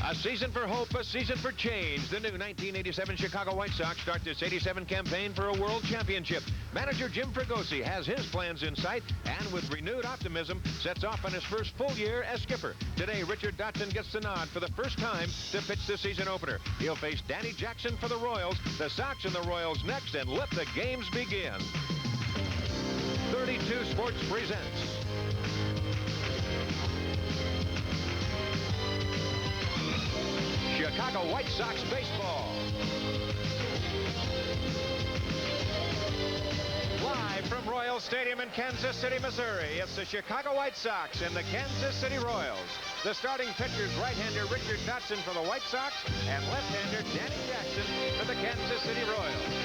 A season for hope, a season for change. The new 1987 Chicago White Sox start this 87 campaign for a world championship. Manager Jim Fregosi has his plans in sight and with renewed optimism sets off on his first full year as skipper. Today, Richard Dotson gets the nod for the first time to pitch the season opener. He'll face Danny Jackson for the Royals, the Sox and the Royals next, and let the games begin. 32 Sports presents Chicago White Sox baseball. Live from Royal Stadium in Kansas City, Missouri, it's the Chicago White Sox and the Kansas City Royals. The starting pitchers, right-hander Richard Dotson for the White Sox and left-hander Danny Jackson for the Kansas City Royals.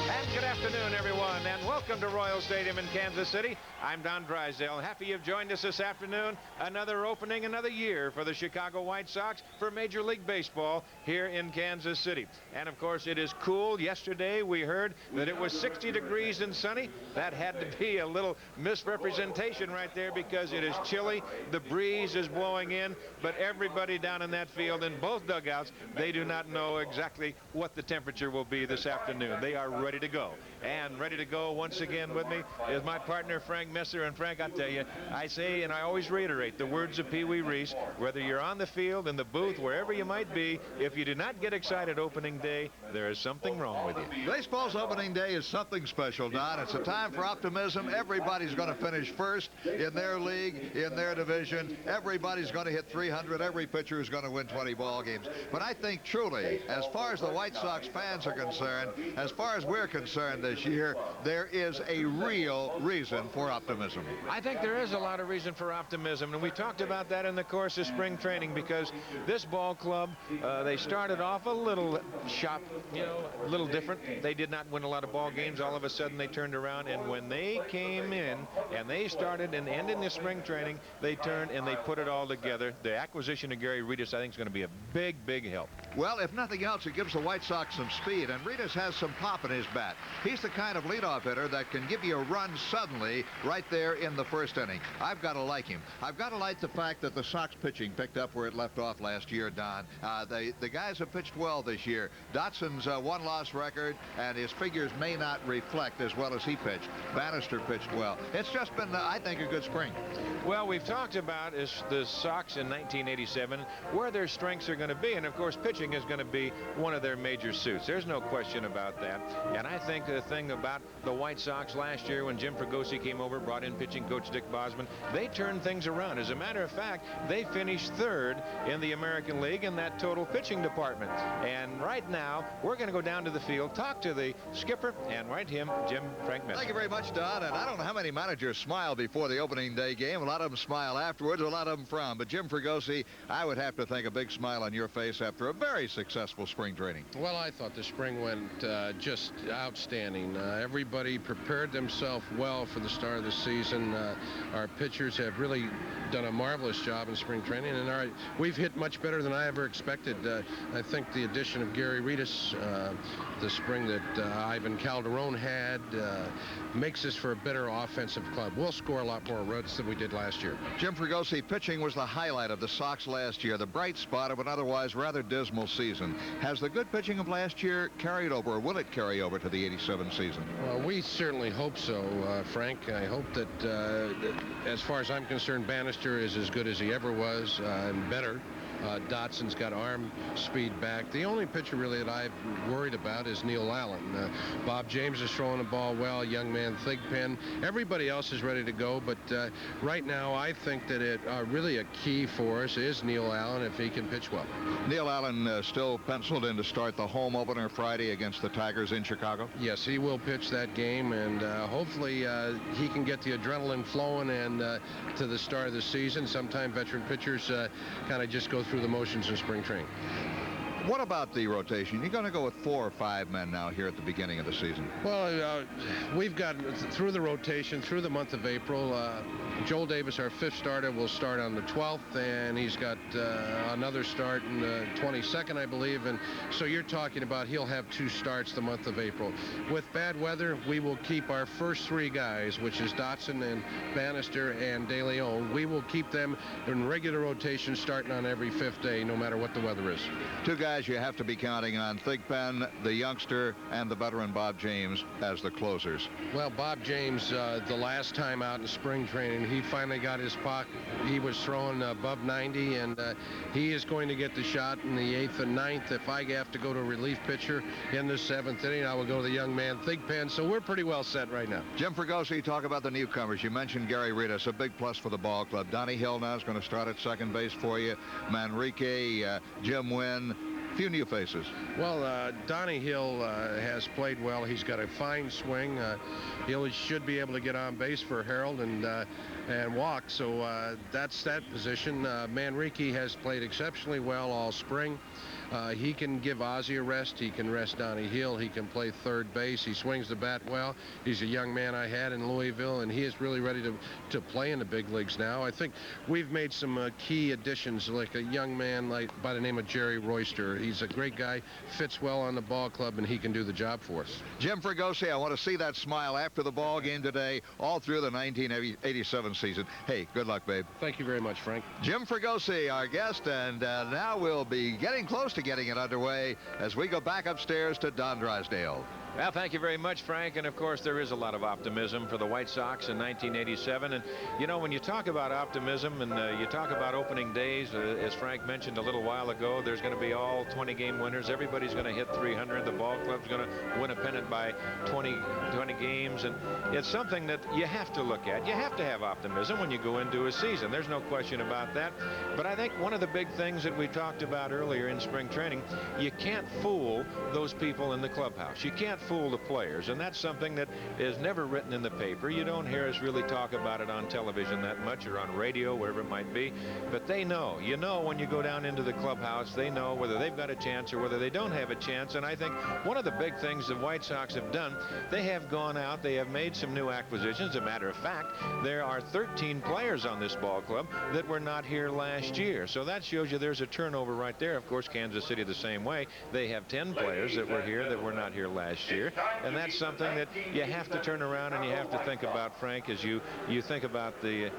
And good afternoon, everyone, and welcome to Royal Stadium in Kansas City. I'm Don Drysdale. Happy you've joined us this afternoon. Another opening, another year for the Chicago White Sox for Major League Baseball here in Kansas City. And, of course, it is cool. Yesterday, we heard that it was 60 degrees and sunny. That had to be a little misrepresentation right there because it is chilly. The breeze is blowing in, but everybody down in that field in both dugouts, they do not know exactly what the temperature will be this afternoon. They are ready to go. And ready to go once again with me is my partner, Frank Messer. And Frank, I tell you, I say and I always reiterate the words of Pee Wee Reese, whether you're on the field, in the booth, wherever you might be, if you do not get excited opening day, there is something wrong with you. Baseball's opening day is something special, Don. It's a time for optimism. Everybody's going to finish first in their league, in their division. Everybody's going to hit 300. Every pitcher is going to win 20 ball games. But I think truly, as far as the White Sox fans are concerned, as far as we're concerned this year, there is a real reason for optimism. I think there is a lot of reason for optimism, and we talked about that in the course of spring training because this ball club, they started off a little a little different. They did not win a lot of ball games. All of a sudden, they turned around, and when they came in and they started and ended the spring training, they turned and they put it all together. The acquisition of Gary Ritas, I think, is going to be a big, big help. Well, if nothing else, it gives the White Sox some speed, and Ritas has some pop in his bat. He's the kind of leadoff hitter that can give you a run suddenly right there in the first inning. I've got to like him. I've got to like the fact that the Sox pitching picked up where it left off last year, Don. The guys have pitched well this year. Dotson's one-loss record, and his figures may not reflect as well as he pitched. Bannister pitched well. It's just been, I think, a good spring. Well, we've talked about the Sox in 1987, where their strengths are going to be, and of course pitching is going to be one of their major suits. There's no question about that. And I think the thing about the White Sox last year when Jim Fregosi came over, brought in pitching coach Dick Bosman, they turned things around. As a matter of fact, they finished third in the American League in that total pitching department. And right now, we're going to go down to the field, talk to the skipper, and write him, Frank Messer. Thank you very much, Don. And I don't know how many managers smile before the opening day game. A lot of them smile afterwards, a lot of them frown. But Jim Fregosi, I would have to think a big smile on your face after a very successful spring training. Well, I thought the spring went just outstanding. Everybody prepared themselves well for the start of the season. Our pitchers have really done a marvelous job in spring training, and we've hit much better than I ever expected. I think the addition of Gary Ritas, the spring that Ivan Calderon had, makes us for a better offensive club. We'll score a lot more runs than we did last year. Jim Fregosi, pitching was the highlight of the Sox last year, the bright spot of an otherwise rather dismal season. Has the good pitching of last year carried over, or will it carry over to the 87 season? Well, we certainly hope so, Frank. I hope that, as far as I'm concerned, Bannister is as good as he ever was, and better. Dotson's got arm speed back. The only pitcher really that I've worried about is Neil Allen. Bob James is throwing the ball well, young man Thigpen. Everybody else is ready to go, but right now I think that really a key for us is Neil Allen if he can pitch well. Neil Allen still penciled in to start the home opener Friday against the Tigers in Chicago? Yes, he will pitch that game, and hopefully he can get the adrenaline flowing and to the start of the season. Sometimes veteran pitchers kind of just go through the motions in spring training. What about the rotation? You're going to go with 4 or 5 men now here at the beginning of the season. Well, we've got through the rotation, through the month of April. Joel Davis, our 5th starter, will start on the 12th, and he's got another start on the 22nd, I believe. And so you're talking about he'll have 2 starts the month of April. With bad weather, we will keep our first 3 guys, which is Dotson and Bannister and De Leon. We will keep them in regular rotation starting on every 5th day, no matter what the weather is. 2 guys you have to be counting on: Thigpen, the youngster, and the veteran Bob James as the closers. Well, Bob James, the last time out in spring training, he finally got his puck. He was throwing above 90, and he is going to get the shot in the 8th and 9th. If I have to go to a relief pitcher in the 7th inning, I will go to the young man Thigpen. So we're pretty well set right now. Jim Fregosi, talk about the newcomers. You mentioned Gary Ritas, a big plus for the ball club. Donnie Hill now is going to start at second base for you. Manrique, Jim Wynn. Few new faces. Well, Donnie Hill has played well. He's got a fine swing. He should be able to get on base for Harold and walk. So that's that position. Manrique has played exceptionally well all spring. He can give Ozzie a rest. He can rest Donnie Hill. He can play third base. He swings the bat well. He's a young man I had in Louisville, and he is really ready to play in the big leagues now. I think we've made some key additions, like a young man by the name of Jerry Royster. He's a great guy, fits well on the ball club, and he can do the job for us. Jim Fregosi, I want to see that smile after the ball game today, all through the 1987 season. Hey, good luck, babe. Thank you very much, Frank. Jim Fregosi, our guest, and now we'll be getting close to getting it underway as we go back upstairs to Don Drysdale. Well, thank you very much, Frank. And, of course, there is a lot of optimism for the White Sox in 1987. And, you know, when you talk about optimism and you talk about opening days, as Frank mentioned a little while ago, there's going to be all 20-game winners. Everybody's going to hit 300. The ball club's going to win a pennant by 20 games. And it's something that you have to look at. You have to have optimism when you go into a season. There's no question about that. But I think one of the big things that we talked about earlier in spring training, you can't fool those people in the clubhouse. You can't fool the players, and that's something that is never written in the paper. You don't hear us really talk about it on television that much, or on radio, wherever it might be, but they know. You know, when you go down into the clubhouse, they know whether they've got a chance or whether they don't have a chance. And I think one of the big things the White Sox have done, they have gone out, they have made some new acquisitions. As a matter of fact, there are 13 players on this ball club that were not here last year, so that shows you there's a turnover right there. Of course, Kansas City the same way. They have 10 players that were here that were not here last year. And that's something that you have to turn around and you have to think about, Frank, as you think about the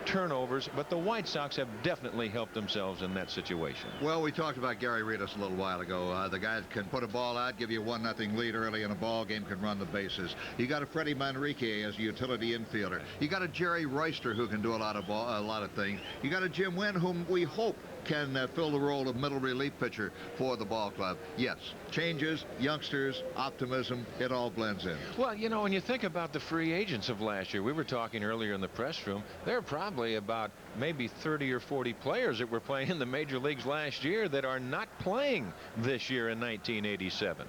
turnovers. But the White Sox have definitely helped themselves in that situation. Well, we talked about Gary Ritas a little while ago. The guy that can put a ball out, give you a 1-0 lead early in a ball game, can run the bases. You got a Freddie Manrique as a utility infielder. You got a Jerry Royster who can do a lot of things. You got a Jim Wynn, whom we hope can fill the role of middle relief pitcher for the ball club. Yes, changes, youngsters, optimism, it all blends in. Well, you know, when you think about the free agents of last year, we were talking earlier in the press room, there are probably about maybe 30 or 40 players that were playing in the major leagues last year that are not playing this year in 1987.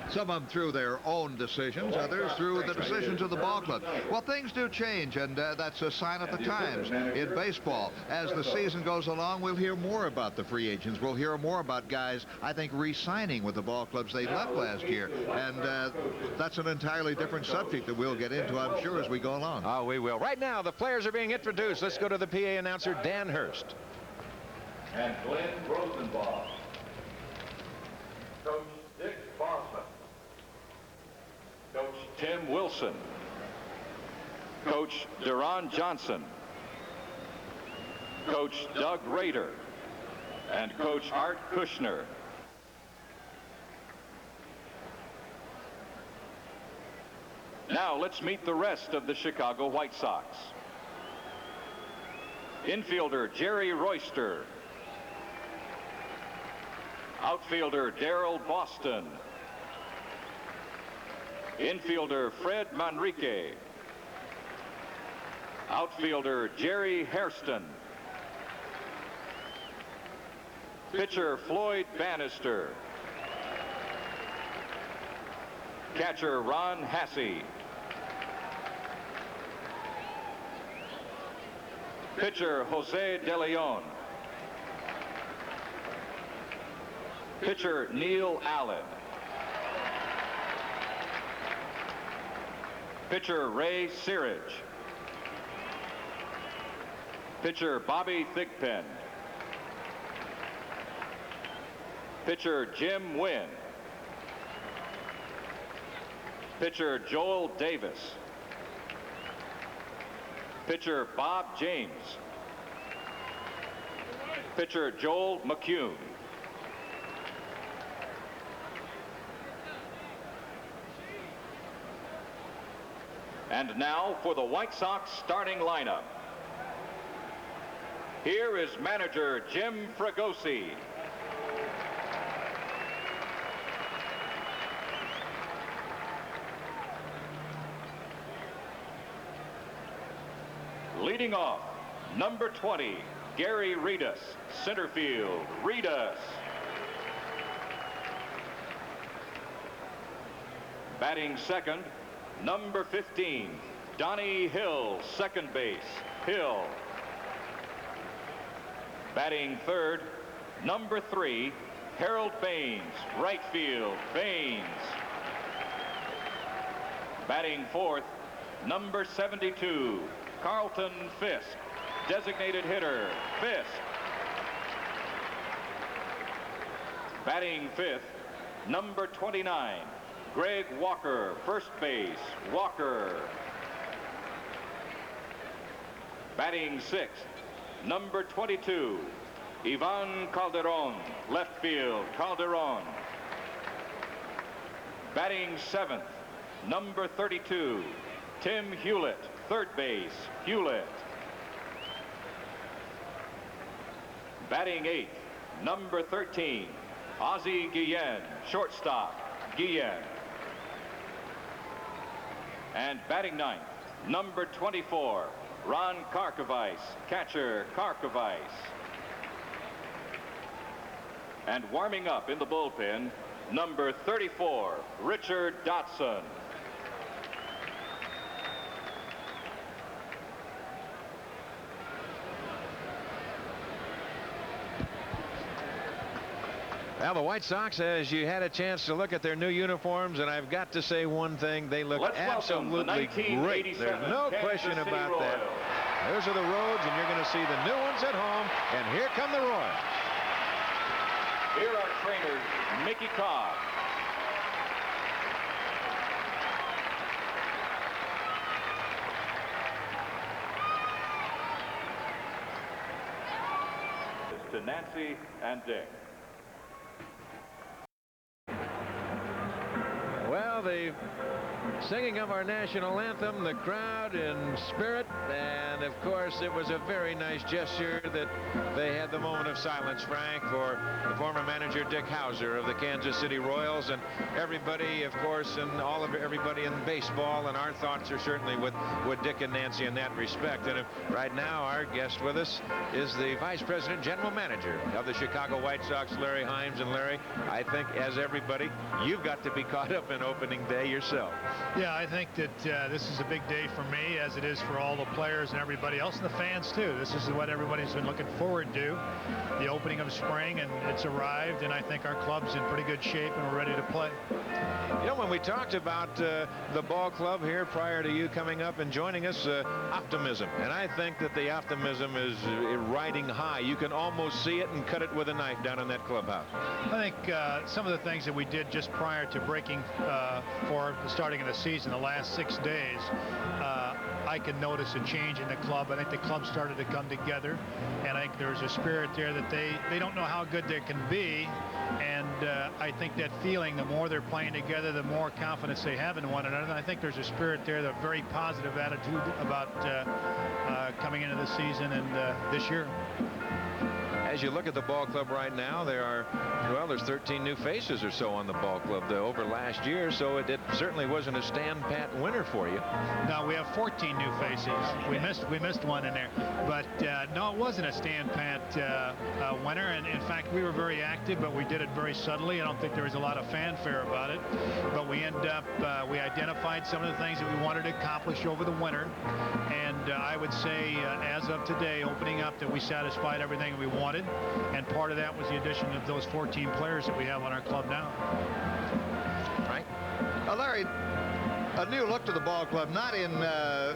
Some of them through their own decisions, others through the decisions of the ball club. Well, things do change, and that's a sign of the times in baseball. As the season goes along, we'll hear more about the free agents. We'll hear more about guys, I think, re-signing with the ball clubs they left last year. And that's an entirely different subject that we'll get into, I'm sure, as we go along. Oh, we will. Right now, the players are being introduced. Let's go to the PA announcer, Dan Hurst. And Glenn Rosenbaum. Coach Dick Bosman. Coach Tim Wilson. Coach Deron Johnson. Coach Doug Rader. And Coach Art Kushner. Now let's meet the rest of the Chicago White Sox. Infielder Jerry Royster. Outfielder Darrell Boston. Infielder Fred Manrique. Outfielder Jerry Hairston. Pitcher Floyd Bannister. Catcher Ron Hasse. Pitcher Jose De Leon. Pitcher Neil Allen. Pitcher Ray Searage. Pitcher Bobby Thigpen. Pitcher Jim Wynn. Pitcher Joel Davis. Pitcher Bob James. Pitcher Joel McCune. And now for the White Sox starting lineup. Here is manager Jim Fregosi. Leading off, number 20, Gary Reedus, center field, Reedus. Batting second, number 15, Donnie Hill, second base, Hill. Batting third, number 3, Harold Baines, right field, Baines. Batting fourth, number 72, Carlton Fisk, designated hitter, Fisk. Batting fifth, number 29, Greg Walker, first base, Walker. Batting sixth, number 22, Ivan Calderon, left field, Calderon. Batting seventh, number 32, Tim Hewlett, third base, Hewlett. Batting eighth, number 13, Ozzie Guillen, shortstop, Guillen. And batting ninth, number 24, Ron Karkovice, catcher, Karkovice. And warming up in the bullpen, number 34, Richard Dotson. Well, the White Sox, as you had a chance to look at their new uniforms, and I've got to say one thing, they look absolutely great. There's no question about that. Those are the roads, and you're going to see the new ones at home, and here come the Royals. Here are trainers Mickey Cobb, to Nancy and Dick. Well, the singing of our national anthem, the crowd in spirit, and of course it was a very nice gesture that they had the moment of silence, Frank, for the former manager Dick Hauser of the Kansas City Royals, and everybody, of course, and everybody in baseball, and our thoughts are certainly with Dick and Nancy in that respect. And right now our guest with us is the Vice President General Manager of the Chicago White Sox, Larry Himes. And Larry, I think as everybody, you've got to be caught up in opening day yourself. Yeah, I think that this is a big day for me, as it is for all the players and everybody else, and the fans too. This is what everybody's been looking forward to, the opening of spring, and it's arrived, and I think our club's in pretty good shape and we're ready to play. You know, when we talked about the ball club here prior to you coming up and joining us, optimism, and I think that the optimism is riding high. You can almost see it and cut it with a knife down in that clubhouse. I think some of the things that we did just prior to breaking for the starting of the season, the last 6 days, I can notice a change in the club. I think the club started to come together, and I think there's a spirit there that they don't know how good they can be, and I think that feeling, the more they're playing together, the more confidence they have in one another. And I think there's a spirit there, the very positive attitude about coming into the season and this year. As you look at the ball club right now, there's 13 new faces or so on the ball club over last year, so it certainly wasn't a stand-pat winner for you. No, we have 14 new faces. We missed one in there, but no, it wasn't a stand-pat winner. And in fact, we were very active, but we did it very subtly. I don't think there was a lot of fanfare about it, but we we identified some of the things that we wanted to accomplish over the winter, and I would say, as of today, opening up, that we satisfied everything we wanted. wanted, and part of that was the addition of those 14 players that we have on our club now. Right. Larry, a new look to the ball club, not in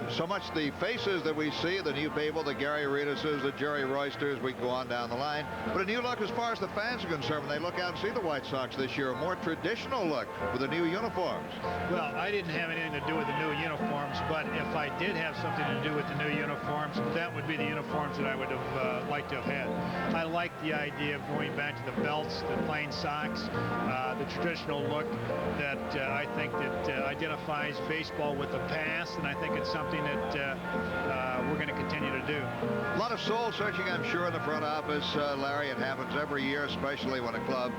so much the faces that we see, the new people, the Gary Aridases, the Jerry Roysters, we go on down the line, but a new look as far as the fans are concerned when they look out and see the White Sox this year, a more traditional look with the new uniforms. Well, I didn't have anything to do with the new uniforms, but if I did have something to do with the new uniforms, that would be the uniforms that I would have liked to have had. I like the idea of going back to the belts, the plain socks, the traditional look that I think that identifies baseball with the past, and I think it's something that we're going to continue to do. A lot of soul searching, I'm sure, in the front office, Larry. It happens every year, especially when a club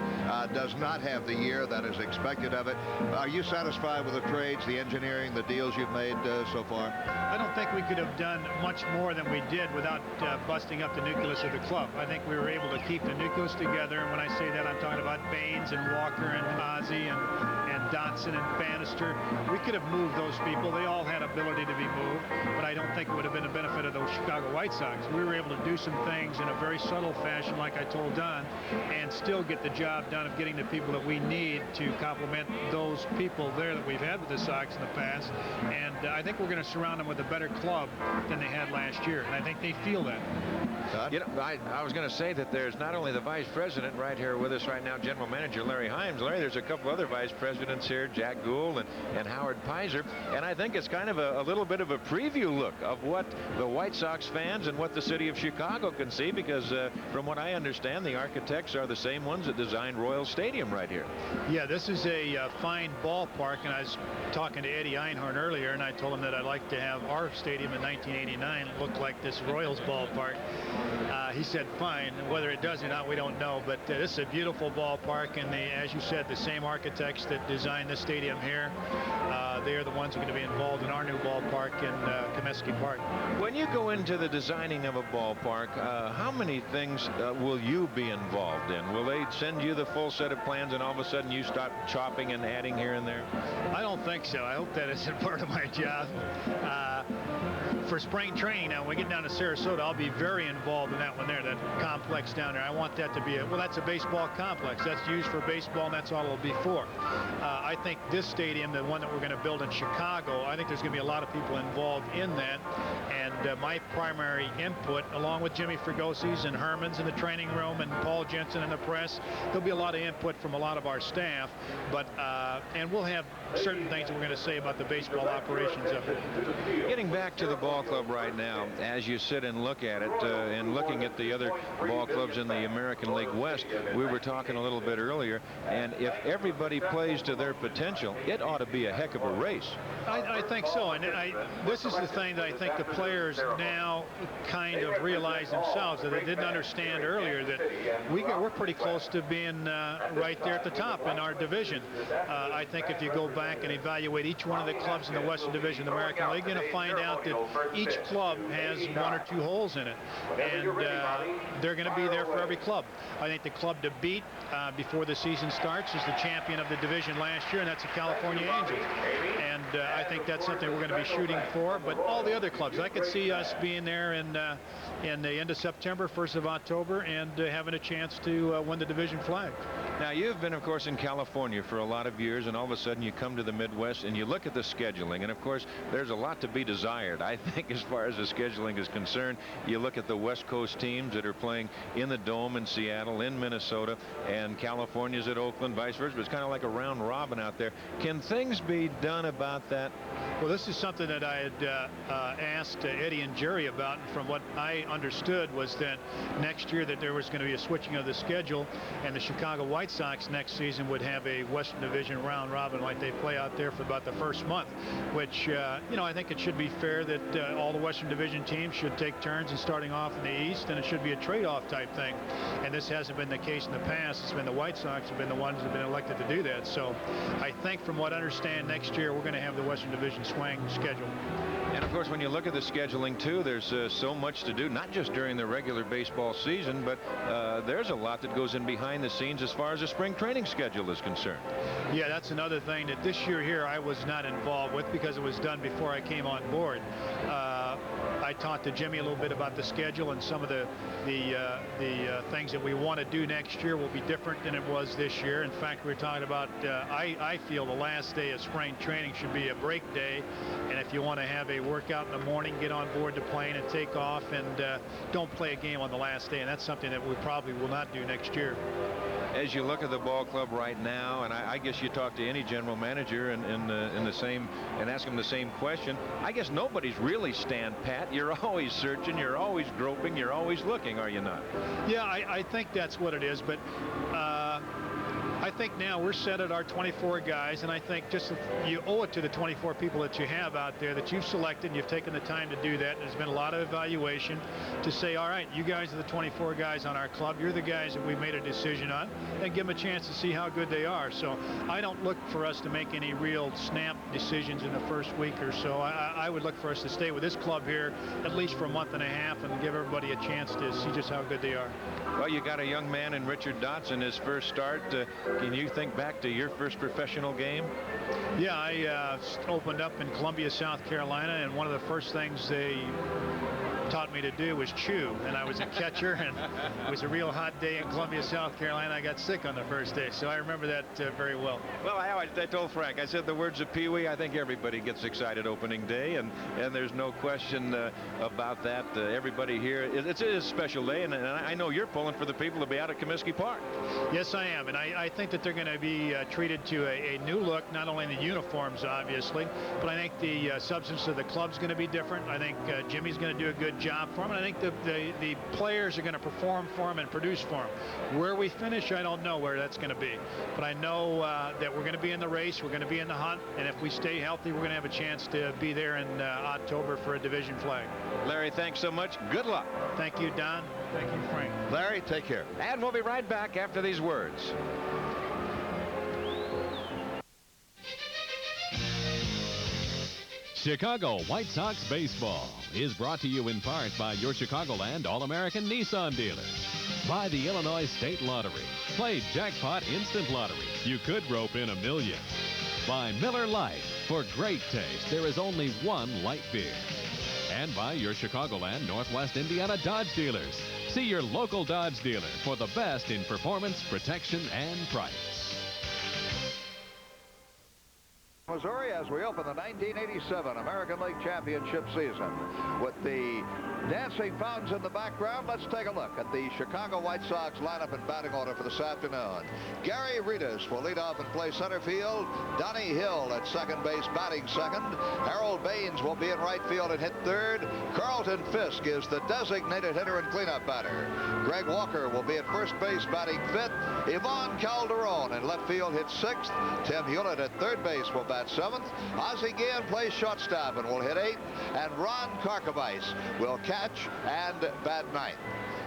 does not have the year that is expected of it. Are you satisfied with the trades, the engineering, the deals you've made so far? I don't think we could have done much more than we did without busting up the nucleus of the club. I think we were able to keep the nucleus together, and when I say that, I'm talking about Baines and Walker and Ozzie and Dotson and Bannister. We could have moved those people. They all had ability to be moved, but I don't think it would have been a benefit of the Chicago White Sox. We were able to do some things in a very subtle fashion, like I told Don, and still get the job done of getting the people that we need to complement those people there that we've had with the Sox in the past. And I think we're going to surround them with a better club than they had last year, and I think they feel that. You know, I was going to say that there's not only the vice president right here with us right now, general manager Larry Himes. Larry, there's a couple other vice presidents here, Jack Gould and Howard Pizer, and I think it's kind of a little bit of a preview look of what the White Sox fans and what the city of Chicago can see, because from what I understand, the architects are the same ones that designed Royal Stadium right here. Yeah, this is a fine ballpark, and I was talking to Eddie Einhorn earlier, and I told him that I'd like to have our stadium in 1989 look like this Royals ballpark. He said fine. Whether it does or not, we don't know, but this is a beautiful ballpark, and as you said, the same architects that designed the stadium here, they're the ones who are going to be involved in our new ballpark in Comiskey Park. When you go into the designing of a ballpark, how many things will you be involved in? Will they send you the full set of plans and all of a sudden you start chopping and adding here and there? I don't think so. I hope that isn't part of my job. For spring training now, when we get down to Sarasota, I'll be very involved in that one there, that complex down there. I want that to be well, that's a baseball complex. That's used for baseball, and that's all it'll be for. I think this stadium, the one that we're going to build in Chicago, I think there's going to be a lot of people involved in that. And my primary input, along with Jimmy Fragosi's and Herman's in the training room and Paul Jensen in the press, there'll be a lot of input from a lot of our staff. But and we'll have certain things that we're going to say about the baseball operations of it. Getting back to the ball club right now, as you sit and look at it, and looking at the other ball clubs in the American League West, we were talking a little bit earlier, and if everybody plays to their potential, it ought to be a heck of a race. I think so, and this is the thing that I think the players now kind of realize themselves that they didn't understand earlier, that we're pretty close to being right there at the top in our division. I think if you go back and evaluate each one of the clubs in the Western Division of the American League, you're going to find out that each club has one or two holes in it, and they're going to be there for every club. I think the club to beat before the season starts is the champion of the division last year, and that's the California Angels. And I think that's something we're going to be shooting for. But all the other clubs, I could see us being there in the end of September, 1st of October, and having a chance to win the division flag. Now, you've been, of course, in California for a lot of years, and all of a sudden you come to the Midwest and you look at the scheduling, and of course there's a lot to be desired. I think as far as the scheduling is concerned, you look at the West Coast teams that are playing in the Dome in Seattle, in Minnesota, and California's at Oakland, vice versa. But it's kind of like a round robin out there. Can things be done about that? Well, this is something that I had asked Eddie and Jerry about, and from what I understood was that next year that there was going to be a switching of the schedule, and the Chicago White Sox next season would have a Western Division round robin like they play out there for about the first month, which you know, I think it should be fair that all the Western Division teams should take turns in starting off in the East, and it should be a trade-off type thing. And this hasn't been the case in the past. It's been the White Sox have been the ones that have been elected to do that. So I think from what I understand, next year we're going to have the Western Division swing schedule. And of course, when you look at the scheduling too, there's so much to do, not just during the regular baseball season, but there's a lot that goes in behind the scenes as far as the spring training schedule is concerned. Yeah, that's another thing that this year here I was not involved with because it was done before I came on board. I talked to Jimmy a little bit about the schedule, and some of the things that we want to do next year will be different than it was this year. In fact, we're talking about, I feel the last day of spring training should be a break day, and if you want to have a workout in the morning, get on board the plane and take off, and don't play a game on the last day, and that's something that we probably will not do next year. As you look at the ball club right now, and I guess you talk to any general manager in the same and ask them the same question, I guess nobody's really stand pat. You're always searching, you're always groping, you're always looking, are you not? Yeah, I think that's what it is, but I think now we're set at our 24 guys, and I think just you owe it to the 24 people that you have out there that you've selected, and you've taken the time to do that. And there's been a lot of evaluation to say, all right, you guys are the 24 guys on our club. You're the guys that we made a decision on, and give them a chance to see how good they are. So I don't look for us to make any real snap decisions in the first week or so. I would look for us to stay with this club here at least for a month and a half and give everybody a chance to see just how good they are. Well, you got a young man in Richard Dotson, his first start. Can you think back to your first professional game? Yeah, I opened up in Columbia, South Carolina, and one of the first things they taught me to do was chew, and I was a catcher, and it was a real hot day in Columbia, South Carolina. I got sick on the first day, so I remember that very well. Well, I told Frank, I said the words of Pee Wee. I think everybody gets excited opening day, and there's no question about that. Everybody here, it's a special day, and I know you're pulling for the people to be out at Comiskey Park. Yes, I am, and I think that they're going to be treated to a new look, not only in the uniforms, obviously, but I think the substance of the club's going to be different. I think Jimmy's going to do a good job for him, and I think the players are going to perform for him and produce for him. Where we finish, I don't know where that's going to be, but I know that we're going to be in the race, we're going to be in the hunt, and if we stay healthy, we're going to have a chance to be there in October for a division flag. Larry, thanks so much. Good luck. Thank you, Don. Thank you, Frank. Larry, take care. And we'll be right back after these words. Chicago White Sox baseball is brought to you in part by your Chicagoland All-American Nissan dealers. By the Illinois State Lottery. Play Jackpot Instant Lottery. You could rope in $1 million. By Miller Lite. For great taste, there is only one light beer. And by your Chicagoland Northwest Indiana Dodge dealers. See your local Dodge dealer for the best in performance, protection, and price. Missouri, as we open the 1987 American League Championship season. With the dancing fountains in the background, let's take a look at the Chicago White Sox lineup and batting order for this afternoon. Gary Reedus will lead off and play center field. Donnie Hill at second base batting second. Harold Baines will be in right field and hit third. Carlton Fisk is the designated hitter and cleanup batter. Greg Walker will be at first base batting fifth. Ivan Calderon in left field hits sixth. Tim Hewlett at third base will bat seventh. Ozzie Guillen plays shortstop and will hit eighth. And Ron Karkovice will catch and bat ninth.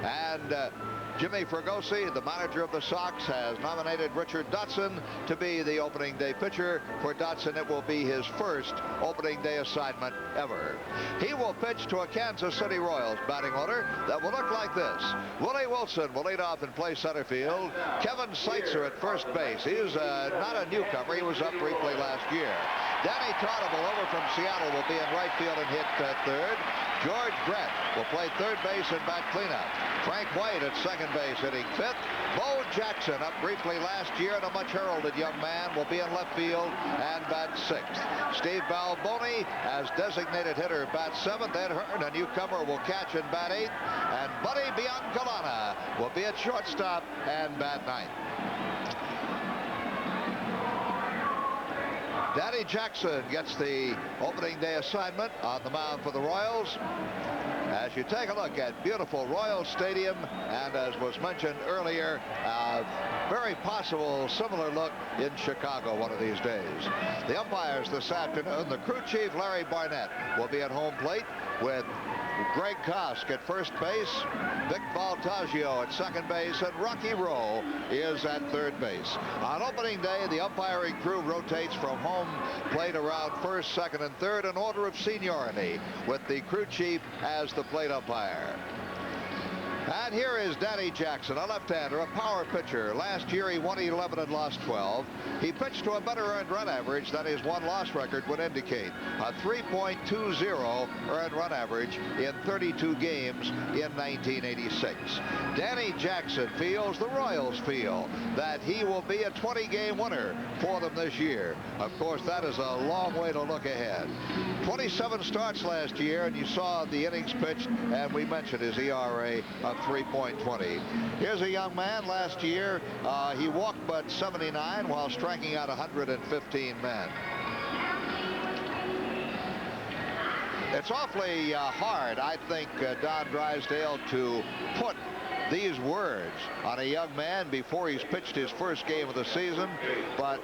And Jimmy Fregosi, the manager of the Sox, has nominated Richard Dotson to be the opening day pitcher. For Dotson, it will be his first opening day assignment ever. He will pitch to a Kansas City Royals batting order that will look like this. Willie Wilson will lead off and play center field. Kevin Seitzer at first base. He's not a newcomer. He was up briefly last year. Danny Taudible over from Seattle will be in right field and hit third. George Brett will play third base and bat cleanup. Frank White at second base hitting fifth. Bo Jackson, up briefly last year and a much heralded young man, will be in left field and bat sixth. Steve Balboni, as designated hitter, bats seventh. Ed Hearn, a newcomer, will catch and bat eighth. And Buddy Biancalana will be at shortstop and bat ninth. Danny Jackson gets the opening day assignment on the mound for the Royals. As you take a look at beautiful Royals Stadium, and as was mentioned earlier, a very possible similar look in Chicago one of these days. The umpires this afternoon, the crew chief Larry Barnett will be at home plate with Greg Kosk at first base, Vic Baltaggio at second base, and Rocky Rowe is at third base. On opening day, the umpiring crew rotates from home plate around first, second, and third in order of seniority, with the crew chief as the plate umpire. And here is Danny Jackson, a left-hander, a power pitcher. Last year he won 11 and lost 12. He pitched to a better earned run average than his won-loss record would indicate. A 3.20 earned run average in 32 games in 1986. Danny Jackson feels, the Royals feel, that he will be a 20-game winner for them this year. Of course, that is a long way to look ahead. 27 starts last year, and you saw the innings pitched, and we mentioned his ERA of 3.20. Here's a young man. Last year, he walked but 79 while striking out 115 men. It's awfully hard, I think, Don Drysdale, to put these words on a young man before he's pitched his first game of the season, but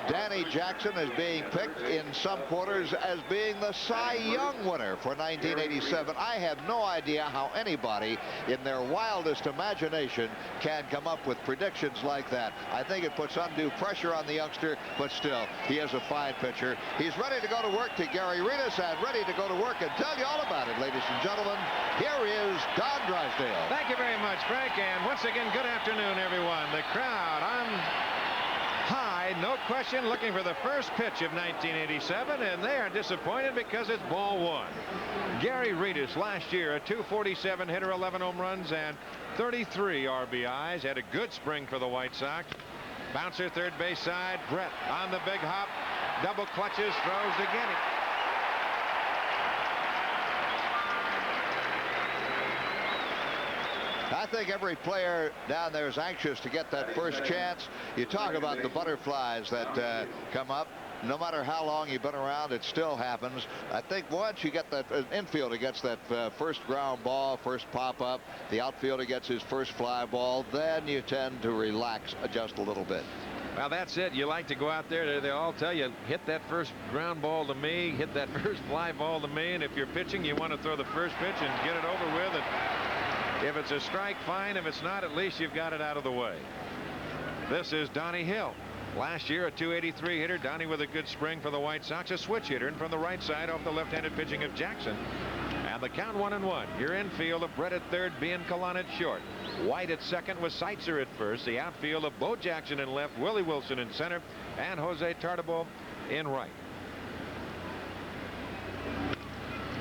Danny Jackson is being picked in some quarters as being the Cy Young winner for 1987. I have no idea how anybody in their wildest imagination can come up with predictions like that. I think it puts undue pressure on the youngster, but still, he is a fine pitcher. He's ready to go to work to Gary Reedus, and ready to go to work and tell you all about it, ladies and gentlemen. Here is Don Drysdale. Thank you very much, Frank, and once again, good afternoon, everyone. The crowd on high, no question, looking for the first pitch of 1987, and they are disappointed because it's ball one. Gary Reedus, last year, a .247 hitter, 11 home runs, and 33 RBIs. Had a good spring for the White Sox. Bouncer, third base side. Brett on the big hop. Double clutches, throws to get it. I think every player down there is anxious to get that first chance. You talk about the butterflies that come up. No matter how long you've been around, it still happens. I think once you get that infielder gets that first ground ball, first pop-up, the outfielder gets his first fly ball, then you tend to relax just a little bit. Well, that's it. You like to go out there. They all tell you, hit that first ground ball to me, hit that first fly ball to me, and if you're pitching, you want to throw the first pitch and get it over with. And if it's a strike, fine. If it's not, at least you've got it out of the way. This is Donnie Hill. Last year, a .283 hitter. Donnie with a good spring for the White Sox. A switch hitter, and from the right side off the left-handed pitching of Jackson. And the count 1-1. Your infield of Brett at third, being Kalan at short. White at second with Seitzer at first. The outfield of Bo Jackson in left, Willie Wilson in center, and Jose Tartabull in right.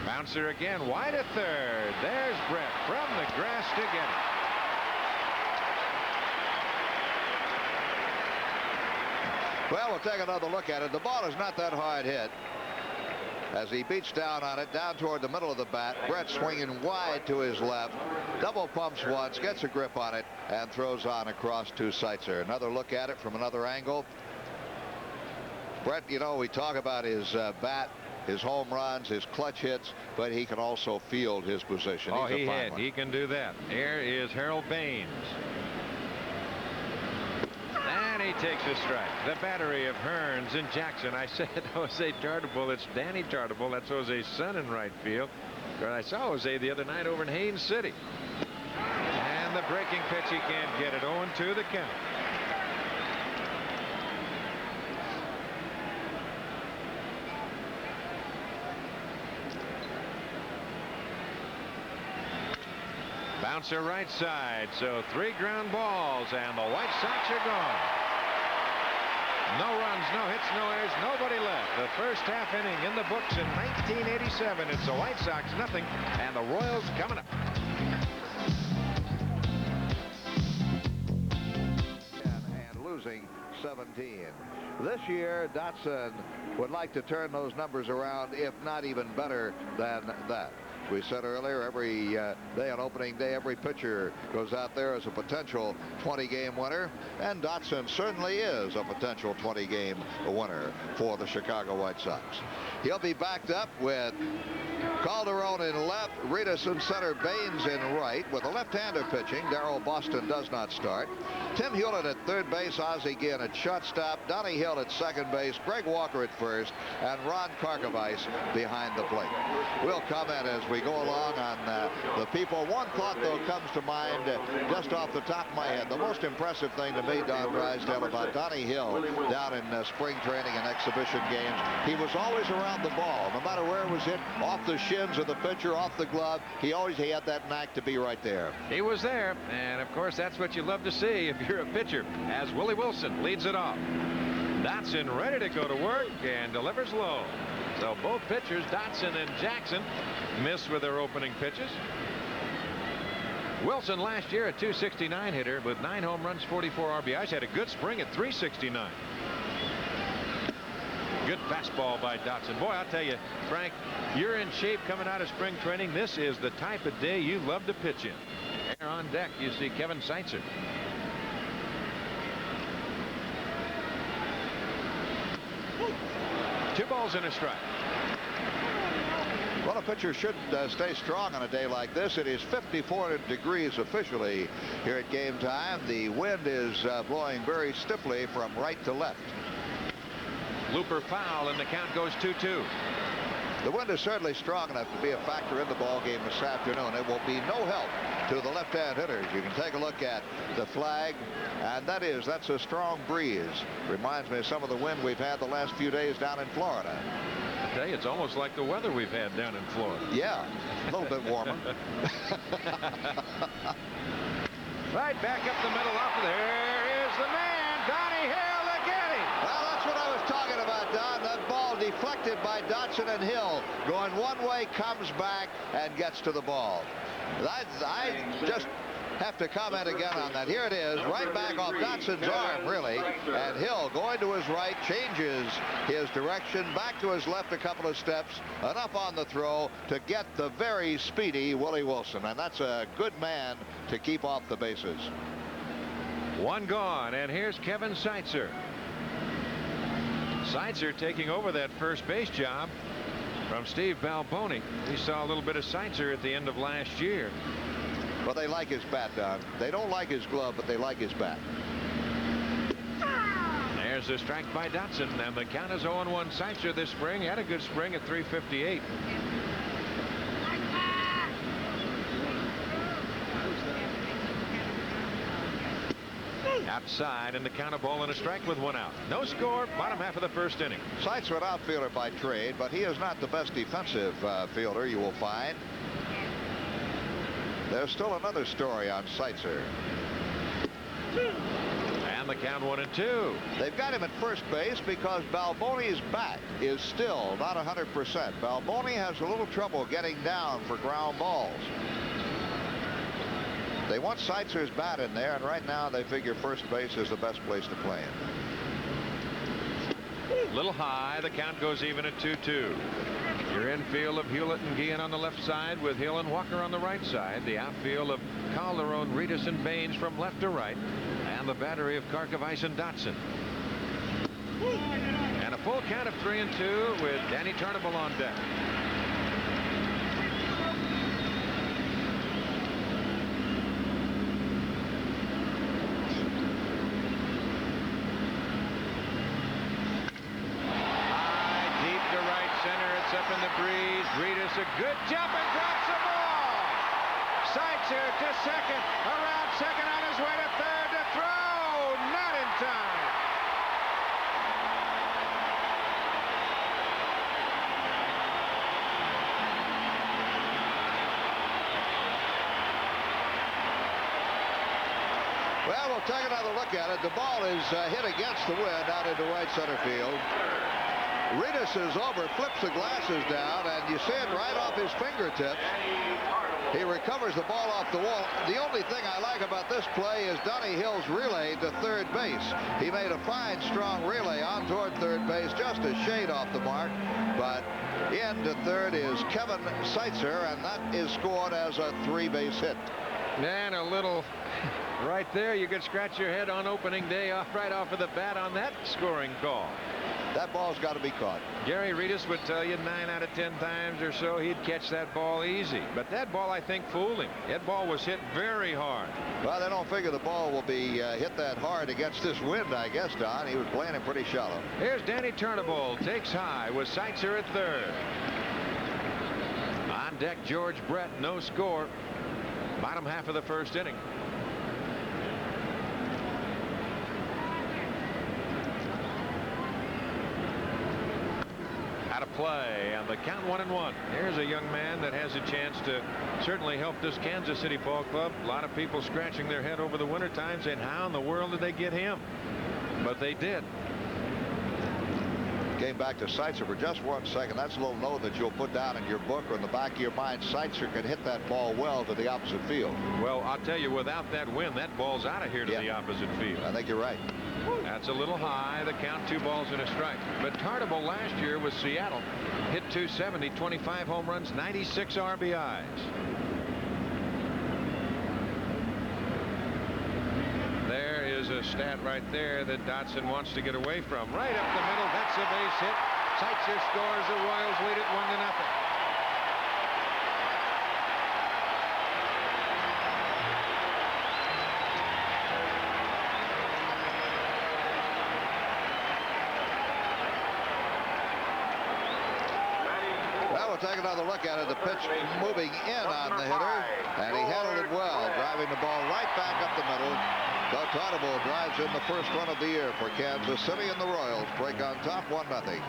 Bouncer again, White at third. There's Brett from the grass to get it. Well, we'll take another look at it. The ball is not that hard hit. As he beats down on it, down toward the middle of the bat. Brett swinging wide to his left. Double pumps once, gets a grip on it, and throws on across to Seitzer. Another look at it from another angle. Brett, you know, we talk about his bat, his home runs, his clutch hits, but he can also field his position. Oh, he can do that. Here is Harold Baines. And he takes a strike. The battery of Hearns and Jackson. I said Jose Tartabull. It's Danny Tartabull. That's Jose's son in right field. I saw Jose the other night over in Haines City. And the breaking pitch, he can't get it. 0-2 the count. Bouncer right side. So 3 ground balls, and the White Sox are gone. No runs, no hits, no errors, nobody left. The first half inning in the books in 1987. It's the White Sox nothing, and the Royals coming up. And losing 17. This year, Dotson would like to turn those numbers around, if not even better than that. As we said earlier, every day on opening day, every pitcher goes out there as a potential 20-game winner, and Dotson certainly is a potential 20-game winner for the Chicago White Sox. He'll be backed up with Calderon in left, Reedus in center, Baines in right. With a left-hander pitching, Darrell Boston does not start. Tim Hewlett at third base, Ozzie Guillen at shortstop, Donnie Hill at second base, Greg Walker at first, and Ron Karkovice behind the plate. We'll comment as we go along on the people. One thought, though, comes to mind just off the top of my head. The most impressive thing to me, Don Drysdale, about Donnie Hill down in spring training and exhibition games, he was always around the ball. No matter where it was hit, off the the shins of the pitcher, off the glove. He had that knack to be right there. He was there, and of course that's what you love to see if you're a pitcher, as Willie Wilson leads it off. Dotson ready to go to work and delivers low. So both pitchers, Dotson and Jackson, miss with their opening pitches. Wilson last year a .269 hitter with 9 home runs, 44 RBIs, had a good spring at .369. Good fastball by Dotson. Boy, I'll tell you, Frank, you're in shape coming out of spring training. This is the type of day you love to pitch in. There on deck, you see Kevin Seitzer. Two balls and a strike. Well, a pitcher should stay strong on a day like this. It is 54 degrees officially here at game time. The wind is blowing very stiffly from right to left. Looper foul, and the count goes 2-2. The wind is certainly strong enough to be a factor in the ball game this afternoon. It will be no help to the left-hand hitters. You can take a look at the flag, and that's a strong breeze. Reminds me of some of the wind we've had the last few days down in Florida. I tell you, it's almost like the weather we've had down in Florida. Yeah, a little bit warmer. Right back up the middle. Up there is the man, Donnie Hill again. Well, that's what I was talking about, Don. That ball deflected by Dotson and Hill, going one way, comes back and gets to the ball. I just have to comment again on that. Here it is, right back off Dotson's arm, really, and Hill going to his right, changes his direction back to his left a couple of steps, enough on the throw to get the very speedy Willie Wilson, and that's a good man to keep off the bases. One gone, and here's Kevin Seitzer. Seitzer taking over that first base job from Steve Balboni. We saw a little bit of Seitzer at the end of last year. Well, they like his bat, Don. They don't like his glove, but they like his bat. There's a strike by Dotson, and the count is 0-1. Seitzer this spring had a good spring at .358. Outside, and the count, a ball and a strike with 1 out. No score, bottom half of the first inning. Seitzer an outfielder by trade, but he is not the best defensive fielder you will find. There's still another story on Seitzer. And the count 1-2. They've got him at first base because Balboni's bat is still not 100%. Balboni has a little trouble getting down for ground balls. They want Seitzer's bat in there, and right now they figure first base is the best place to play him. Little high, the count goes even at 2-2. Your infield of Hewlett and Guillen on the left side with Hill and Walker on the right side. The outfield of Calderon, Reedus, and Baines from left to right. And the battery of Karkovice and Dotson. And a full count of 3-2 with Danny Turnbull on deck. Up in the breeze. Reedus a good jump and drops the ball. Seitzer to second. Around second on his way to third to throw. Not in time. Well, we'll take another look at it. The ball is hit against the wind out into right center field. Reedus is over, flips the glasses down, and you see it right off his fingertips. He recovers the ball off the wall. The only thing I like about this play is Donnie Hill's relay to third base. He made a fine, strong relay on toward third base, just a shade off the mark. But in to third is Kevin Seitzer, and that is scored as a 3-base hit. And a little right there. You could scratch your head on opening day right off of the bat on that scoring call. That ball's got to be caught. Gary Reedus would tell you 9 out of 10 times or so he'd catch that ball easy. But that ball, I think, fooled him. That ball was hit very hard. Well, they don't figure the ball will be hit that hard against this wind, I guess, Don. He was playing it pretty shallow. Here's Danny Turnbull. Takes high with Seitzer at third. On deck, George Brett. No score. Bottom half of the first inning. out of play, and the count 1-1. Here's a young man that has a chance to certainly help this Kansas City ball club. A lot of people scratching their head over the winter time saying, how in the world did they get him? But they did. Came back to Seitzer for just 1 second. That's a little note that you'll put down in your book or in the back of your mind. Seitzer can hit that ball well to the opposite field. Well, I'll tell you, without that win, that ball's out of here to the opposite field. I think you're right. That's a little high. The count, 2 balls and a strike. But Tartabull last year with Seattle hit .270, 25 home runs, 96 RBIs. There is a stat right there that Dotson wants to get away from. Right up the middle. That's a base hit. Seitzer scores. The Royals lead it 1-0. Take another look at it. The pitch moving in on the hitter, and he handled it well, driving the ball right back up the middle. So Tartabull drives in the first run of the year for Kansas City, and the Royals break on top 1-0.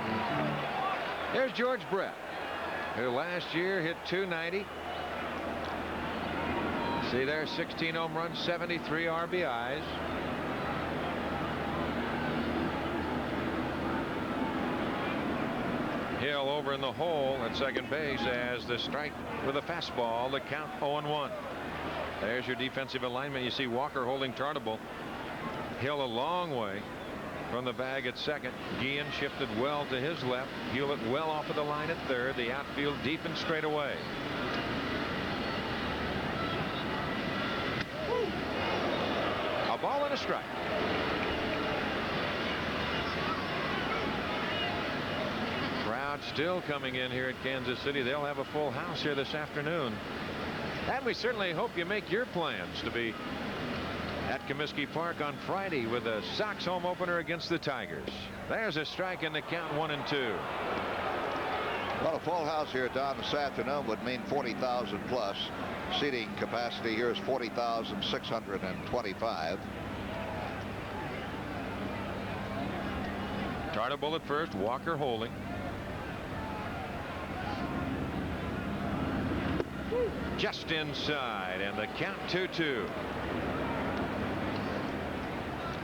There's George Brett, who last year hit .290. See there, 16 home runs, 73 RBIs. Hill over in the hole at second base as the strike with a fastball. The count 0-1. There's your defensive alignment. You see Walker holding Tartabull. Hill a long way from the bag at second. Guillen shifted well to his left. Hewlett well off of the line at third. The outfield deep and straight away. A ball and a strike. Crowd still coming in here at Kansas City. They'll have a full house here this afternoon. And we certainly hope you make your plans to be at Comiskey Park on Friday with the Sox home opener against the Tigers. There's a strike in the count 1-2. Well, a full house here, Don, this afternoon would mean 40,000 plus. Seating capacity here is 40,625. Tartabull at first, Walker holding. Just inside, and the count 2-2.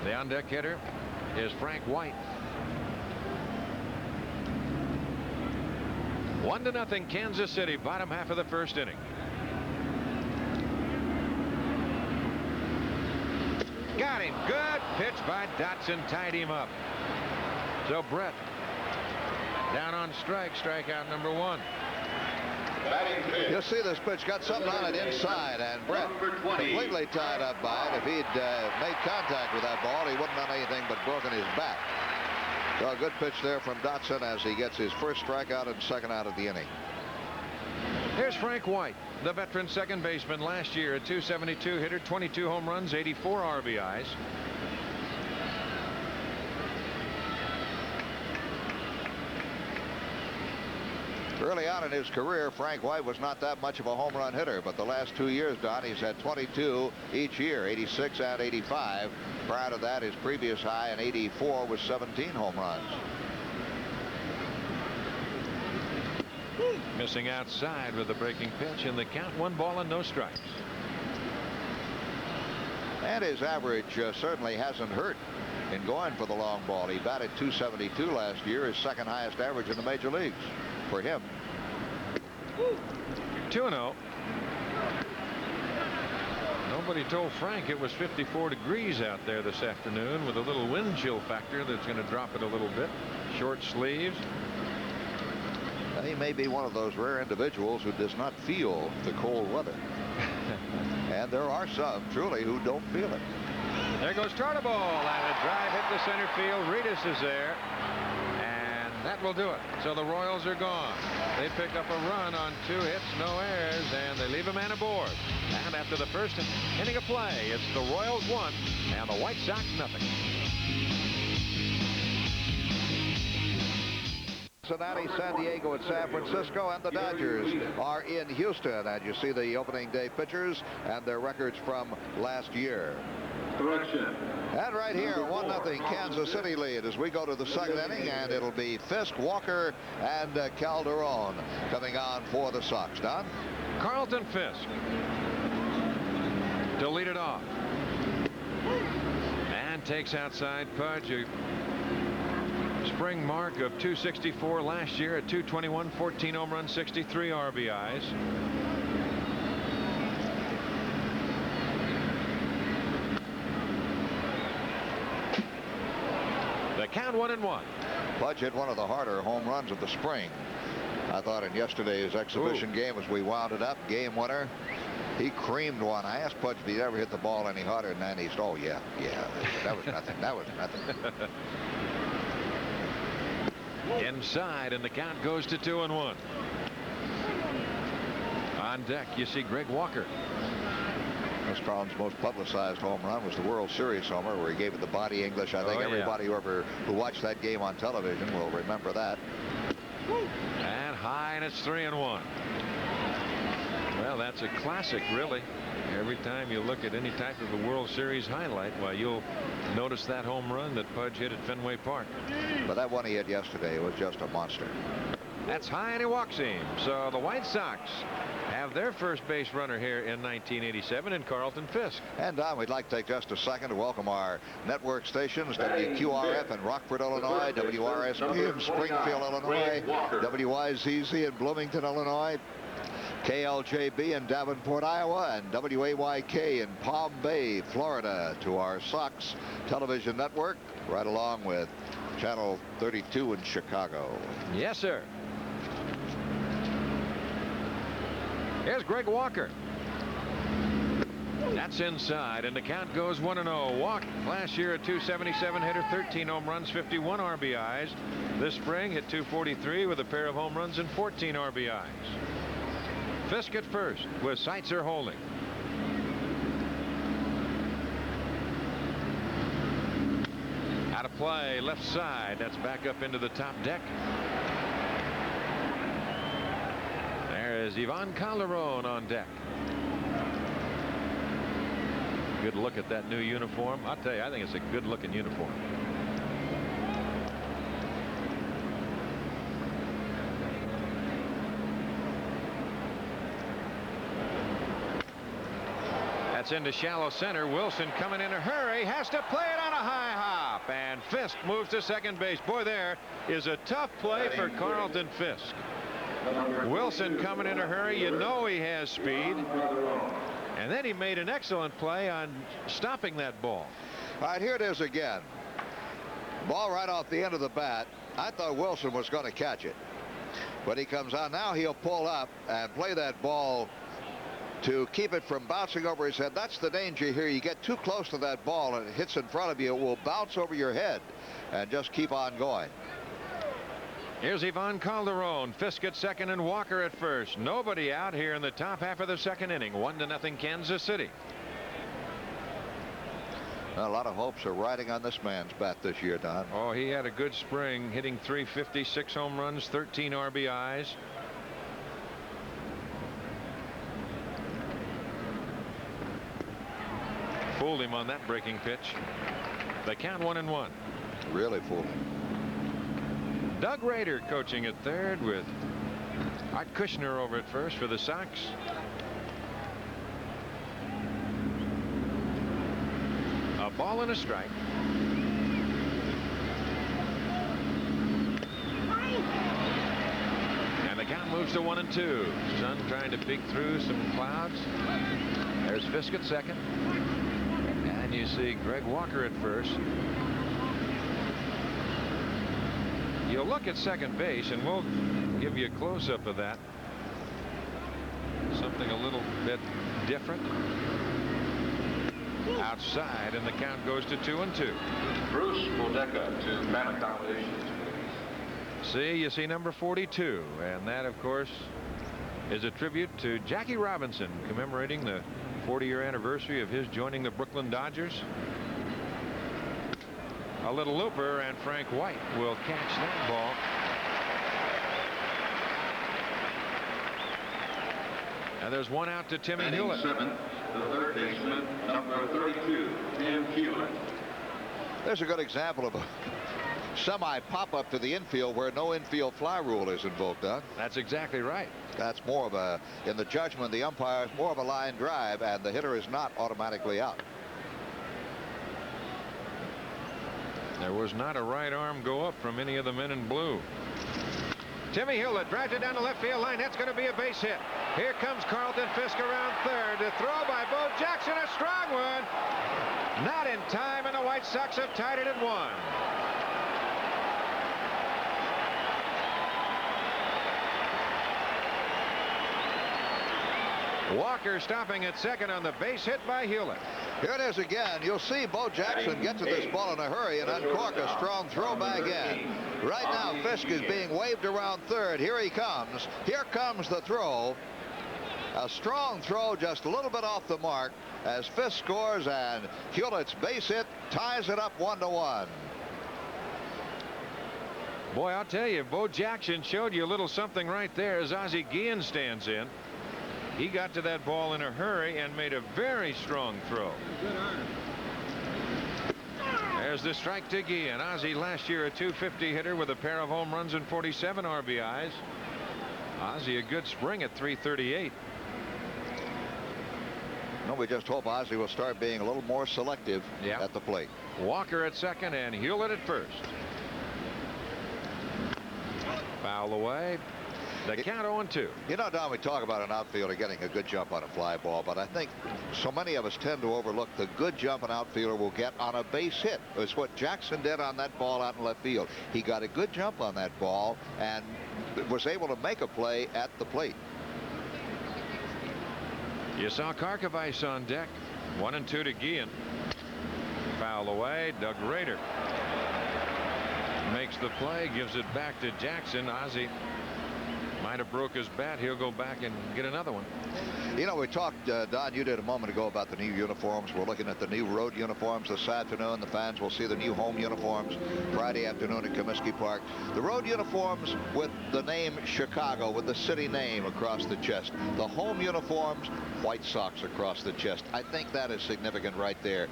The on-deck hitter is Frank White. 1-0 Kansas City, bottom half of the first inning. Got him. Good pitch by Dotson, tied him up. So Brett down on strike, strikeout number 1. You'll see this pitch got something on it inside, and Brett completely tied up by it. If he'd made contact with that ball, he wouldn't have done anything but broken his back. So a good pitch there from Dotson as he gets his first strikeout and second out of the inning. Here's Frank White, the veteran second baseman, last year a .272 hitter, 22 home runs, 84 RBIs. Early on in his career, Frank White was not that much of a home run hitter, but the last 2 years, Don, he's had 22 each year, 86 and 85. Prior to that, his previous high in 84 was 17 home runs. Missing outside with the breaking pitch, and the count 1 ball and no strikes. And his average certainly hasn't hurt in going for the long ball. He batted .272 last year, his second highest average in the major leagues for him. 2-0. Nobody told Frank it was 54 degrees out there this afternoon with a little wind chill factor that's going to drop it a little bit. Short sleeves. He may be one of those rare individuals who does not feel the cold weather. And there are some, truly, who don't feel it. There goes Tartabull, and a drive hit the center field. Reedus is there, and that will do it. So the Royals are gone. They pick up a run on 2 hits, no errors, and they leave a man aboard. And after the first inning of play, it's the Royals 1 and the White Sox nothing. Cincinnati, San Diego, and San Francisco, and the Dodgers are in Houston. And you see the opening day pitchers and their records from last year. Correction. And right here, 1-0 Kansas City lead as we go to the second inning, and it'll be Fisk, Walker, and Calderon coming on for the Sox. Don? Carlton Fisk to lead it off. And takes outside Pudge. A spring mark of 264 last year at 221, 14 home runs, 63 RBIs. The count 1-1. Pudge hit one of the harder home runs of the spring. I thought in yesterday's exhibition game as we wound it up, game winner. He creamed one. I asked Pudge if he'd ever hit the ball any harder than that. He said, oh, yeah, that was nothing. That was nothing. Inside, and the count goes to 2-1. On deck, you see Greg Walker. Carlton's most publicized home run was the World Series homer where he gave it the body English. I think everybody who watched that game on television will remember that. And high, and it's 3-1. Well, that's a classic, really. Every time you look at any type of a World Series highlight, well, you'll notice that home run that Pudge hit at Fenway Park. But that one he hit yesterday was just a monster. That's high, and he walks him. So the White Sox have their first base runner here in 1987 in Carlton Fisk. And Don, we'd like to take just a second to welcome our network stations, WQRF in Rockford, Illinois, WRSP in Springfield, Illinois, WIZZ in Bloomington, Illinois, KLJB in Davenport, Iowa, and WAYK in Palm Bay, Florida, to our Sox television network, right along with Channel 32 in Chicago. Yes, sir. Here's Greg Walker. That's inside, and the count goes 1-0. Walker last year at 277 hitter, 13 home runs, 51 RBIs. This spring hit 243 with a pair of home runs and 14 RBIs. Fisk at first with Seitzer holding. Out of play, left side. That's back up into the top deck. There is Ivan Calderon on deck. Good look at that new uniform. I'll tell you, I think it's a good looking uniform. That's into shallow center. Wilson coming in a hurry, has to play it on a high hop, and Fisk moves to second base. Boy, there is a tough play for Carlton Fisk. Wilson coming in a hurry. You know he has speed. And then he made an excellent play on stopping that ball. All right, here it is again. Ball right off the end of the bat. I thought Wilson was going to catch it. But he comes on. Now he'll pull up and play that ball to keep it from bouncing over his head. That's the danger here. You get too close to that ball and it hits in front of you. It will bounce over your head and just keep on going. Here's Ivan Calderon. Fisk at second and Walker at first. Nobody out here in the top half of the second inning. 1-0 Kansas City. A lot of hopes are riding on this man's bat this year, Don. Oh, he had a good spring, hitting .350, 6 home runs, 13 RBIs. Fooled him on that breaking pitch. The count 1-1. Really fooled him. Doug Rader coaching at third with Art Kushner over at first for the Sox. A ball and a strike. And the count moves to 1-2. Sun trying to peek through some clouds. There's Fisk at second. And you see Greg Walker at first. You'll look at second base, and we'll give you a close-up of that. Something a little bit different. Outside, and the count goes to 2-2. Bruce Bodeka to fan accommodations. See, you see number 42, and that, of course, is a tribute to Jackie Robinson, commemorating the 40-year anniversary of his joining the Brooklyn Dodgers. A little looper, and Frank White will catch that ball. And there's one out to Timmy Hewlett. Seventh, the third baseman, number 32, Tim Hewlett. There's a good example of a semi pop-up to the infield where no infield fly rule is invoked, huh? That's exactly right. That's more of a, in the judgment of the umpires, more of a line drive, and the hitter is not automatically out. There was not a right arm go up from any of the men in blue. Timmy Hewlett drives it down the left field line. That's going to be a base hit. Here comes Carlton Fisk around third. To throw by Bo Jackson, a strong one. Not in time, and the White Sox have tied it at 1. Walker stopping at second on the base hit by Hewlett. Here it is again. You'll see Bo Jackson get to this ball in a hurry and uncork a strong throw back in. Right now, Fisk is being waved around third. Here he comes. Here comes the throw. A strong throw, just a little bit off the mark as Fisk scores, and Hewlett's base hit ties it up 1-1. Boy, I'll tell you, Bo Jackson showed you a little something right there as Ozzie Guillen stands in. He got to that ball in a hurry and made a very strong throw. There's the strike to Guillen. Ozzie last year a .250 hitter with a pair of home runs and 47 RBIs. Ozzie a good spring at .338. No, we just hope Ozzie will start being a little more selective at the plate. Walker at second and Hewlett at first. Foul away. The count 0-2. You know, Don, we talk about an outfielder getting a good jump on a fly ball, but I think so many of us tend to overlook the good jump an outfielder will get on a base hit. It's what Jackson did on that ball out in left field. He got a good jump on that ball and was able to make a play at the plate. You saw Karkovice on deck. 1-2 to Guillen. Foul away. Doug Rader makes the play, gives it back to Jackson. Ozzie might have broke his bat. He'll go back and get another one. You know, we talked, Don, you did a moment ago about the new uniforms. We're looking at the new road uniforms this afternoon. The fans will see the new home uniforms Friday afternoon at Comiskey Park. The road uniforms with the name Chicago, with the city name across the chest. The home uniforms, White Sox across the chest. I think that is significant right there.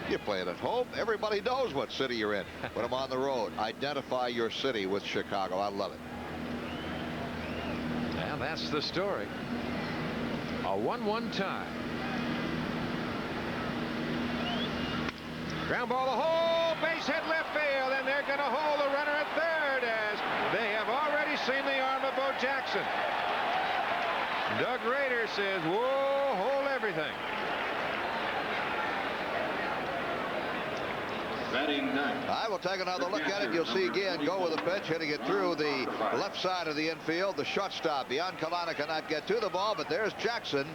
You play it at home, everybody knows what city you're in. But I'm on the road. Identify your city with Chicago. I love it. And that's the story. A 1-1 tie. Ground ball the hole, base hit left field, and they're going to hold the runner at third as they have already seen the arm of Bo Jackson. Doug Rader says, whoa, hold everything. I will take another look at it. You'll see again go with the pitch, hitting it through the left side of the infield. The shortstop, Biancalana, cannot get to the ball, but there's Jackson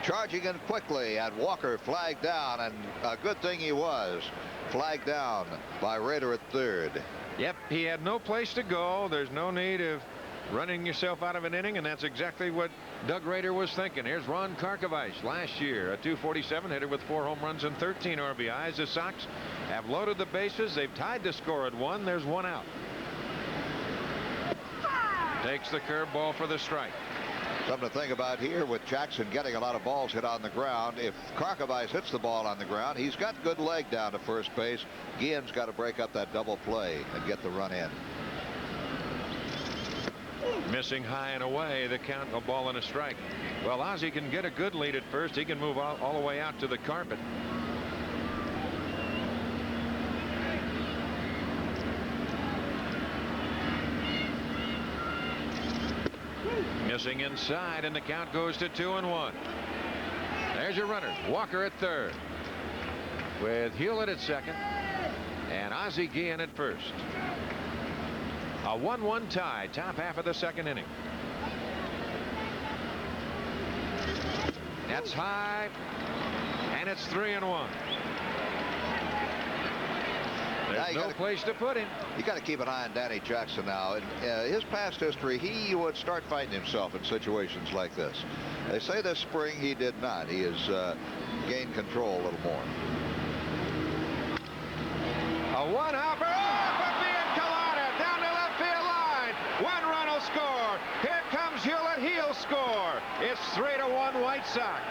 charging in quickly, and Walker flagged down, and a good thing he was. Flagged down by Rader at third. Yep, he had no place to go. There's no need of running yourself out of an inning, and that's exactly what Doug Rader was thinking. Here's Ron Karkovice, last year a .247 hitter with 4 home runs and 13 RBIs. The Sox have loaded the bases. They've tied the score at 1. There's 1 out. Takes the curveball for the strike. Something to think about here with Jackson getting a lot of balls hit on the ground. If Karkovice hits the ball on the ground, he's got good leg down to first base. Guillen's got to break up that double play and get the run in. Missing high and away, the count, a ball and a strike. Well, Ozzie can get a good lead at first. He can move all the way out to the carpet. Missing inside, and the count goes to 2-1. There's your runner. Walker at third, with Hewlett at second, and Ozzie Guillen at first. A 1-1 tie, top half of the second inning. That's high, and it's 3-1. There's no place to put him. You got to keep an eye on Danny Jackson now. In his past history, he would start fighting himself in situations like this. They say this spring he did not. He has gained control a little more. A one-hopper off of Biancalana down the left field line. 1 run will score. Here comes Hewlett. He'll score. It's 3-1 White Sox.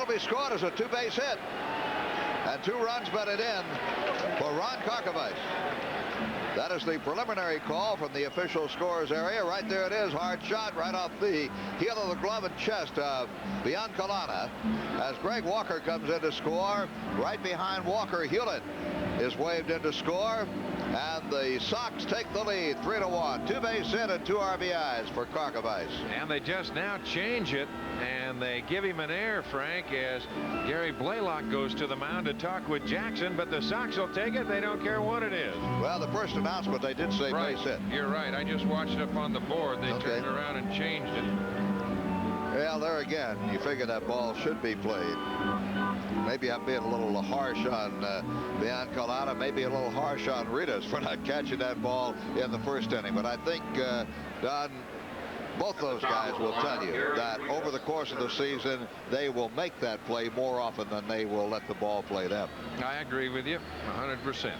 That'll be scored as a 2-base hit. And 2 runs batted in for Ron Karkovice. That is the preliminary call from the official scores area. Right there it is. Hard shot right off the heel of the glove and chest of Biancalana. As Greg Walker comes in to score. Right behind Walker, Hewlett is waved in to score. And the Sox take the lead 3-1. 2-base hit and 2 RBIs for Karkovice. And they just now change it, and they give him an air, Frank, as Gary Blaylock goes to the mound to talk with Jackson, but the Sox will take it. They don't care what it is. Well, the first announcement, they did say Right. base hit. You're right. I just watched it up on the board. They turned around and changed it. Well, there again, you figure that ball should be played. Maybe I'm being a little harsh on Biancalana, maybe a little harsh on Ritas for not catching that ball in the first inning. But I think, Don, both those guys will tell you that over the course of the season, they will make that play more often than they will let the ball play them. I agree with you 100%.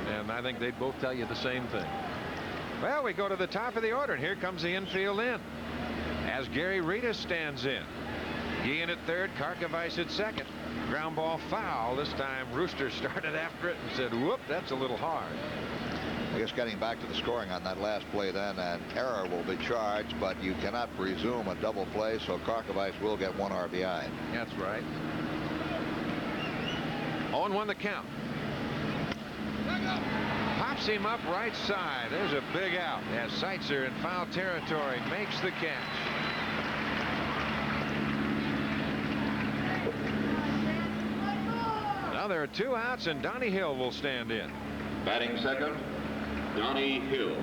And I think they'd both tell you the same thing. Well, we go to the top of the order, and here comes the infield in as Gary Ritas stands in. Guillen at third, Karkovice at second. Ground ball foul. This time Rooster started after it and said, whoop, that's a little hard. I guess getting back to the scoring on that last play then, an error will be charged, but you cannot presume a double play, so Karkovice will get 1 RBI. That's right. 0-1 the count. Pops him up right side. There's a big out as Seitzer in foul territory makes the catch. Now there are 2 outs, and Donnie Hill will stand in. Batting second, Donnie Hill.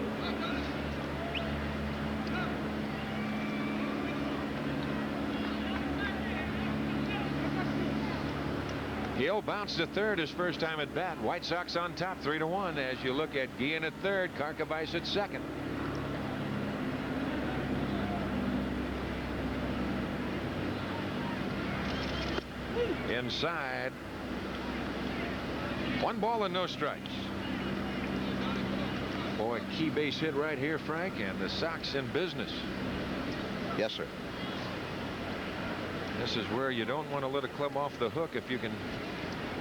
Hill bounced to third his first time at bat. White Sox on top 3-1 as you look at Guillen at third, Karkovice at second. Inside. 1 ball and no strikes. Boy, key base hit right here, Frank, and the Sox in business. Yes, sir. This is where you don't want to let a club off the hook if you can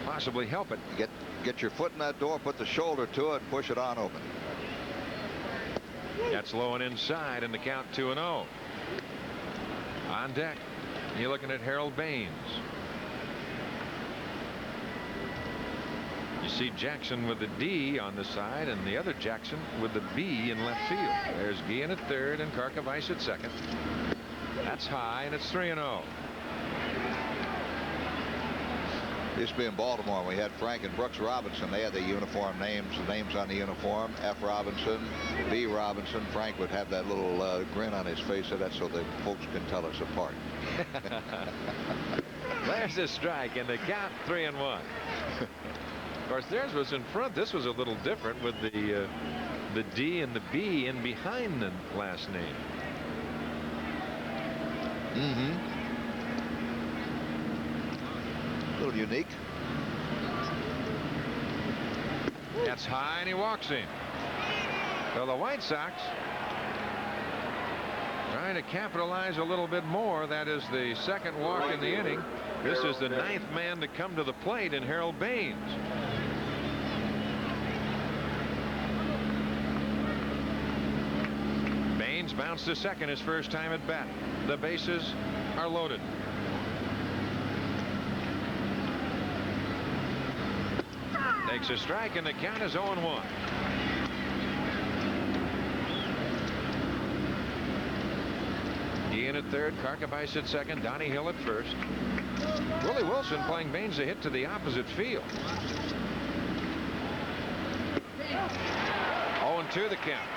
possibly help it. Get your foot in that door, put the shoulder to it, and push it on open. That's low and inside, and the count 2-0. On deck, you're looking at Harold Baines. You see Jackson with the D on the side and the other Jackson with the B in left field. There's Guillen at third and Karkovice at second. That's high, and it's 3-0. Used to be in Baltimore, and we had Frank and Brooks Robinson. They had the uniform names on the uniform. F. Robinson, B. Robinson. Frank would have that little grin on his face, so that's so the folks can tell us apart. There's a strike, and the count 3-1. Of course, theirs was in front. This was a little different with the D and the B in behind the last name. A little unique. That's high, and he walks in. So the White Sox trying to capitalize a little bit more. That is the second walk in the inning. This is the 9th man to come to the plate in Harold Baines. Baines bounced to second his first time at bat. The bases are loaded. Takes a strike, and the count is 0-1. Guillen at third, Karkovice at second, Donnie Hill at first. Willie Wilson playing Baines a hit to the opposite field. 0-2 the count.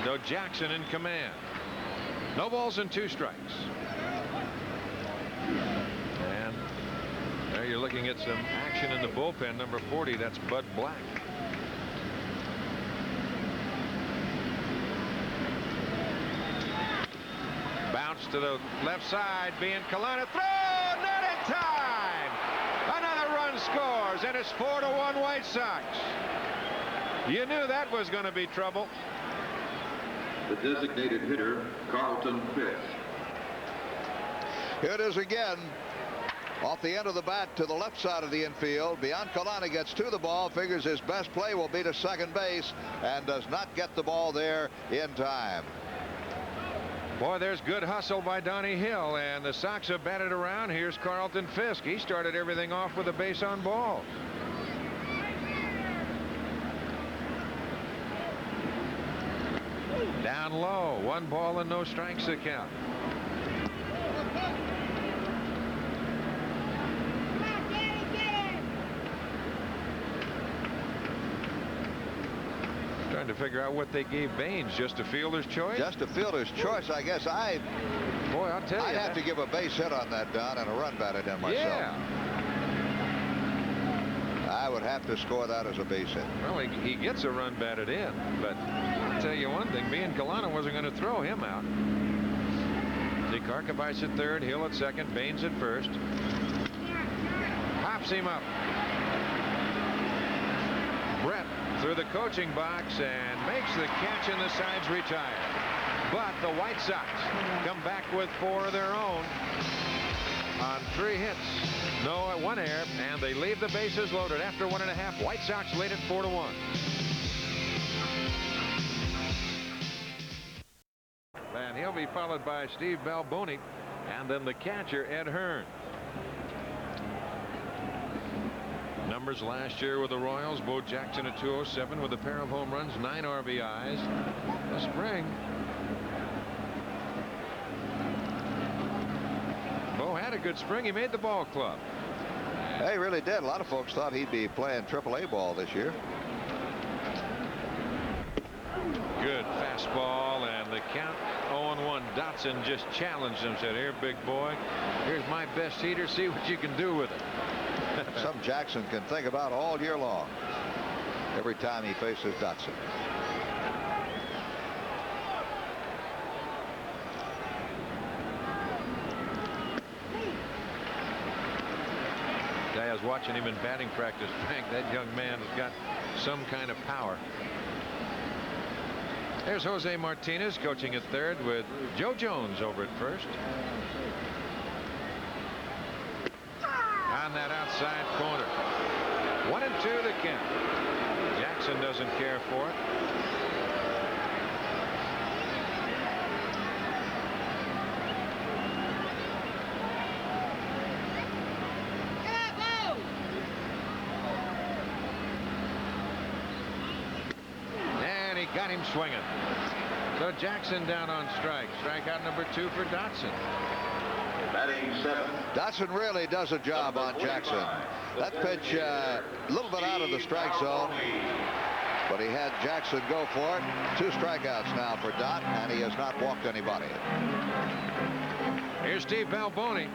No Jackson in command. No balls and 2 strikes. And there you're looking at some action in the bullpen. Number 40, that's Bud Black. Bounce to the left side. Biancalana throw, not in time. Another run scores, and it's 4-1 White Sox. You knew that was going to be trouble. The designated hitter, Carlton Fisk. Here it is again. Off the end of the bat to the left side of the infield. Biancalana gets to the ball, figures his best play will be to second base, and does not get the ball there in time. Boy, there's good hustle by Donnie Hill, and the Sox have batted around. Here's Carlton Fisk. He started everything off with a base on ball. Down low, 1 ball and no strikes to count. Trying to figure out what they gave Baines. Just a fielder's choice? Just a fielder's choice, I guess. Boy, I'll tell you. I'd have to give a base hit on that, Don, and a run batted in myself. Yeah. I would have to score that as a base hit. Well, he gets a run batted in, but I'll tell you one thing, Biancalana wasn't going to throw him out. See, Karkovice at third, Hill at second, Baines at first. Pops him up. Brett through the coaching box and makes the catch, and the sides retire. But the White Sox come back with 4 of their own on 3 hits. No 1 error, and they leave the bases loaded after 1.5. White Sox lead it 4-1. And he'll be followed by Steve Balboni, and then the catcher, Ed Hearn. Numbers last year with the Royals: Bo Jackson at 207 with a pair of home runs, 9 RBIs. This spring, Bo had a good spring. He made the ball club. He really did. A lot of folks thought he'd be playing AAA ball this year. Good fastball, and the count 0-1. Dotson just challenged him, said, "Here, big boy, here's my best heater. See what you can do with it." Some Jackson can think about all year long, every time he faces Dotson. I was watching him in batting practice, Frank. That young man has got some kind of power. There's Jose Martinez coaching at third with Joe Jones over at first. On that outside corner. 1-2 the count. Jackson doesn't care for it. And he got him swinging. So Jackson down on strike. Strikeout number 2 for Dotson. Batting 7. Dotson really does a job on Jackson. That pitch a little bit out of the strike zone, but he had Jackson go for it. 2 strikeouts now for Dot, and he has not walked anybody. Here's Steve Balboni.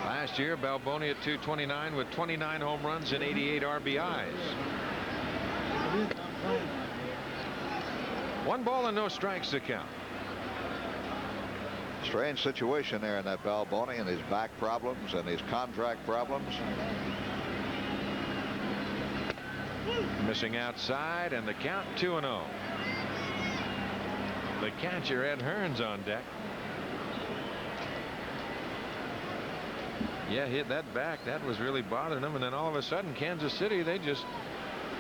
Last year, Balboni at 229 with 29 home runs and 88 RBIs. 1 ball and no strikes to count. Strange situation there in that Balboni, and his back problems and his contract problems. Missing outside, and the count 2-0. The catcher, Ed Hearn's on deck. Yeah, hit that back. That was really bothering him, and then all of a sudden, Kansas City, they just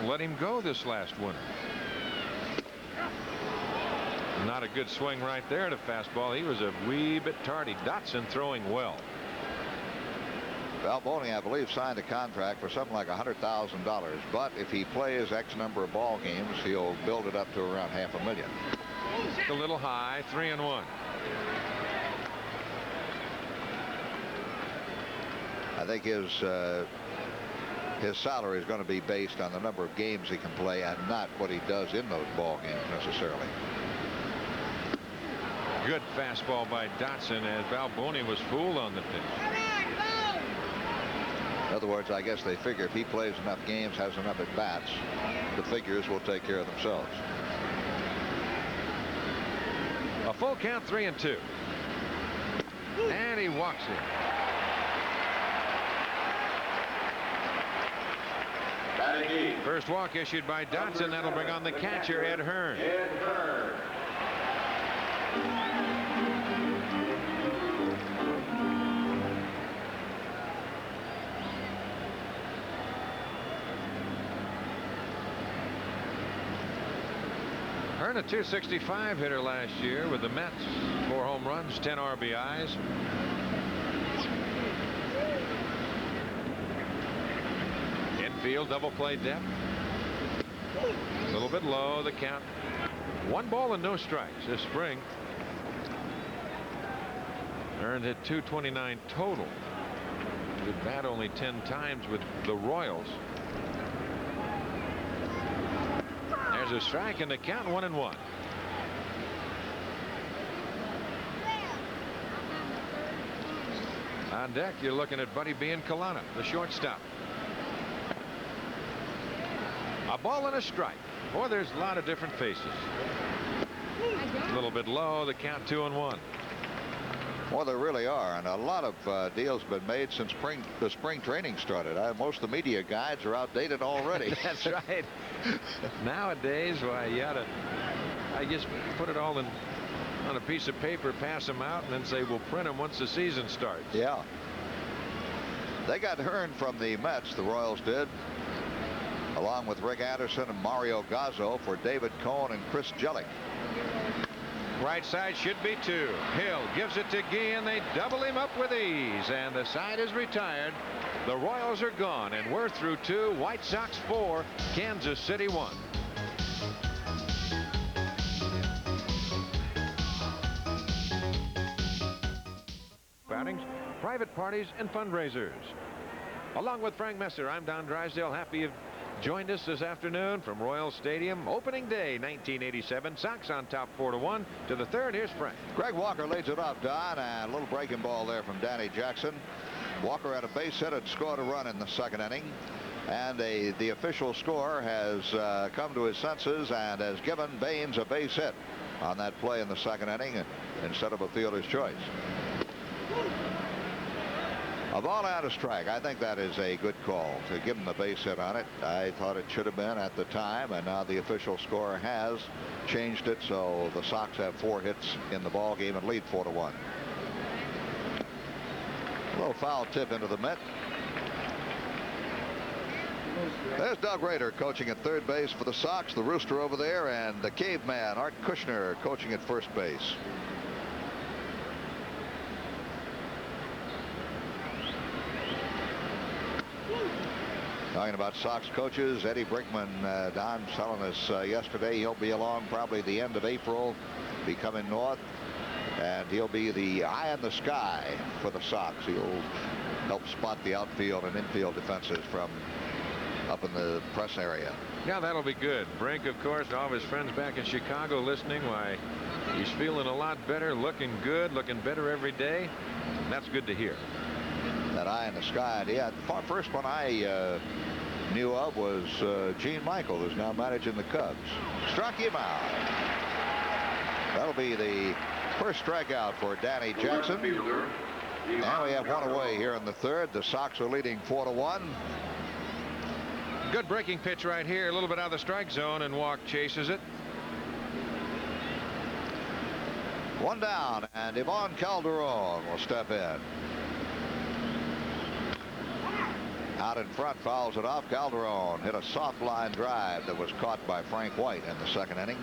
let him go this last winter. Not a good swing right there at a fastball. He was a wee bit tardy. Dotson throwing well. Balboni, I believe, signed a contract for something like $100,000, but if he plays X number of ball games, he'll build it up to around $500,000. A little high. 3-1. I think his salary is going to be based on the number of games he can play and not what he does in those ball games necessarily. Good fastball by Dotson, as Balboni was fooled on the pitch. In other words, I guess they figure if he plays enough games, has enough at bats, the figures will take care of themselves. A full count, 3-2. And he walks it. First walk issued by Dotson. That'll bring on the catcher, Ed Hearn. Hearn, a .265 hitter last year with the Mets. 4 home runs, 10 RBIs. Infield double play depth. A little bit low, the count. 1 ball and no strikes this spring. Hearn hit .229 total. Did bat only 10 times with the Royals. There's a strike and the count, 1-1. On deck, you're looking at Buddy B and Kalana, the shortstop. A ball and a strike. Boy, there's a lot of different faces. A little bit low, the count, 2-1. Well, there really are, and a lot of deals have been made since the spring training started. Most of the media guides are outdated already. That's right. Nowadays, why, you ought to, I guess, put it all on a piece of paper, pass them out, and then say we'll print them once the season starts. Yeah. They got Hearn from the Mets, the Royals did, along with Rick Anderson and Mario Gazzo for David Cohn and Chris Jellick. Right side should be 2. Hill gives it to Gee, and they double him up with ease, and the side is retired. The Royals are gone, and we're through 2. White Sox 4, Kansas City 1. Outings, private parties, and fundraisers. Along with Frank Messer, I'm Don Drysdale. Happy you've joined us this afternoon from Royal Stadium. Opening day 1987. Sox on top 4-1 to the 3rd. Here's Frank. Greg Walker leads it off, Don, and a little breaking ball there from Danny Jackson. Walker had a base hit and scored a run in the 2nd inning, and the official score has come to his senses and has given Baines a base hit on that play in the 2nd inning instead of a fielder's choice. A ball and a strike. I think that is a good call to give him the base hit on it. I thought it should have been at the time, and now the official score has changed it, so the Sox have 4 hits in the ball game and lead 4-1. A little foul tip into the mitt. There's Doug Rader coaching at 3rd base for the Sox, the Rooster over there, and the caveman Art Kushner coaching at 1st base. Talking about Sox coaches, Eddie Brinkman, Don telling us yesterday he'll be along probably the end of April, be coming north, and he'll be the eye in the sky for the Sox. He'll help spot the outfield and infield defenses from up in the press area. Yeah, that'll be good. Brink, of course, all of his friends back in Chicago listening. Why, he's feeling a lot better, looking good, looking better every day. That's good to hear. That eye in the sky idea. The first one I knew of was Gene Michael, who's now managing the Cubs. Struck him out. That'll be the first strikeout for Danny Jackson. And we have one away here in the 3rd. The Sox are leading 4-1. Good breaking pitch right here. A little bit out of the strike zone, and Walk chases it. 1 down, and Ivan Calderon will step in. Out in front, fouls it off. Calderon hit a soft line drive that was caught by Frank White in the 2nd inning.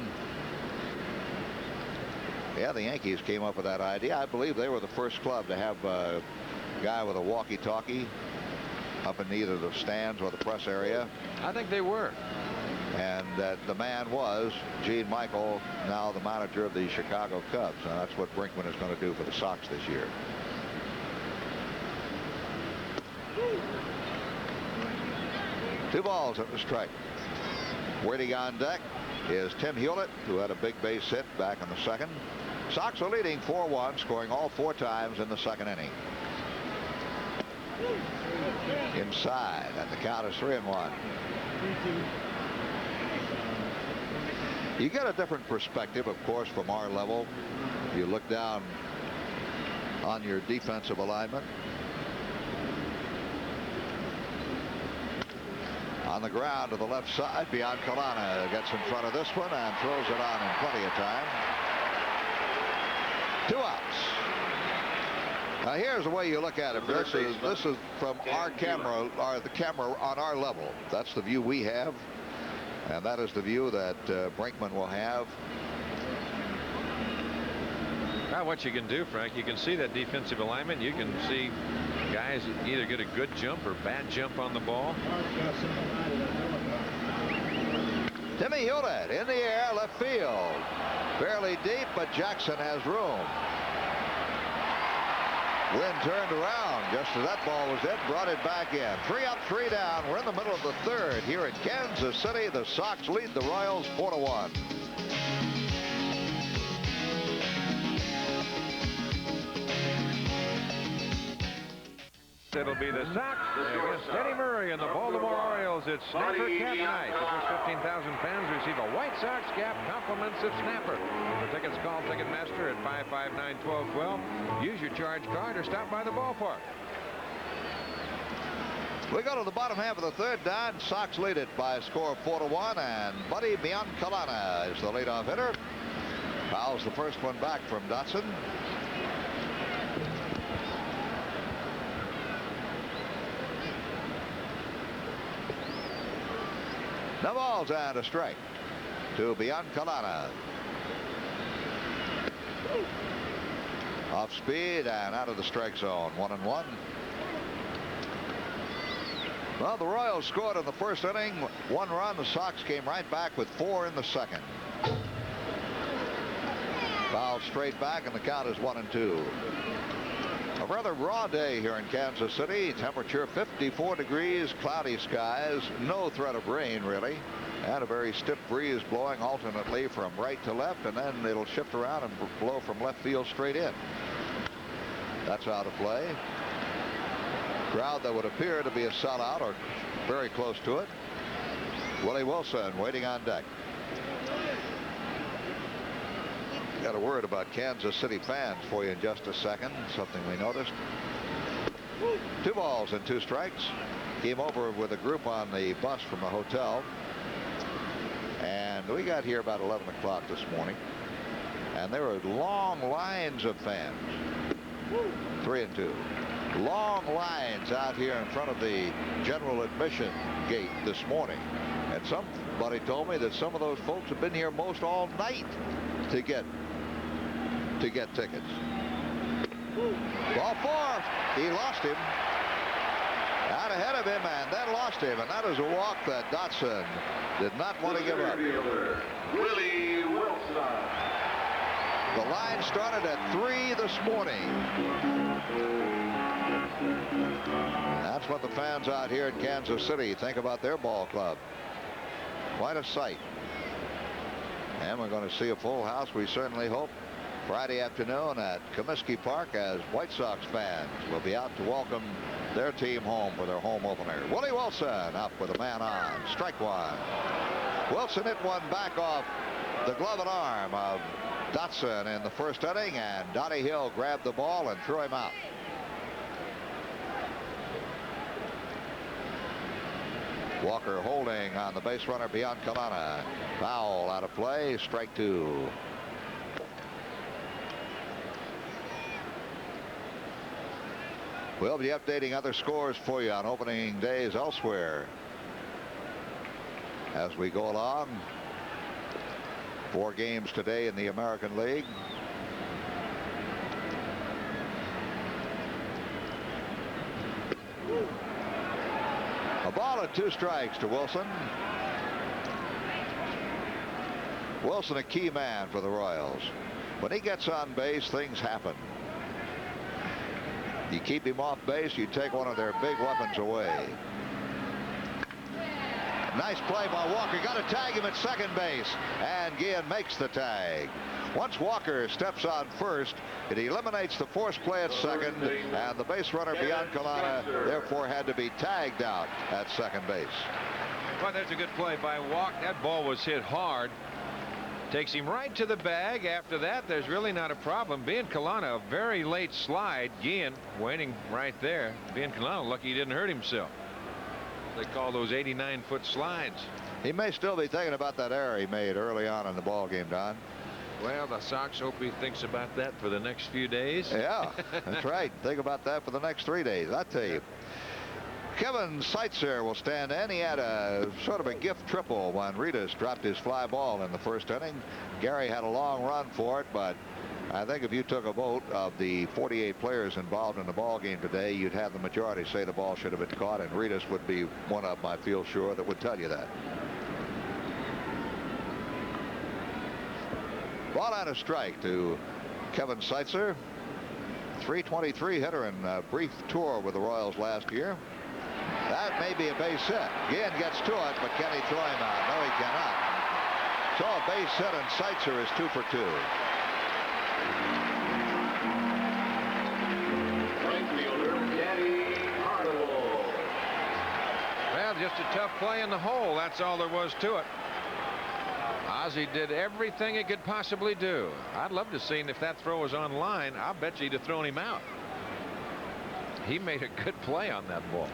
Yeah, the Yankees came up with that idea. I believe they were the first club to have a guy with a walkie-talkie up in either the stands or the press area. I think they were. And the man was Gene Michael, now the manager of the Chicago Cubs. And that's what Brinkman is going to do for the Sox this year. Two balls at the strike. Waiting on deck is Tim Hewlett, who had a big base hit back in the 2nd. Sox are leading 4-1, scoring all 4 times in the 2nd inning. Inside, and the count is 3-1. You get a different perspective, of course, from our level. You look down on your defensive alignment. On the ground to the left side, beyond Kalana gets in front of this one and throws it on in plenty of time. 2 outs. Now here's the way you look at it. This is from our camera, or the camera on our level. That's the view we have. And that is the view that Brinkman will have. Now what you can do, Frank, you can see that defensive alignment. You can see guys either get a good jump or bad jump on the ball. Timmy Hewlett in the air, left field. Fairly deep, but Jackson has room. Wind turned around just as that ball was hit, brought it back in. 3 up, 3 down. We're in the middle of the third here in Kansas City. The Sox lead the Royals 4-1. It'll be the Sox against Eddie Murray and the Baltimore Orioles. It's Snapper Cap Night. The first 15,000 fans receive a White Sox cap, compliments of Snapper. For tickets, call Ticketmaster at 559-1212. Use your charge card or stop by the ballpark. We go to the bottom half of the third, Don. Sox lead it by a score of 4-1, and Buddy Biancalana is the leadoff hitter. Fouls the first one back from Dotson. No balls and a strike to Biancalana. Off speed and out of the strike zone. 1-1. Well, the Royals scored in the first inning. 1 run. The Sox came right back with 4 in the second. Foul straight back, and the count is 1-2. A rather raw day here in Kansas City. Temperature 54 degrees, cloudy skies, no threat of rain really, and a very stiff breeze blowing alternately from right to left, and then it'll shift around and blow from left field straight in. That's out of play. Crowd that would appear to be a sellout or very close to it. Willie Wilson waiting on deck. Got a word about Kansas City fans for you in just a second. Something we noticed. 2 balls and 2 strikes. Came over with a group on the bus from the hotel. And we got here about 11 o'clock this morning. And there were long lines of fans. 3-2. Long lines out here in front of the general admission gate this morning. And somebody told me that some of those folks have been here most all night to get tickets. Ball 4. He lost him. Out ahead of him and then lost him. And that is a walk that Dotson did not want to give up. Willie Wilson. The line started at 3 this morning. That's what the fans out here in Kansas City think about their ball club. Quite a sight. And we're going to see a full house, we certainly hope, Friday afternoon at Comiskey Park, as White Sox fans will be out to welcome their team home for their home opener. Willie Wilson up with a man on. Strike 1. Wilson hit one back off the glove and arm of Dotson in the first inning, and Donnie Hill grabbed the ball and threw him out. Walker holding on the base runner Biancalana. Foul out of play. Strike 2. We'll be updating other scores for you on opening days elsewhere as we go along. 4 games today in the American League. A ball and 2 strikes to Wilson. Wilson, a key man for the Royals. When he gets on base, things happen. You keep him off base, you take one of their big weapons away. Nice play by Walker. Got to tag him at second base, and Guillen makes the tag. Once Walker steps on first, it eliminates the force play at second, and the base runner Biancalana therefore had to be tagged out at second base. Well, there's a good play by Walk. That ball was hit hard. Takes him right to the bag. After that, there's really not a problem. Biancalana, a very late slide. Guillen waiting right there. Biancalana lucky he didn't hurt himself. They call those 89-foot slides. He may still be thinking about that error he made early on in the ball game, Don. Well, the Sox hope he thinks about that for the next few days. Yeah, that's right. Think about that for the next 3 days, I tell you. Kevin Seitzer will stand in. He had a sort of a gift triple when Ritas dropped his fly ball in the first inning. Gary had a long run for it, but I think if you took a vote of the 48 players involved in the ball game today, you'd have the majority say the ball should have been caught, and Ritas would be one of them, I feel sure, that would tell you that. Ball out of strike to Kevin Seitzer. 323 hitter in a brief tour with the Royals last year. That may be a base hit. Guillen gets to it, but can he throw him out? No, he cannot. So a base hit, and Seitzer is 2 for 2. Right fielder, Danny Hardaway. Well, just a tough play in the hole. That's all there was to it. Ozzie did everything he could possibly do. I'd love to see him if that throw was on line. I'll bet you he'd have thrown him out. He made a good play on that ball.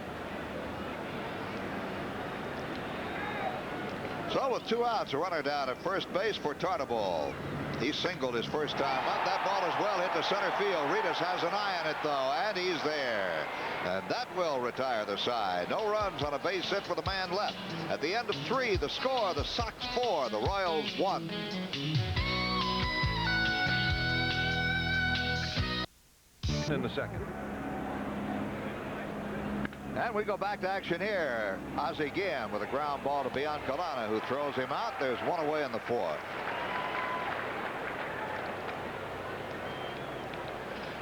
So with 2 outs, a runner down at first base for Tartabull. He singled his first time up. That ball is well hit to center field. Ritas has an eye on it, though, and he's there. And that will retire the side. No runs on a base hit for the man left. At the end of 3, the score, the Sox 4, the Royals 1. In the second. And we go back to action here. Ozzie Guillen with a ground ball to Biancalana, who throws him out. There's 1 away in the 4th.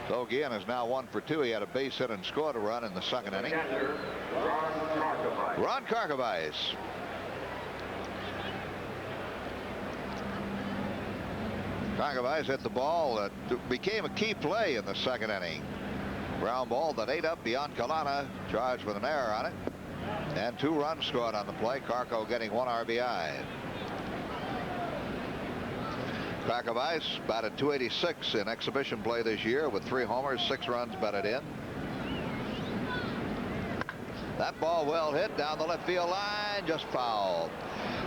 So Guillen is now 1 for 2. He had a base hit and scored a run in the second inning. Ron Karkovice. Karkovice hit the ball that became a key play in the second inning. Ground ball that ate up Biancalana, charged with an error on it. And 2 runs scored on the play. Karko getting 1 RBI. Karkovice batted .286 in exhibition play this year with 3 homers, 6 runs batted in. That ball well hit down the left field line, just fouled.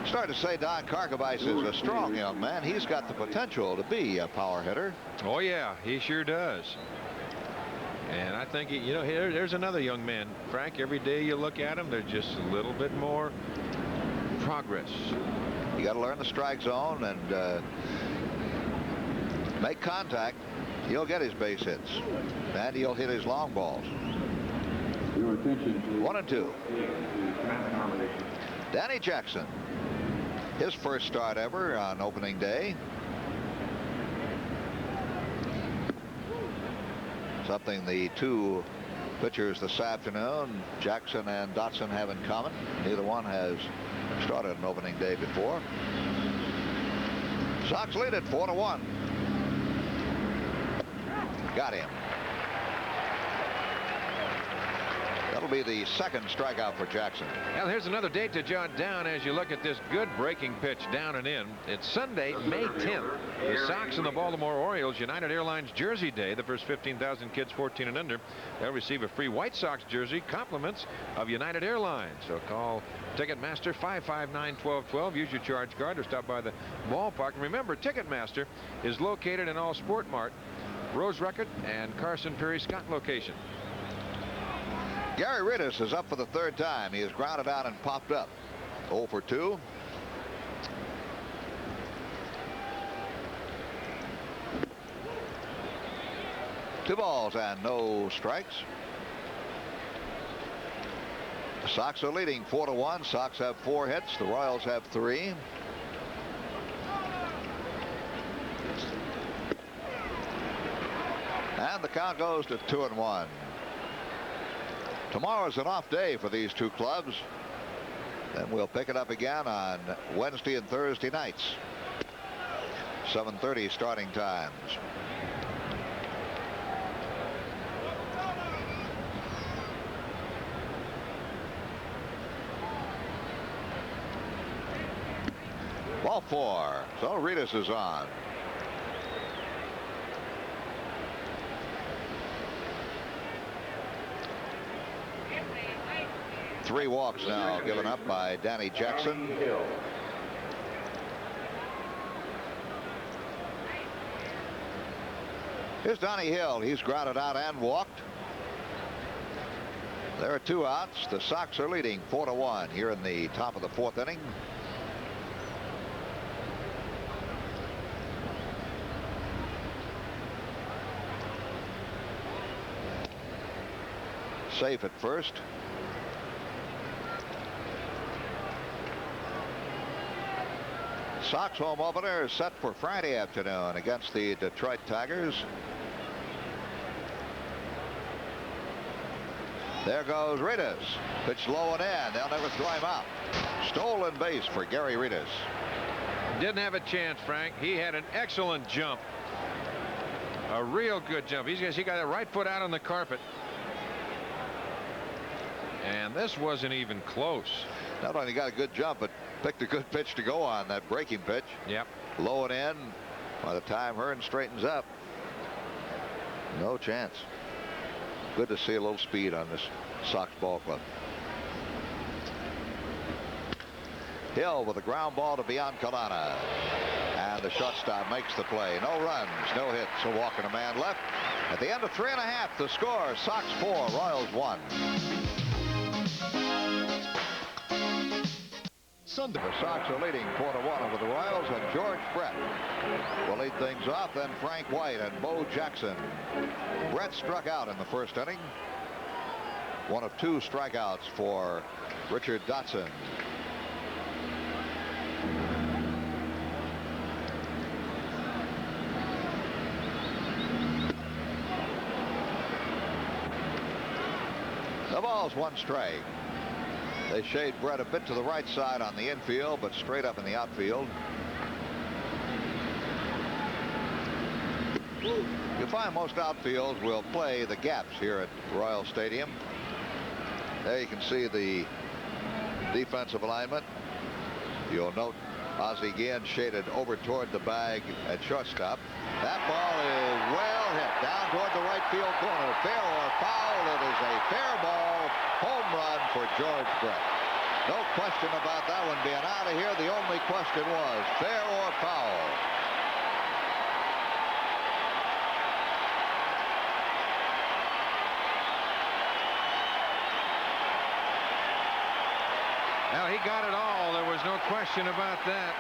Started to say Don Karkovice is a strong young man. He's got the potential to be a power hitter. Oh, yeah, he sure does. And I think, you know, there's another young man, Frank. Every day you look at him, there's just a little bit more progress. You got to learn the strike zone and make contact. He'll get his base hits, and he'll hit his long balls. 1 and 2. Danny Jackson, his first start ever on opening day. Something the 2 pitchers this afternoon, Jackson and Dotson, have in common. Neither one has started an opening day before. Sox lead it 4-1. Got him. That'll be the second strikeout for Jackson. Well, here's another date to jot down as you look at this good breaking pitch down and in. It's Sunday, May 10th. The Sox and the Baltimore Orioles, United Airlines Jersey Day. The first 15,000 kids 14 and under, they'll receive a free White Sox jersey, compliments of United Airlines. So call Ticketmaster 559-1212. Use your charge card or stop by the ballpark. And remember, Ticketmaster is located in all Sport Mart, Rose Record, and Carson Perry Scott location. Gary Ritas is up for the 3rd time. He has grounded out and popped up. 0 for 2. Two balls and no strikes. The Sox are leading 4-1. Sox have 4 hits. The Royals have 3. And the count goes to 2-1. Tomorrow's an off day for these 2 clubs. Then we'll pick it up again on Wednesday and Thursday nights. 7:30 starting times. Ball 4. So Ritas is on. Three walks now given up by Danny Jackson. Here's Donnie Hill. He's grounded out and walked. There are 2 outs. The Sox are leading 4-1 here in the top of the 4th inning. Safe at first. Sox home opener is set for Friday afternoon against the Detroit Tigers. There goes Ritas. Pitch low and in. They'll never throw him out. Stolen base for Gary Ritas. Didn't have a chance, Frank. He had an excellent jump. A real good jump. He got the right foot out on the carpet. And this wasn't even close. Not only got a good jump, but picked a good pitch to go on, that breaking pitch. Yep. Low and in. By the time Hearn straightens up, no chance. Good to see a little speed on this Sox ball club. Hill with a ground ball to Biancalana. And the shortstop makes the play. No runs, no hits. A walk and a man left. At the end of 3.5, the score, Sox 4, Royals 1. Sunday. The Sox are leading 4-1 over the Royals, and George Brett will lead things off, then Frank White and Bo Jackson. Brett struck out in the first inning. One of 2 strikeouts for Richard Dotson. The ball's 1 strike. They shade Brett a bit to the right side on the infield, but straight up in the outfield. You find most outfields will play the gaps here at Royal Stadium. There you can see the defensive alignment. You'll note Ozzie Guillen shaded over toward the bag at shortstop. That ball is well hit down toward the right field corner. Fair or foul, it is a fair ball. Home run for George Brett. No question about that one being out of here. The only question was fair or foul. Now he got it all. There was no question about that.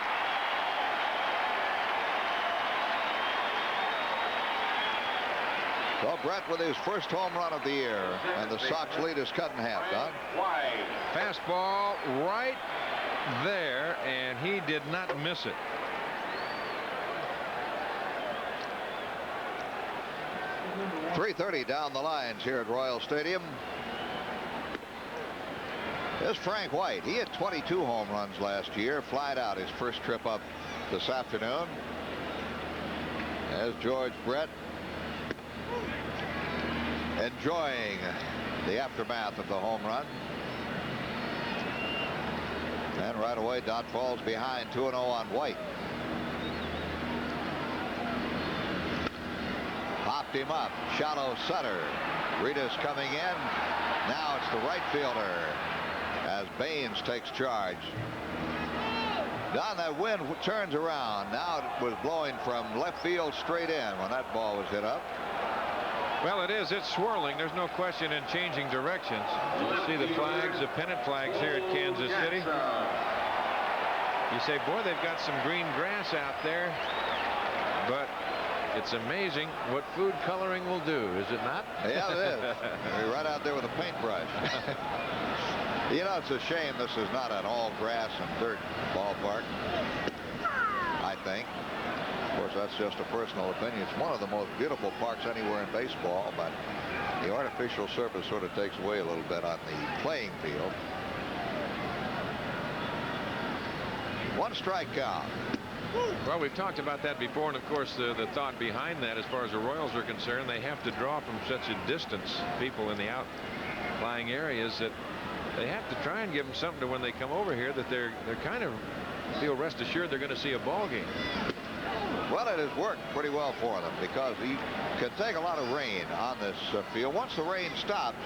So Brett with his first home run of the year, and the Sox lead is cut in half. Don? Fastball right there, and he did not miss it. .330 down the lines here at Royal Stadium. There's Frank White. He had 22 home runs last year. Flied out his first trip up this afternoon. There's George Brett enjoying the aftermath of the home run. And right away, Dot falls behind 2-0 on White. Popped him up. Shallow center. Ritas coming in. Now it's the right fielder as Baines takes charge. Don, that wind turns around. Now it was blowing from left field straight in when that ball was hit up. Well, it is. It's swirling. There's no question in changing directions. You see the flags, the pennant flags here at Kansas City. You say, boy, they've got some green grass out there. But it's amazing what food coloring will do, is it not? Yeah, it is. We're right out there with a paintbrush. You know, it's a shame this is not an all grass and dirt ballpark, I think. Of course, that's just a personal opinion. It's one of the most beautiful parks anywhere in baseball, but the artificial surface sort of takes away a little bit on the playing field. 1 strike count. Well, we've talked about that before, and of course the thought behind that, as far as the Royals are concerned, they have to draw from such a distance people in the outlying areas that they have to try and give them something to when they come over here that they're kind of feel rest assured they're going to see a ball game. Well, it has worked pretty well for them because you can take a lot of rain on this field. Once the rain stops,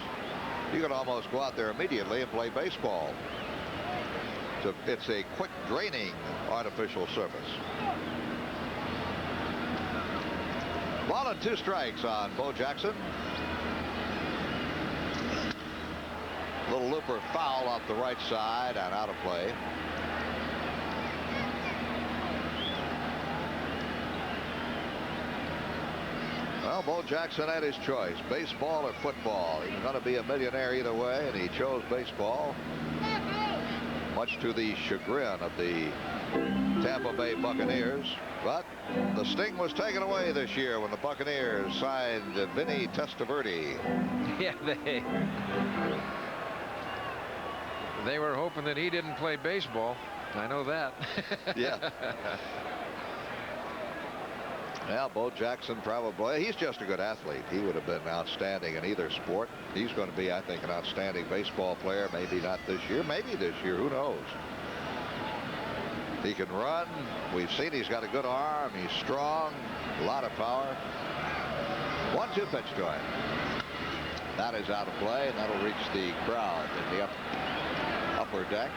you can almost go out there immediately and play baseball. So it's a quick draining artificial surface. Ball and 2 strikes on Bo Jackson. for foul off the right side and out of play. Well, Bo Jackson had his choice, baseball or football. He was going to be a millionaire either way, and he chose baseball, much to the chagrin of the Tampa Bay Buccaneers. But the sting was taken away this year when the Buccaneers signed Vinny Testaverde. Yeah, they were hoping that he didn't play baseball. I know that. Yeah. Yeah, Bo Jackson probably. He's just a good athlete. He would have been outstanding in either sport. He's going to be, I think, an outstanding baseball player. Maybe not this year. Maybe this year. Who knows? He can run. We've seen he's got a good arm. He's strong. A lot of power. 1-2 pitch to him. That is out of play, and that'll reach the crowd in the upper deck.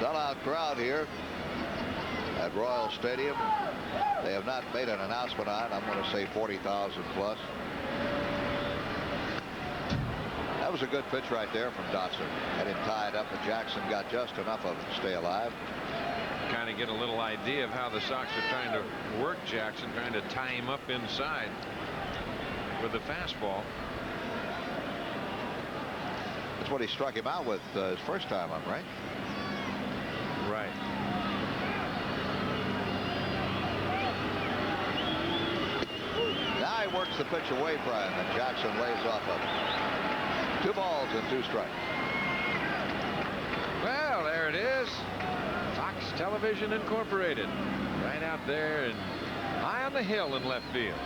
Sellout crowd here at Royal Stadium. They have not made an announcement on it. I'm going to say 40,000 plus. That was a good pitch right there from Dotson. Had him tied up, but Jackson got just enough of it to stay alive. Kind of get a little idea of how the Sox are trying to work Jackson, trying to tie him up inside with the fastball. That's what he struck him out with his first time up, right? Right. Now he works the pitch away from him, and Jackson lays off of it. 2 balls and 2 strikes. Well, there it is. Fox Television Incorporated. Right out there and high on the hill in left field.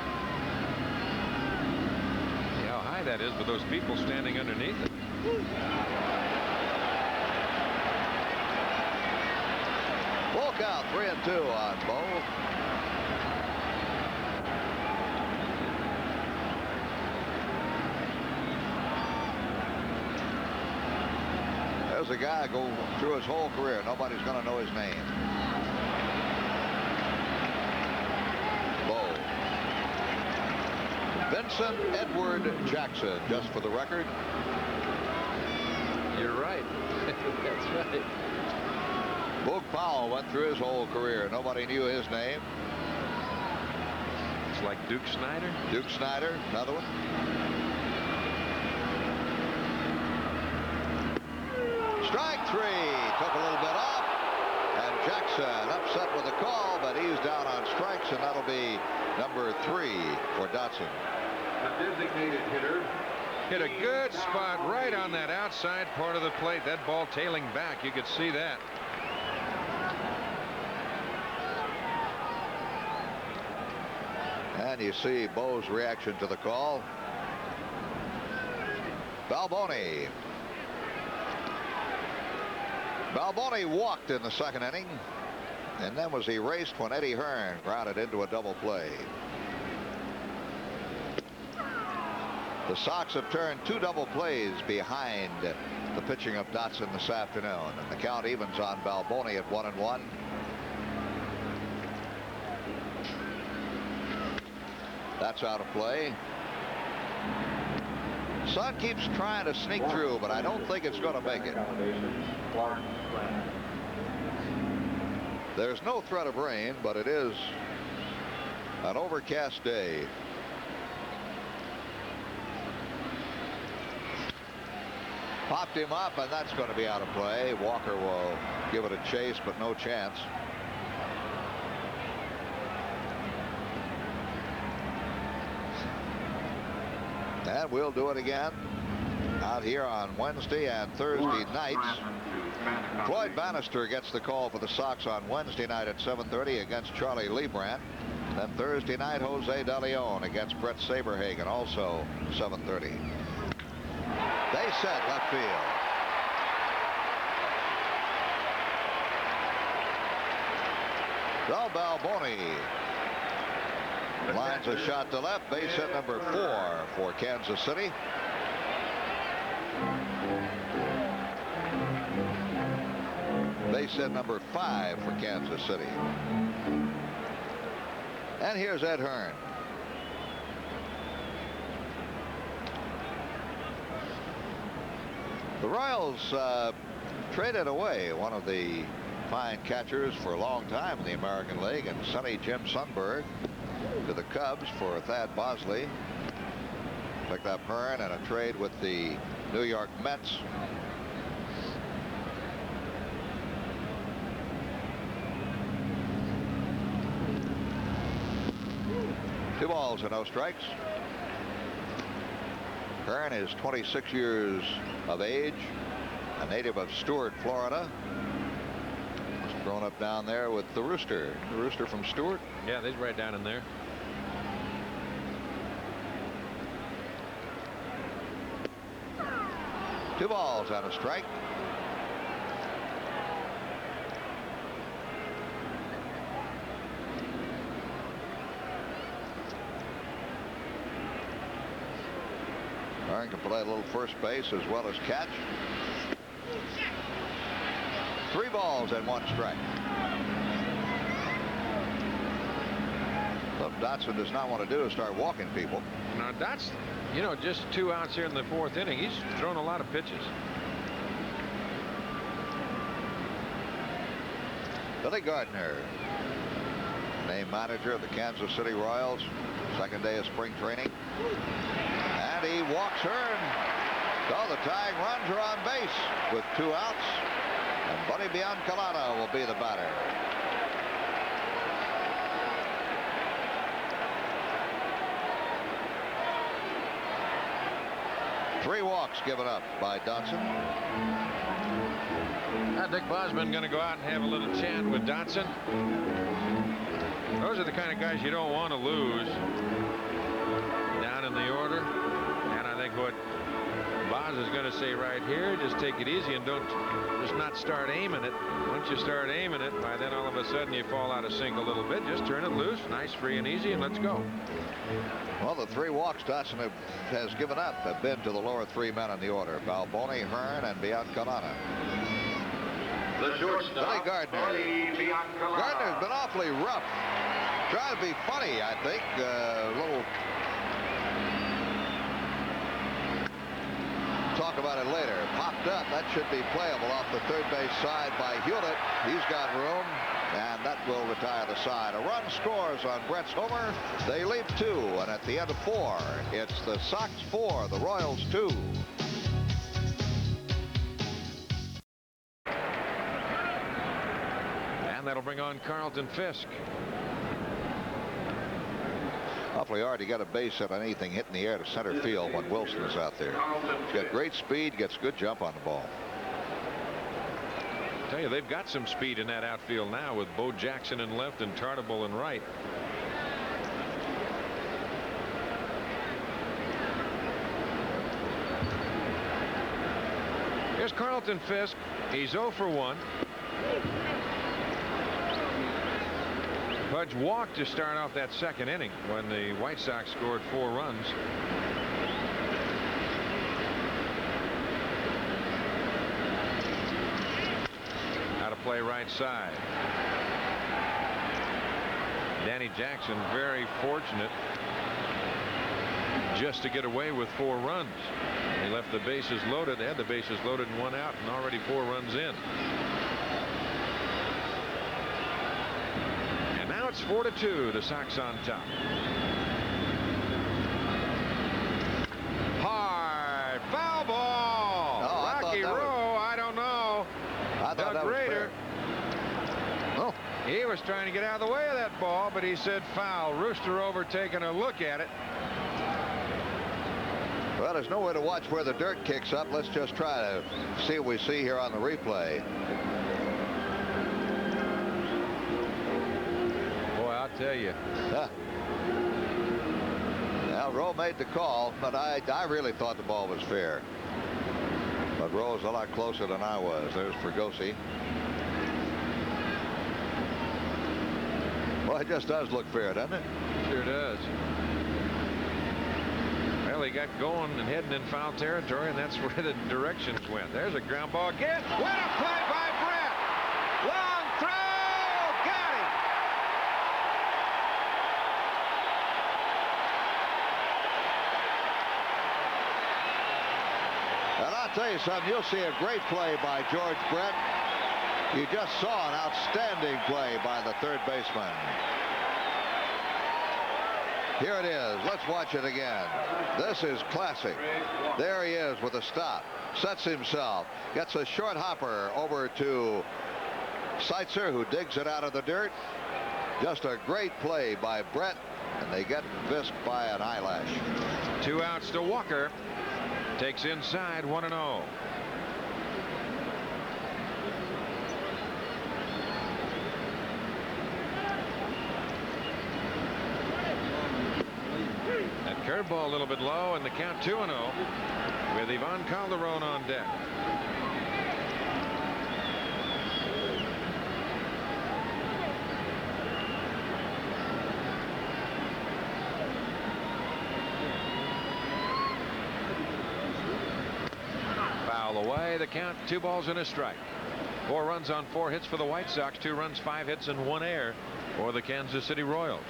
See how high that is with those people standing underneath it. Full count, 3-2 on Bo. There's a guy go through his whole career. Nobody's going to know his name. Bo. Vincent Edward Jackson, just for the record. You're right. That's right. Boog Powell went through his whole career. Nobody knew his name. It's like Duke Snider. Duke Snider, another one. Strike 3. Took a little bit off. And Jackson upset with the call, but he's down on strikes, and that'll be number 3 for Dotson. The designated hitter Hit a good spot right on that outside part of the plate. That ball tailing back. You could see that. And you see Bo's reaction to the call. Balboni. Balboni walked in the second inning and then was erased when Eddie Hearn grounded into a double play. The Sox have turned 2 double plays behind the pitching of Dotson this afternoon, and the count evens on Balboni at 1-1. That's out of play. Sun keeps trying to sneak through, but I don't think it's going to make it. There's no threat of rain, but it is an overcast day. Popped him up, and that's going to be out of play. Walker will give it a chase, but no chance. And we'll do it again out here on Wednesday and Thursday nights. Floyd Bannister gets the call for the Sox on Wednesday night at 7:30 against Charlie Leibrandt. Then Thursday night, Jose De Leon against Brett Saberhagen, also 7:30. They set left field. Del Balboni lines a shot to left. Base hit number 4 for Kansas City. Base hit number 5 for Kansas City. And here's Ed Hearn. The Royals traded away one of the fine catchers for a long time in the American League, and Sonny Jim Sundberg to the Cubs for Thad Bosley. Picked up Hearn in a trade with the New York Mets. Two balls and no strikes. Hearn is 26 years of age, a native of Stuart, Florida. Grown up down there with the Rooster. The Rooster from Stuart. Yeah, he's right down in there. Two balls and a strike. Hearn can play a little first base as well as catch. Three balls and one strike. What Dotson does not want to do is start walking people. Now, that's, you know, just 2 outs here in the 4th inning. He's thrown a lot of pitches. Billy Gardner, named manager of the Kansas City Royals. Second day of spring training. And he walks Hearn. So the tying runs are on base with 2 outs. And Buddy Biancalana will be the batter. Three walks given up by Dotson. Dick Bosman going to go out and have a little chat with Dotson. Those are the kind of guys you don't want to lose down in the order. And I think what Boz is going to say right here, just take it easy and don't just not start aiming it. Once you start aiming it, by then all of a sudden you fall out of sync a little bit. Just turn it loose, nice, free and easy, and let's go. Well, the 3 walks Dotson has given up have been to the lower 3 men in the order: Balboni, Hearn, and Biancalana. The shortstop, Billy Gardner. Buddy Biancalana. Gardner's been awfully rough. Trying to be funny, I think. A little talk about it later. Popped up. That should be playable off the third base side by Hewlett. He's got room, and that will retire the side. A run scores on Brett's homer. They leave 2, and at the end of 4, it's the Sox 4, the Royals 2. And that'll bring on Carlton Fisk. Awfully hard to get a base hit on anything hitting the air to center field when Wilson is out there. He's got great speed, gets good jump on the ball. I tell you, they've got some speed in that outfield now with Bo Jackson in left and Tartable in right. Here's Carlton Fisk. He's 0 for 1. Pudge walked to start off that 2nd inning when the White Sox scored 4 runs. Out of play right side. Danny Jackson very fortunate just to get away with 4 runs. He left the bases loaded. They had the bases loaded and 1 out, and already 4 runs in. It's 4-2, the Sox on top. Hard foul ball. Oh, Rocky Rowe, I don't know. I thought that was fair. Oh, he was trying to get out of the way of that ball, but he said foul. Rooster over taking a look at it. Well, there's no way to watch where the dirt kicks up. Let's just try to see what we see here on the replay. Tell you. Now, Rowe made the call, but I really thought the ball was fair. But Rowe's a lot closer than I was. There's Fregosi. Well, it just does look fair, doesn't it? Sure does. Well, he got going and heading in foul territory, and that's where the directions went. There's a ground ball again. What a play by Brett! Long throw! Got him! tell you something. You'll see a great play by George Brett. You just saw an outstanding play by the third baseman. Here it is. Let's watch it again. This is classic. There he is with a stop. Sets himself. Gets a short hopper over to Seitzer, who digs it out of the dirt. Just a great play by Brett, and they get Fisk by an eyelash. 2 outs to Walker. Takes inside, 1-0. That curveball a little bit low, and the count 2-0 with Ivan Calderon on deck. Foul away. The count, 2 balls and a strike. 4 runs on 4 hits for the White Sox. 2 runs, 5 hits, and 1 error for the Kansas City Royals.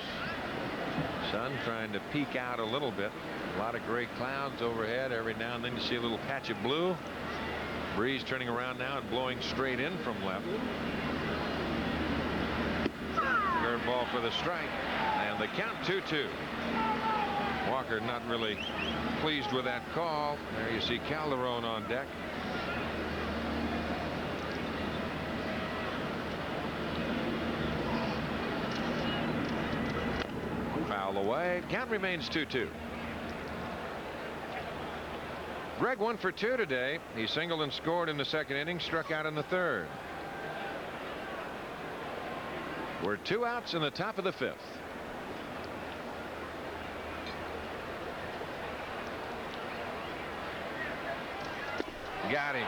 Sun trying to peek out a little bit. A lot of gray clouds overhead. Every now and then you see a little patch of blue. Breeze turning around now and blowing straight in from left. Curveball for the strike, and the count 2-2. Walker not really pleased with that call. There you see Calderon on deck. Foul away. Count remains 2-2. Greg 1 for 2 today. He singled and scored in the second inning, struck out in the third. We're 2 outs in the top of the 5th. Got him.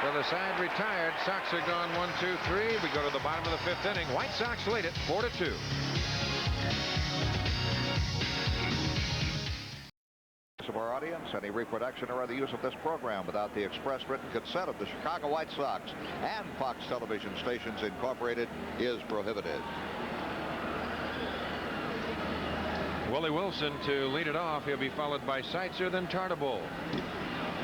For the side retired. Sox are gone 1, 2, 3. We go to the bottom of the 5th inning. White Sox lead it 4-2. Of our audience, any reproduction or other use of this program without the express written consent of the Chicago White Sox and Fox Television Stations Incorporated is prohibited. Willie Wilson to lead it off. He'll be followed by Seitzer, then Tartabull.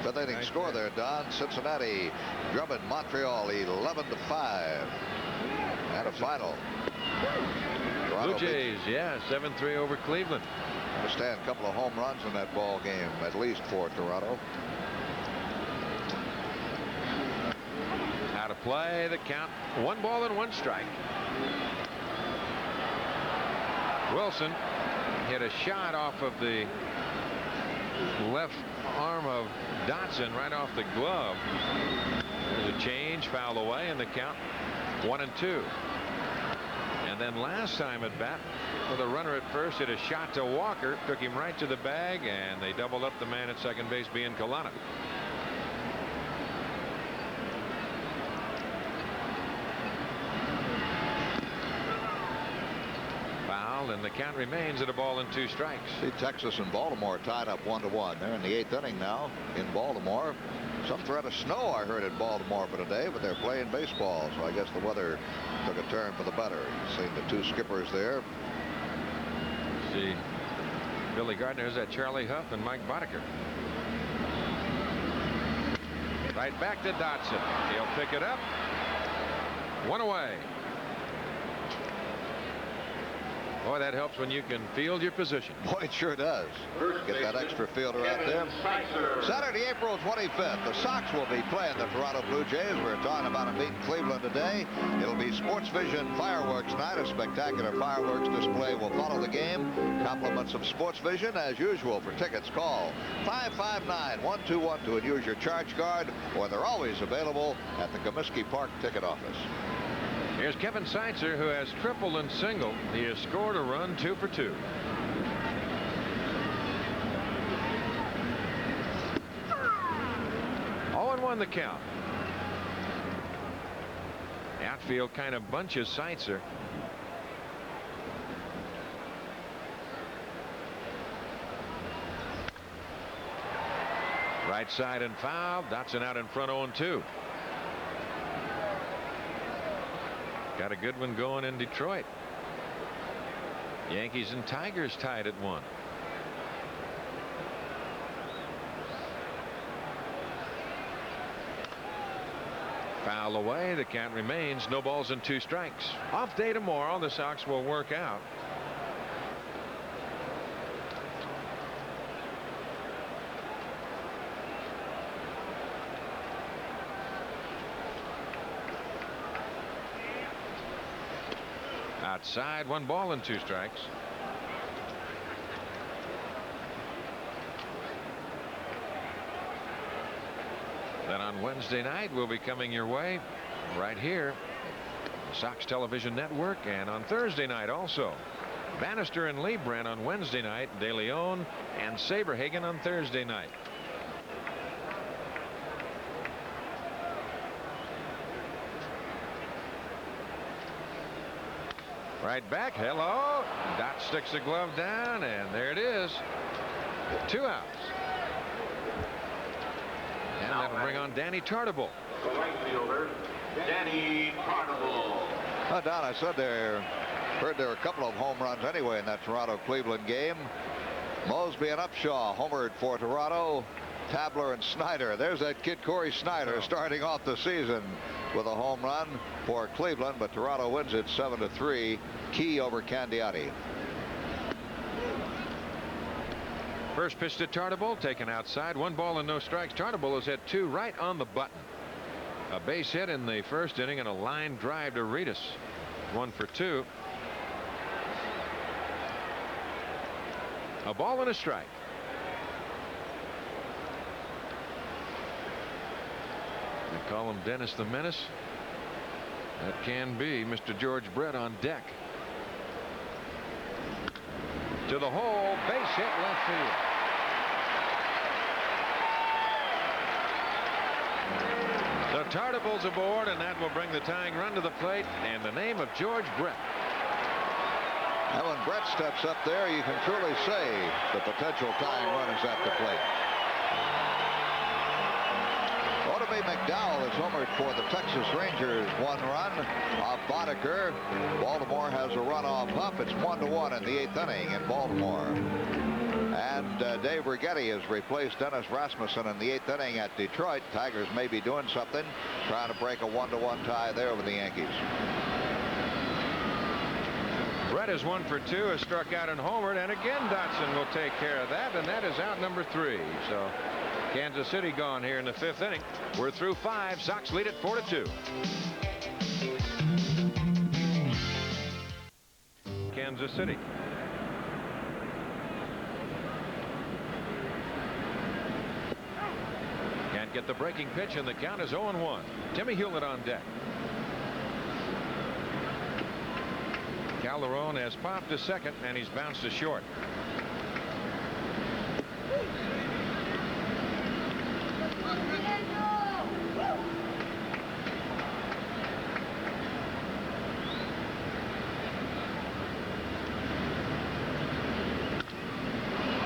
5th inning score there, Don. Cincinnati drubbing Montreal 11-5. And a final. Blue Jays, yeah, 7-3 over Cleveland. Understand a couple of home runs in that ball game, at least for Toronto. Out of play, the count 1 ball and 1 strike. Wilson hit a shot off of the left arm of Dotson, right off the glove. There's a change, foul away, and the count 1-2. And then last time at bat, with a runner at first, hit a shot to Walker, took him right to the bag, and they doubled up the man at second base, being Kalana. Foul, and the count remains at 1 ball and 2 strikes. See, Texas and Baltimore tied up 1-1. They're in the 8th inning now in Baltimore. Some threat of snow I heard in Baltimore for today, but they're playing baseball, so I guess the weather took a turn for the better. Seeing the 2 skippers there. See, Billy Gardner is at Charlie Huff and Mike Boddicker. Right back to Dotson. He'll pick it up. 1 away. Boy, that helps when you can field your position. Boy, it sure does. Get that extra fielder out there. Saturday, April 25th, the Sox will be playing the Toronto Blue Jays. We're talking about a meet in Cleveland today. It'll be Sports Vision fireworks night. A spectacular fireworks display will follow the game. Compliments of Sports Vision, as usual. For tickets, call 559-1212 and use your charge card, or they're always available at the Comiskey Park ticket office. Here's Kevin Seitzer, who has tripled and singled. He has scored a run, 2 for 2. Oh, and 1 the count. Outfield kind of bunches Seitzer. Right side and foul. Dotson out in front, 0-2. Got a good one going in Detroit. Yankees and Tigers tied at 1. Foul away. The count remains no balls and 2 strikes. Off day tomorrow. The Sox will work out. Outside, 1 ball and 2 strikes. Then on Wednesday night, we'll be coming your way right here, Sox Television Network, and on Thursday night also. Bannister and Liebrand on Wednesday night, De Leon and Saberhagen on Thursday night. Right back. Hello. Dot sticks the glove down, and there it is. 2 outs. And that'll bring on Danny Tartabull. The right fielder, Danny Tartabull. Don, I said heard there were a couple of home runs anyway in that Toronto-Cleveland game. Mosby and Upshaw homered for Toronto. Tabler and Snyder. There's that kid Corey Snyder starting off the season with a home run for Cleveland, but Toronto wins it 7-3. Key over Candiati. First pitch to Tartabull, taken outside. 1 ball and no strikes. Tartabull has hit 2 right on the button. A base hit in the first inning and a line drive to Reedus. 1 for 2. A ball and a strike. They call him Dennis the Menace. That can be Mr. George Brett on deck. To the hole, base hit left field. So Tartabull's aboard, and that will bring the tying run to the plate, and the name of George Brett. And when Brett steps up there, you can truly say the potential tying run is at the plate. Otome McDowell is homered for the Texas Rangers. 1 run off Boddicker. Baltimore has a run off Huff. It's 1-1 in the 8th inning in Baltimore. And Dave Righetti has replaced Dennis Rasmussen in the 8th inning at Detroit. Tigers may be doing something, trying to break a 1-1 tie there with the Yankees. Brett is 1 for 2, has struck out and homered, and again Dotson will take care of that, and that is out number 3. So Kansas City gone here in the 5th inning. We're through 5. Sox lead at 4-2. Kansas City. Can't get the breaking pitch, and the count is 0-1. Timmy Hewlett on deck. Calderon has popped to second, and he's bounced to short.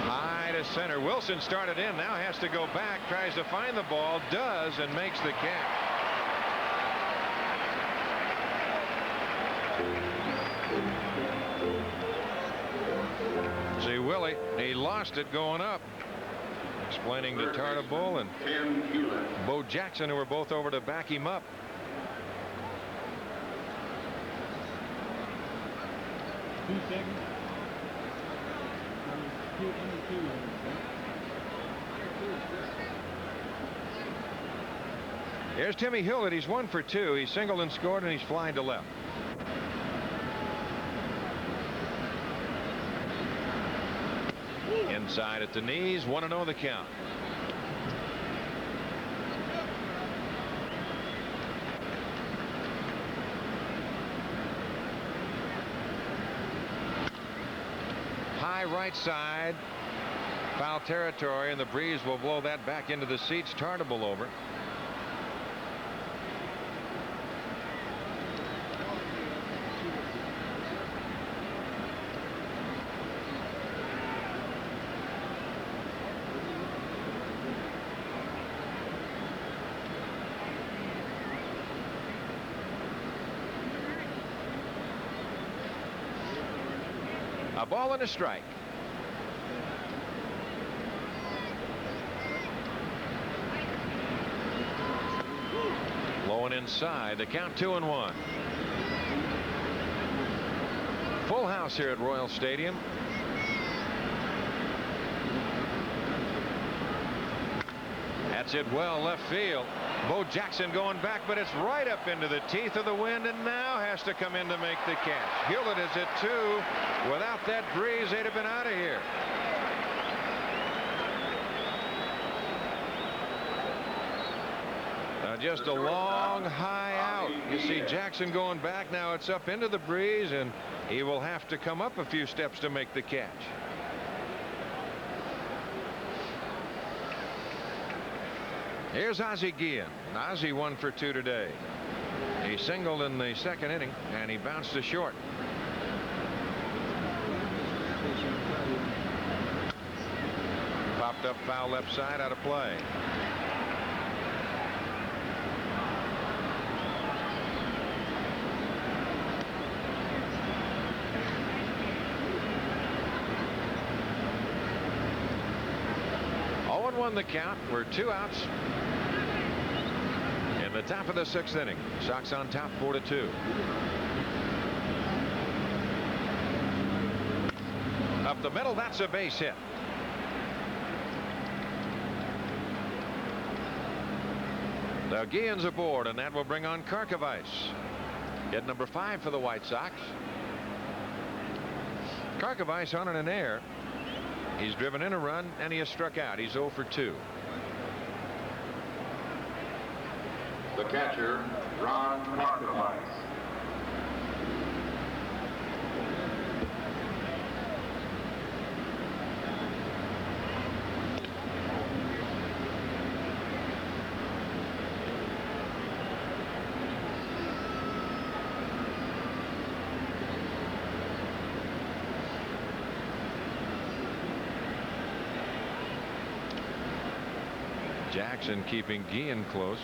High to center. Wilson started in, now has to go back, tries to find the ball, does, and makes the catch. See Willie, he lost it going up. Explaining to Tartabull and Bo Jackson, who were both over to back him up. Here's Timmy Hewlett. He's 1 for 2. He's singled and scored, and he's flying to left. Inside at the knees, 1-0 the count. High right side, foul territory, and the breeze will blow that back into the seats. Tartabull over. A ball and a strike. Low Low and inside. The count 2-1. Full house here at Royal Stadium. That's it well left field. Bo Jackson going back, but it's right up into the teeth of the wind, and now has to come in to make the catch. Hewlett is at 2. Without that breeze, they'd have been out of here. Just a long high out. You see Jackson going back. Now it's up into the breeze, and he will have to come up a few steps to make the catch. Here's Ozzie Guillen. Ozzie 1 for 2 today. He singled in the second inning, and he bounced to short. Popped up foul left side, out of play. Won the count. We're 2 outs in the top of the 6th inning. Sox on top 4-2. Up the middle, that's a base hit. Now Guillen's aboard, and that will bring on Karkovice. Hit number 5 for the White Sox. Karkovice on an air. He's driven in a run, and he has struck out. He's 0 for 2. The catcher, Ron Karkovice. Jackson keeping Guillen close.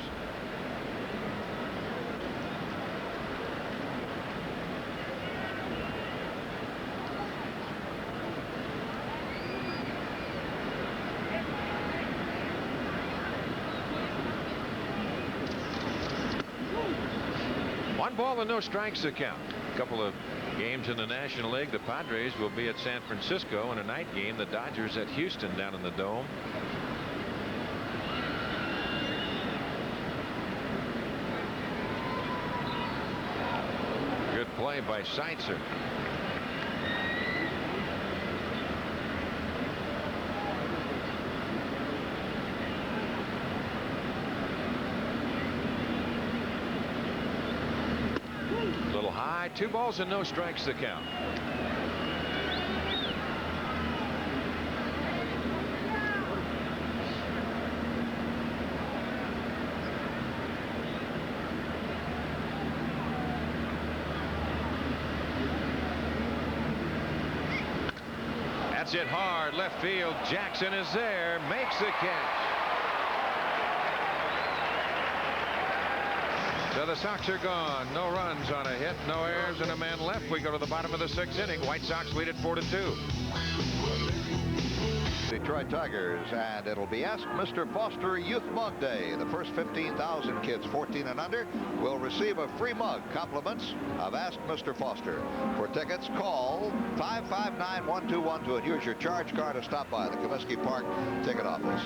One ball and no strikes to count. A couple of games in the National League. The Padres will be at San Francisco in a night game. The Dodgers at Houston down in the Dome. Play by Seitzer. A little high. 2 balls and no strikes to count. That's it hard left field. Jackson is there, makes the catch. So the Sox are gone. No runs on a hit, no errors, and a man left. We go to the bottom of the 6th inning. White Sox lead at 4-2. Detroit Tigers, and it'll be Ask Mr. Foster Youth Mug Day. The first 15,000 kids 14 and under will receive a free mug. Compliments of Ask Mr. Foster. For tickets, call 559-1212 and use your charge card to stop by the Comiskey Park ticket office.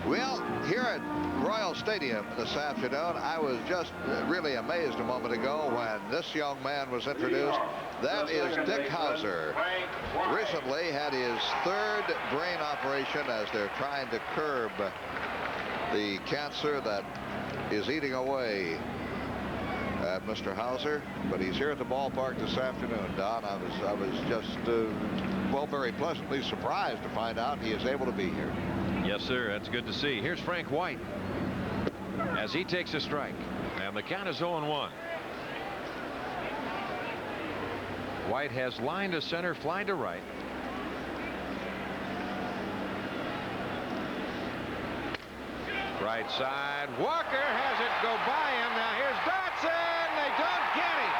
Well, here at Royal Stadium this afternoon, I was just really amazed a moment ago when this young man was introduced. That is Dick Hauser. Recently had his 3rd brain operation as they're trying to curb the cancer that is eating away at Mr. Hauser. But he's here at the ballpark this afternoon, Don. I was just, well, very pleasantly surprised to find out he is able to be here. Yes, sir. That's good to see. Here's Frank White as he takes a strike. And the count is 0-1. White has line to center, fly to right. Right side. Walker has it go by him. Now here's Dodson. They don't get him.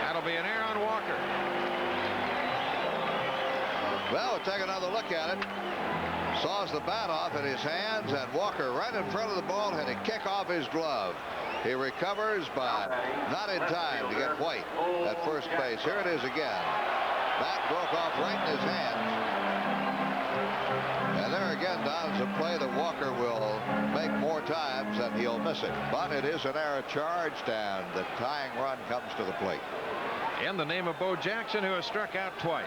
That'll be an error on Walker. Well, we'll take another look at it. Saws the bat off in his hands, and Walker right in front of the ball had a kick off his glove. He recovers, but not in time to get White at first base. Here it is again. Bat broke off right in his hand. And there again, Don, is a play that Walker will make more times and he'll miss it. But it is an error charged, and the tying run comes to the plate. In the name of Bo Jackson, who has struck out twice.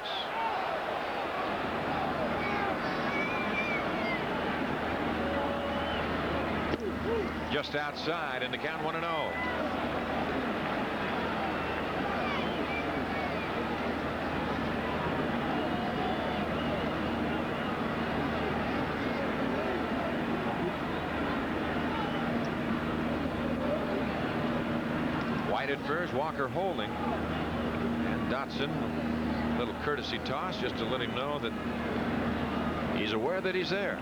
Just outside, and the count 1-0. White at first, Walker holding, and Dotson, a little courtesy toss just to let him know that he's aware that he's there.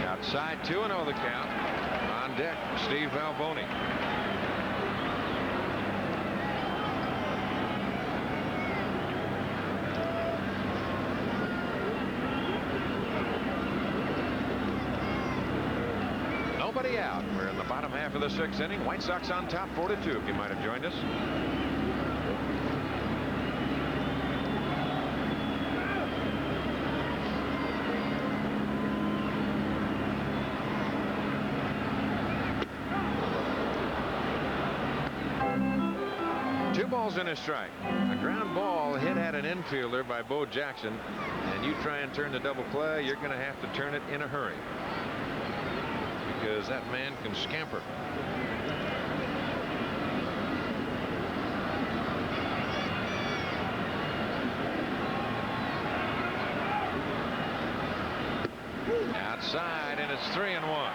Outside, 2-0 the count. On deck, Steve Valboni. Nobody out. We're in the bottom half of the 6th inning. White Sox on top 4-2, if you might have joined us. And a strike. A ground ball hit at an infielder by Bo Jackson, and you try and turn the double play, you're going to have to turn it in a hurry because that man can scamper. Outside, and it's 3-1.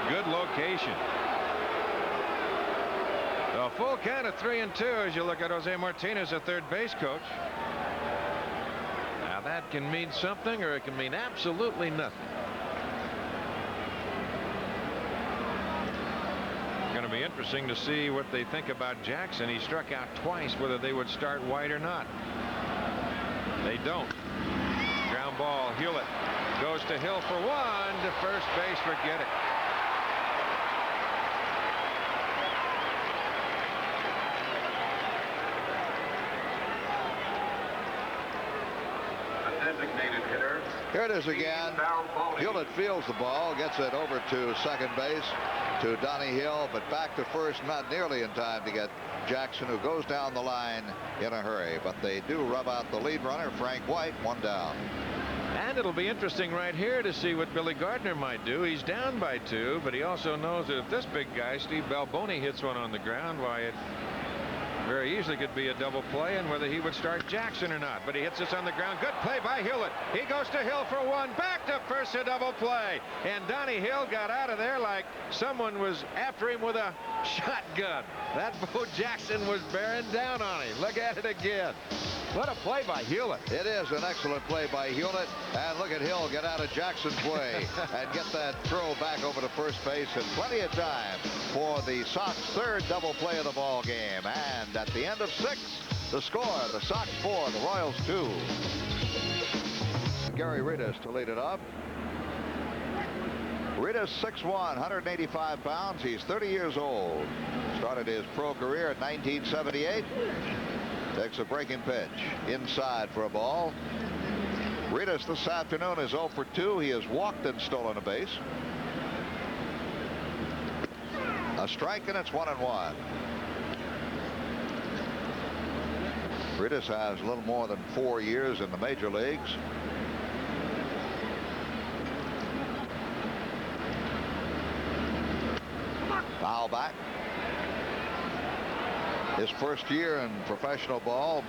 Good location. A full count of 3-2 as you look at Jose Martinez, a third base coach. Now that can mean something or it can mean absolutely nothing. Going to be interesting to see what they think about Jackson. He struck out twice, whether they would start White or not. They don't. Ground ball. Hewlett goes to Hill for one. To first base. Forget it. Designated hitter. Here it is again. Hewlett fields the ball, gets it over to second base to Donnie Hill, but back to first, not nearly in time to get Jackson, who goes down the line in a hurry. But they do rub out the lead runner, Frank White, one down. And it'll be interesting right here to see what Billy Gardner might do. He's down by 2, but he also knows that if this big guy, Steve Balboni, hits one on the ground, why, it very easily could be a double play, and whether he would start Jackson or not. But he hits this on the ground. Good play by Hewlett. He goes to Hill for one. Back to first, a double play. And Donnie Hill got out of there like someone was after him with a shotgun. That Bo Jackson was bearing down on him. Look at it again. What a play by Hewlett. It is an excellent play by Hewlett. And look at Hill get out of Jackson's way and get that throw back over to first base in plenty of time for the Sox third double play of the ball game. And at the end of 6, the score, the Sox 4, the Royals 2. Gary Ritas to lead it up. Ritas 6'1", 185 pounds. He's 30 years old. Started his pro career in 1978. Takes a breaking pitch inside for a ball. Ritas this afternoon is 0 for 2. He has walked and stolen a base. A strike, and it's 1-1. Ritas has a little more than 4 years in the major leagues. Foul back. His first year in professional ball.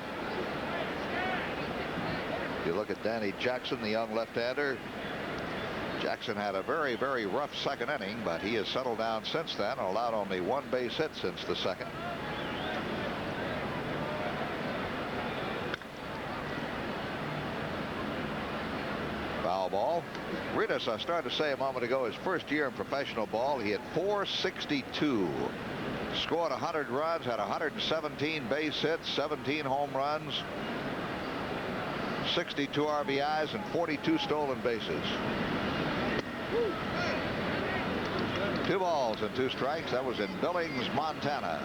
You look at Danny Jackson, the young left-hander. Jackson had a very, very rough second inning, but he has settled down since then and allowed only one base hit since the second. Foul ball. Ritas, I started to say a moment ago, his first year in professional ball, he had .462. Scored 100 runs, had 117 base hits, 17 home runs, 62 RBIs, and 42 stolen bases. 2 balls and 2 strikes. That was in Billings, Montana.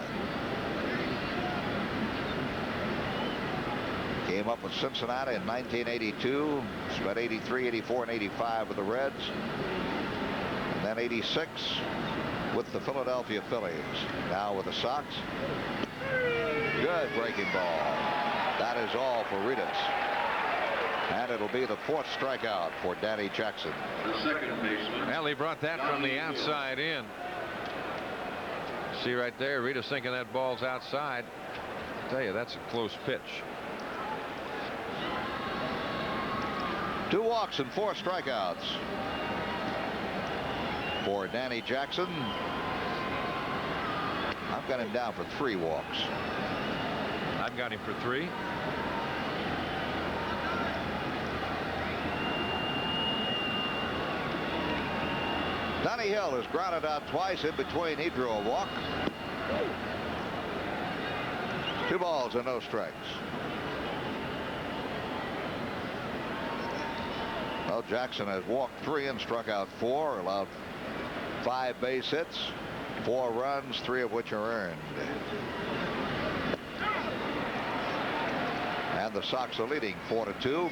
Came up with Cincinnati in 1982. Spent 83, 84, and 85 with the Reds. And then 86 with the Philadelphia Phillies. Now with the Sox. Good breaking ball. That is all for Ritas. And it'll be the 4th strikeout for Danny Jackson. The second baseman. Well, he brought that from the outside in. See right there, Ritas thinking that ball's outside. I tell you, that's a close pitch. 2 walks and 4 strikeouts for Danny Jackson. I've got him down for 3 walks. I've got him for 3. Donnie Hill has grounded out twice. In between, he drew a walk. 2 balls and no strikes. Well, Jackson has walked 3 and struck out 4, allowed 5 base hits, 4 runs, 3 of which are earned. And the Sox are leading 4-2.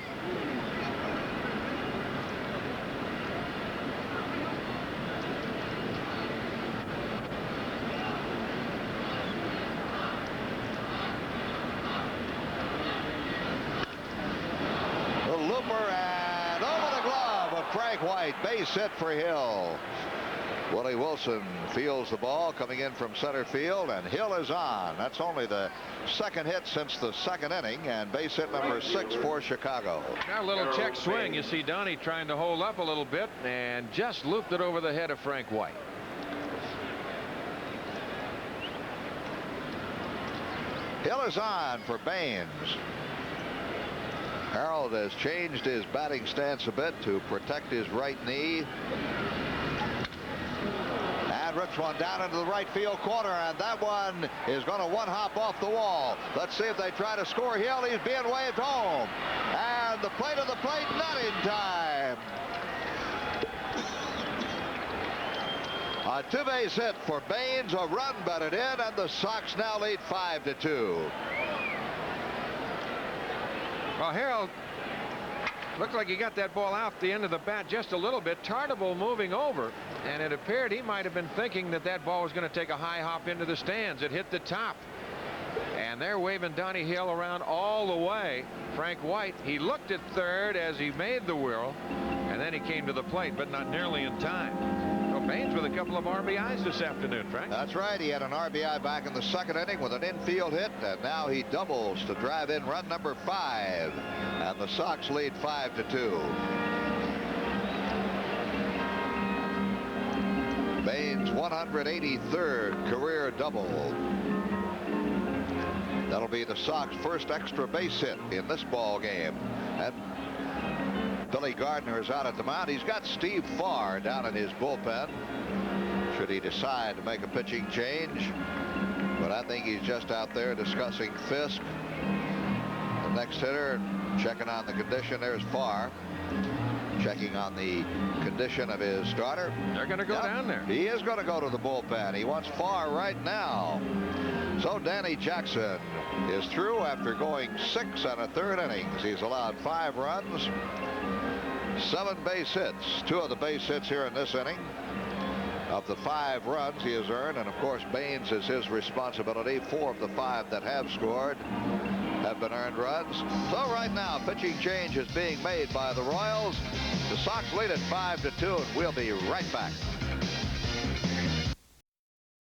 Frank White, base hit for Hill. Willie Wilson fields the ball coming in from center field, and Hill is on. That's only the 2nd hit since the 2nd inning, and base hit number 6 for Chicago. Now a little check swing. You see Donnie trying to hold up a little bit and just looped it over the head of Frank White. Hill is on for Baines. Harold has changed his batting stance a bit to protect his right knee. And rips one down into the right field corner, and that one is going to one-hop off the wall. Let's see if they try to score Hill. He's being waved home. And the plate of the plate, not in time. A 2-base hit for Baines, a run batted in, and the Sox now lead 5-2. Well, Harold looked like he got that ball out the end of the bat just a little bit. Tartable moving over, and it appeared he might have been thinking that that ball was going to take a high hop into the stands. It hit the top, and they're waving Donnie Hill around all the way. Frank White, he looked at third as he made the whirl, and then he came to the plate, but not nearly in time. Baines with a couple of RBIs this afternoon, Frank. That's right. He had an RBI back in the 2nd inning with an infield hit, and now he doubles to drive in run number 5, and the Sox lead 5-2. Baines' 183rd career double. That'll be the Sox' first extra base hit in this ball game. And Billy Gardner is out at the mound. He's got Steve Farr down in his bullpen, should he decide to make a pitching change. But I think he's just out there discussing Fisk, the next hitter, checking on the condition. There's Farr checking on the condition of his starter. They're going to go down there. He is going to go to the bullpen. He wants Farr right now. So Danny Jackson is through after going 6 1/3 innings. He's allowed 5 runs, 7 base hits. 2 of the base hits here in this inning. Of the 5 runs he has earned, and of course Baines is his responsibility. 4 of the 5 that have scored have been earned runs. So right now, pitching change is being made by the Royals. The Sox lead at 5-2, and we'll be right back.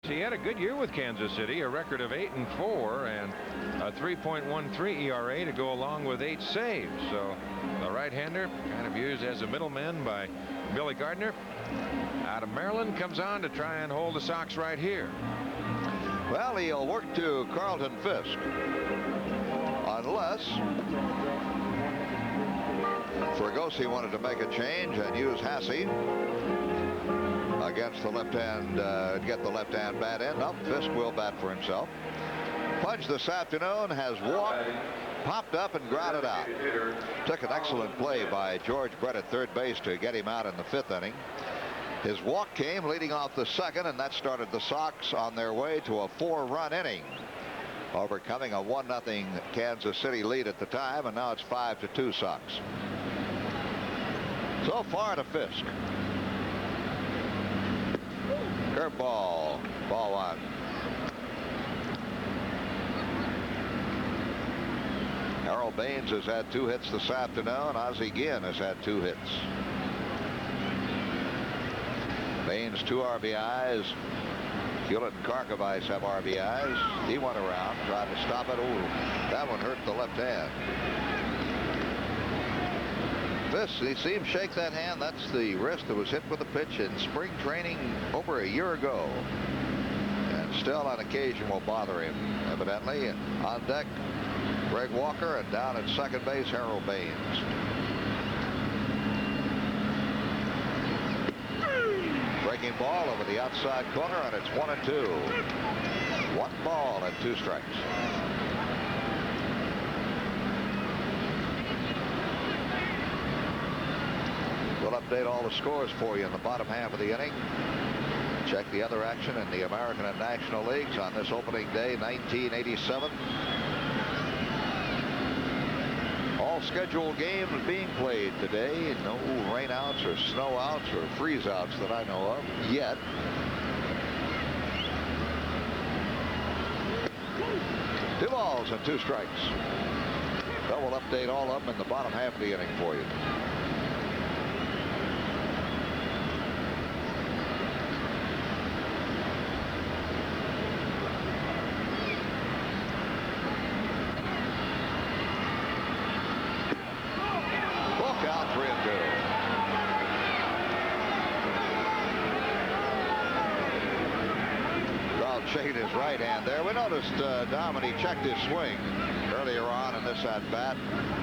He had a good year with Kansas City, a record of 8-4 and a 3.13 ERA to go along with 8 saves. So the right-hander, kind of used as a middleman by Billy Gardner out of Maryland, comes on to try and hold the Sox right here. Well, he'll work to Carlton Fisk, unless Fregosi wanted to make a change and use Hasse against the left hand, get the left hand bat in. No, Fisk will bat for himself. Pudge this afternoon has walked, popped up, and grounded out. Took an excellent play by George Brett at third base to get him out in the 5th inning. His walk came leading off the 2nd, and that started the Sox on their way to a 4-run inning, overcoming a 1-0 Kansas City lead at the time, and now it's 5-2 Sox. So far to Fisk. Curveball, ball 1. Harold Baines has had 2 hits this afternoon. Ozzie Guillen has had 2 hits. Baines 2 RBIs. Hewlett and Karkovice have RBIs. He went around, tried to stop it. Ooh, that one hurt the left hand. He see him shake that hand. That's the wrist that was hit with a pitch in spring training over a year ago, and still on occasion will bother him, evidently. On deck, Greg Walker, and down at second base, Harold Baines. Breaking ball over the outside corner, and it's 1-2. 1 ball and 2 strikes. We'll update all the scores for you in the bottom half of the inning. Check the other action in the American and National Leagues on this opening day, 1987. All scheduled games being played today. No rainouts or snowouts or freeze-outs that I know of yet. Two balls and 2 strikes. So we'll update all of them in the bottom half of the inning for you. Shaking his right hand there. We noticed Dom, when he checked his swing earlier on in this at-bat,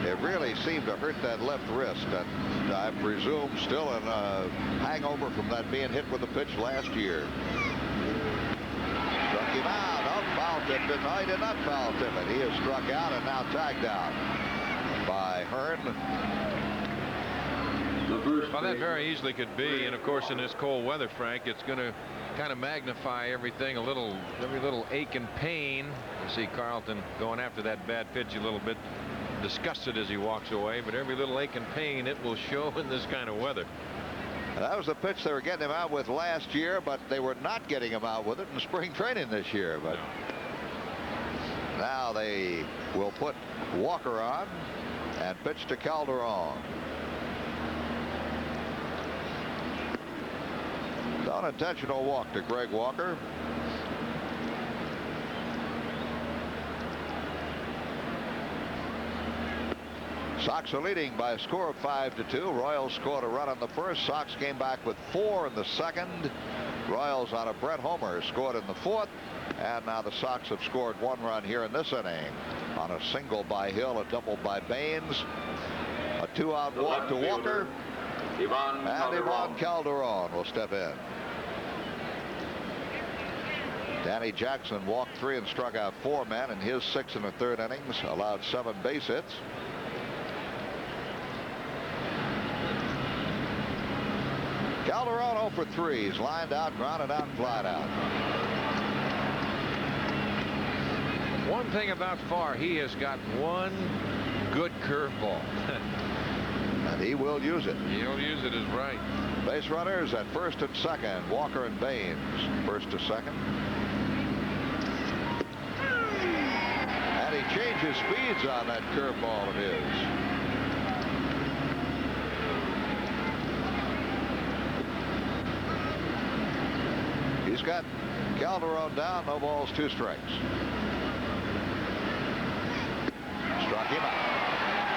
it really seemed to hurt that left wrist, and I presume still in a hangover from that being hit with a pitch last year. Struck him out. Oh, foul tipped it. No, he did not foul tip it. He is struck out and now tagged out by Hearn. Well, that very easily could be, and of course in this cold weather, Frank, it's going to kind of magnify everything a little, every little ache and pain. You see Carlton going after that bad pitch a little bit disgusted as he walks away, but every little ache and pain, it will show in this kind of weather. And that was the pitch they were getting him out with last year, but they were not getting him out with it in spring training this year. But now they will put Walker on and pitch to Calderon. Unintentional walk to Greg Walker. Sox are leading by a score of 5-2. Royals scored a run on the first. Sox came back with 4 in the second. Royals on a Brett homer scored in the 4th. And now the Sox have scored 1 run here in this inning on a single by Hill, a double by Baines, a 2-out walk to Walker, and Ivan Calderon will step in. Danny Jackson walked 3 and struck out 4 men in his 6 and a third innings, allowed 7 base hits. Calderon 0 for 3. He's lined out, grounded out, and flied out. One thing about Farr, he has got one good curveball. And he will use it. He'll use it as right. Base runners at first and second. Walker and Baines, first to second. And he changes speeds on that curveball of his. He's got Calderon down, no balls, 2 strikes. Struck him out.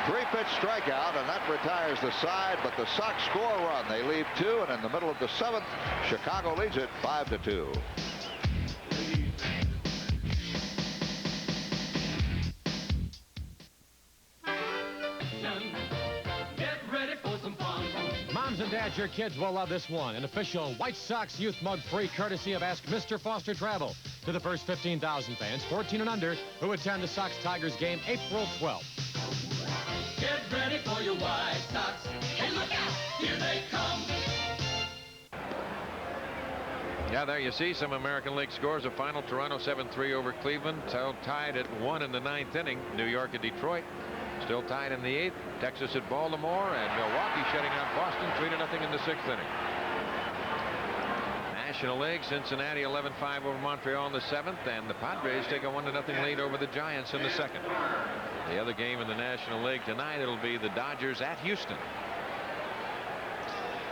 3-pitch strikeout, and that retires the side, but the Sox score a run. They leave 2, and in the middle of the 7th, Chicago leads it 5-2. Moms and dads, your kids will love this one. An official White Sox youth mug free courtesy of Ask Mr. Foster Travel. To the first 15,000 fans, 14 and under, who attend the Sox-Tigers game April 12th. Get ready for your White Sox. Hey, look out! Here they come. Yeah, there you see some American League scores. A final Toronto 7-3 over Cleveland. So tied at 1 in the 9th inning. New York at Detroit. Still tied in the 8th. Texas at Baltimore, and Milwaukee shutting out Boston 3-0 in the 6th inning. National League, Cincinnati 11-5 over Montreal in the 7th, and the Padres take a 1-0 lead over the Giants in the 2nd. The other game in the National League tonight, it'll be the Dodgers at Houston.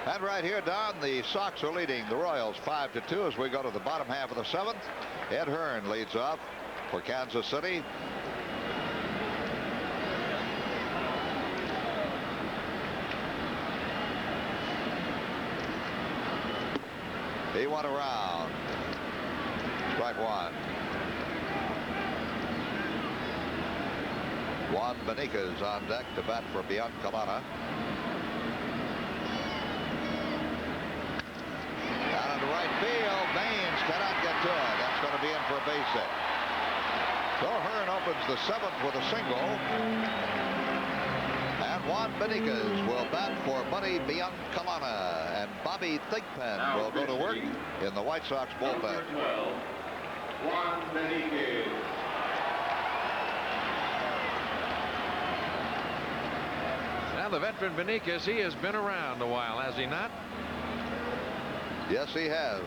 And right here, Don, the Sox are leading the Royals 5-2 as we go to the bottom half of the 7th. Ed Hearn leads off for Kansas City. He went around. Strike 1. Juan Beniquez on deck to bat for Biancalana. Down into right field. Baines cannot get to it. That's going to be in for a base hit. So Hearn opens the 7th with a single. And Juan Beniquez will bat for Buddy Biancalana. And Bobby Thigpen will go to work in the White Sox bullpen. Number 12, Juan Beniquez. Now the veteran Beniquez, he has been around a while, has he not? Yes, he has.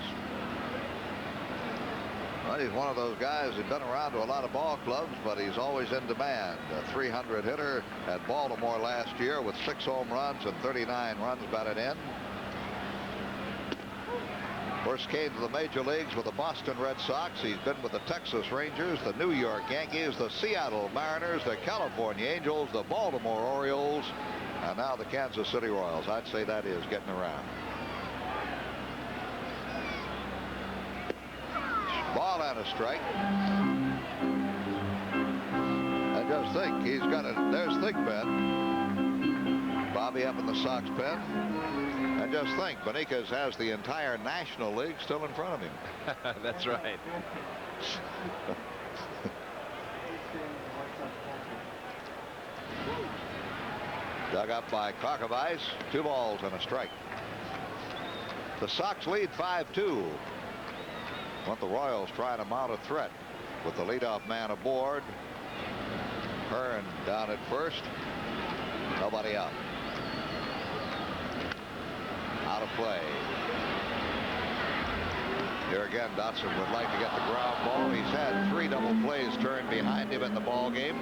Well, he's one of those guys who's been around to a lot of ball clubs, but he's always in demand. A 300 hitter at Baltimore last year with 6 home runs and 39 runs batted in. First came to the major leagues with the Boston Red Sox. He's been with the Texas Rangers, the New York Yankees, the Seattle Mariners, the California Angels, the Baltimore Orioles, and now the Kansas City Royals. I'd say that is getting around. Ball and a strike. And just think, he's got it. There's Thigpen. Bobby up in the Sox pen. And just think, Beniquez has the entire National League still in front of him. That's right. Dug up by Carcavice. 2 balls and a strike. The Sox lead 5-2. Want the Royals trying to mount a threat with the leadoff man aboard. Hearn down at first. Nobody out. Out of play. Here again, Dotson would like to get the ground ball. He's had 3 double plays turned behind him in the ball game.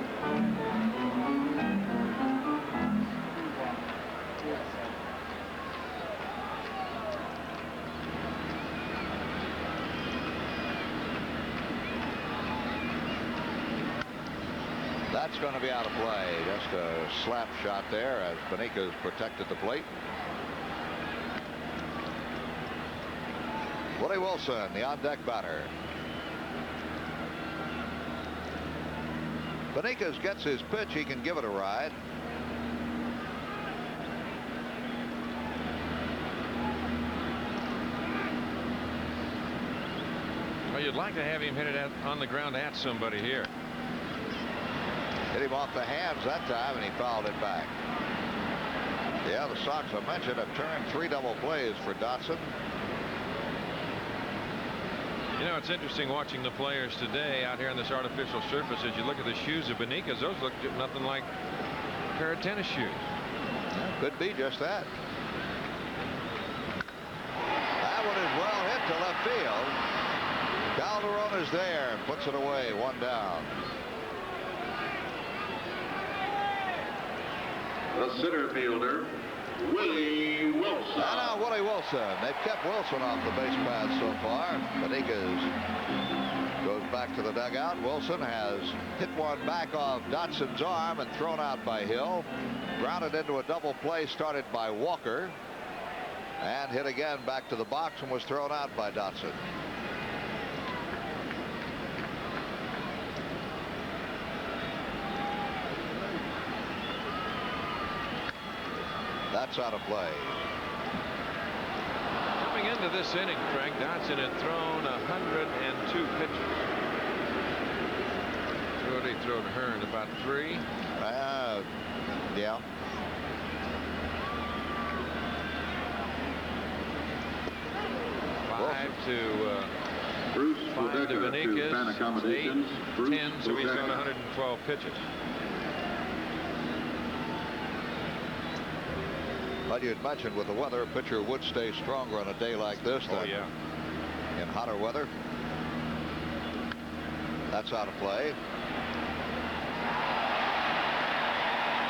That's going to be out of play. Just a slap shot there as Beniquez protected the plate. Willie Wilson, the on-deck batter. Beniquez gets his pitch. He can give it a ride. Well, you'd like to have him hit it on the ground at somebody here. Hit him off the hands that time, and he fouled it back. Yeah, the Sox, I mentioned, have turned 3 double plays for Dotson. You know, it's interesting watching the players today out here on this artificial surface. As you look at the shoes of Beniquez, those look nothing like a pair of tennis shoes. Yeah, could be just that. That one is well hit to left field. Calderon is there and puts it away. 1 down. The center fielder, Willie Wilson. And now Willie Wilson. They've kept Wilson off the base paths so far. Benitez goes back to the dugout. Wilson has hit one back off Dotson's arm and thrown out by Hill. Grounded into a double play started by Walker. And hit again back to the box and was thrown out by Dotson. That's out of play. Coming into this inning, Frank, Dotson had thrown 102 pitches. He thrown Hearn about 3. Yeah. Five to Bruce Benitez, fan accommodations. 10, so he's thrown 112 pitches. But you had mentioned with the weather, a pitcher would stay stronger on a day like this than in hotter weather. That's out of play.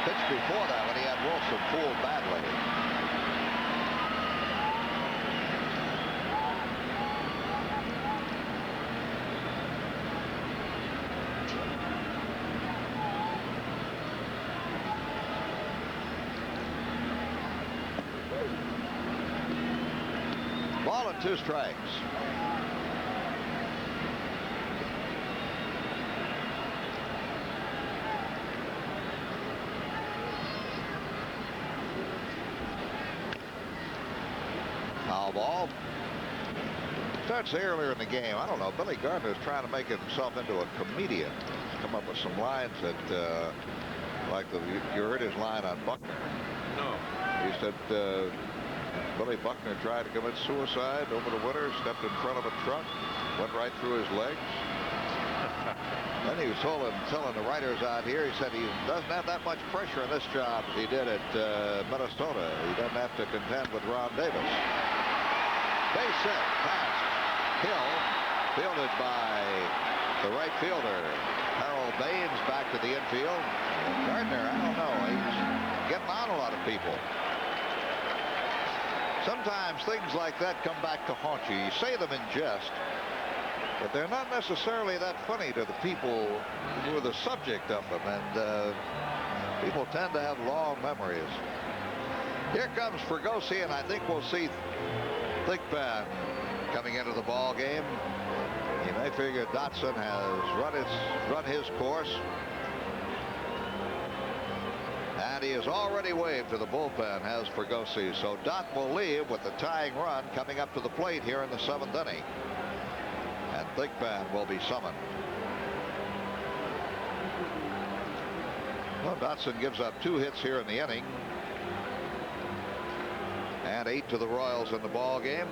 Pitch before that when he had Wilson fooled badly. Ball and 2 strikes. Foul ball. Starts earlier in the game. I don't know. Billy Gardner's trying to make himself into a comedian. Come up with some lines that, like you heard his line on Buckner. No. He said Billy Buckner tried to commit suicide over the winter, stepped in front of a truck, went right through his legs. Then he was telling the writers out here, he said he doesn't have that much pressure in this job as he did at Minnesota. He doesn't have to contend with Ron Davis. Base hit, pass. Hill, fielded by the right fielder. Harold Baines back to the infield. Gardner, I don't know, he's getting on a lot of people. Sometimes things like that come back to haunt you. You say them in jest, but they're not necessarily that funny to the people who are the subject of them, and people tend to have long memories. Here comes Fregosi, and I think we'll see Thigpen coming into the ball game. You may figure Dotson has run his course. And he has already waved to the bullpen, has Fregosi. So Dot will leave with the tying run coming up to the plate here in the 7th inning. And Thigpen will be summoned. Well, Dotson gives up 2 hits here in the inning. And 8 to the Royals in the ball game.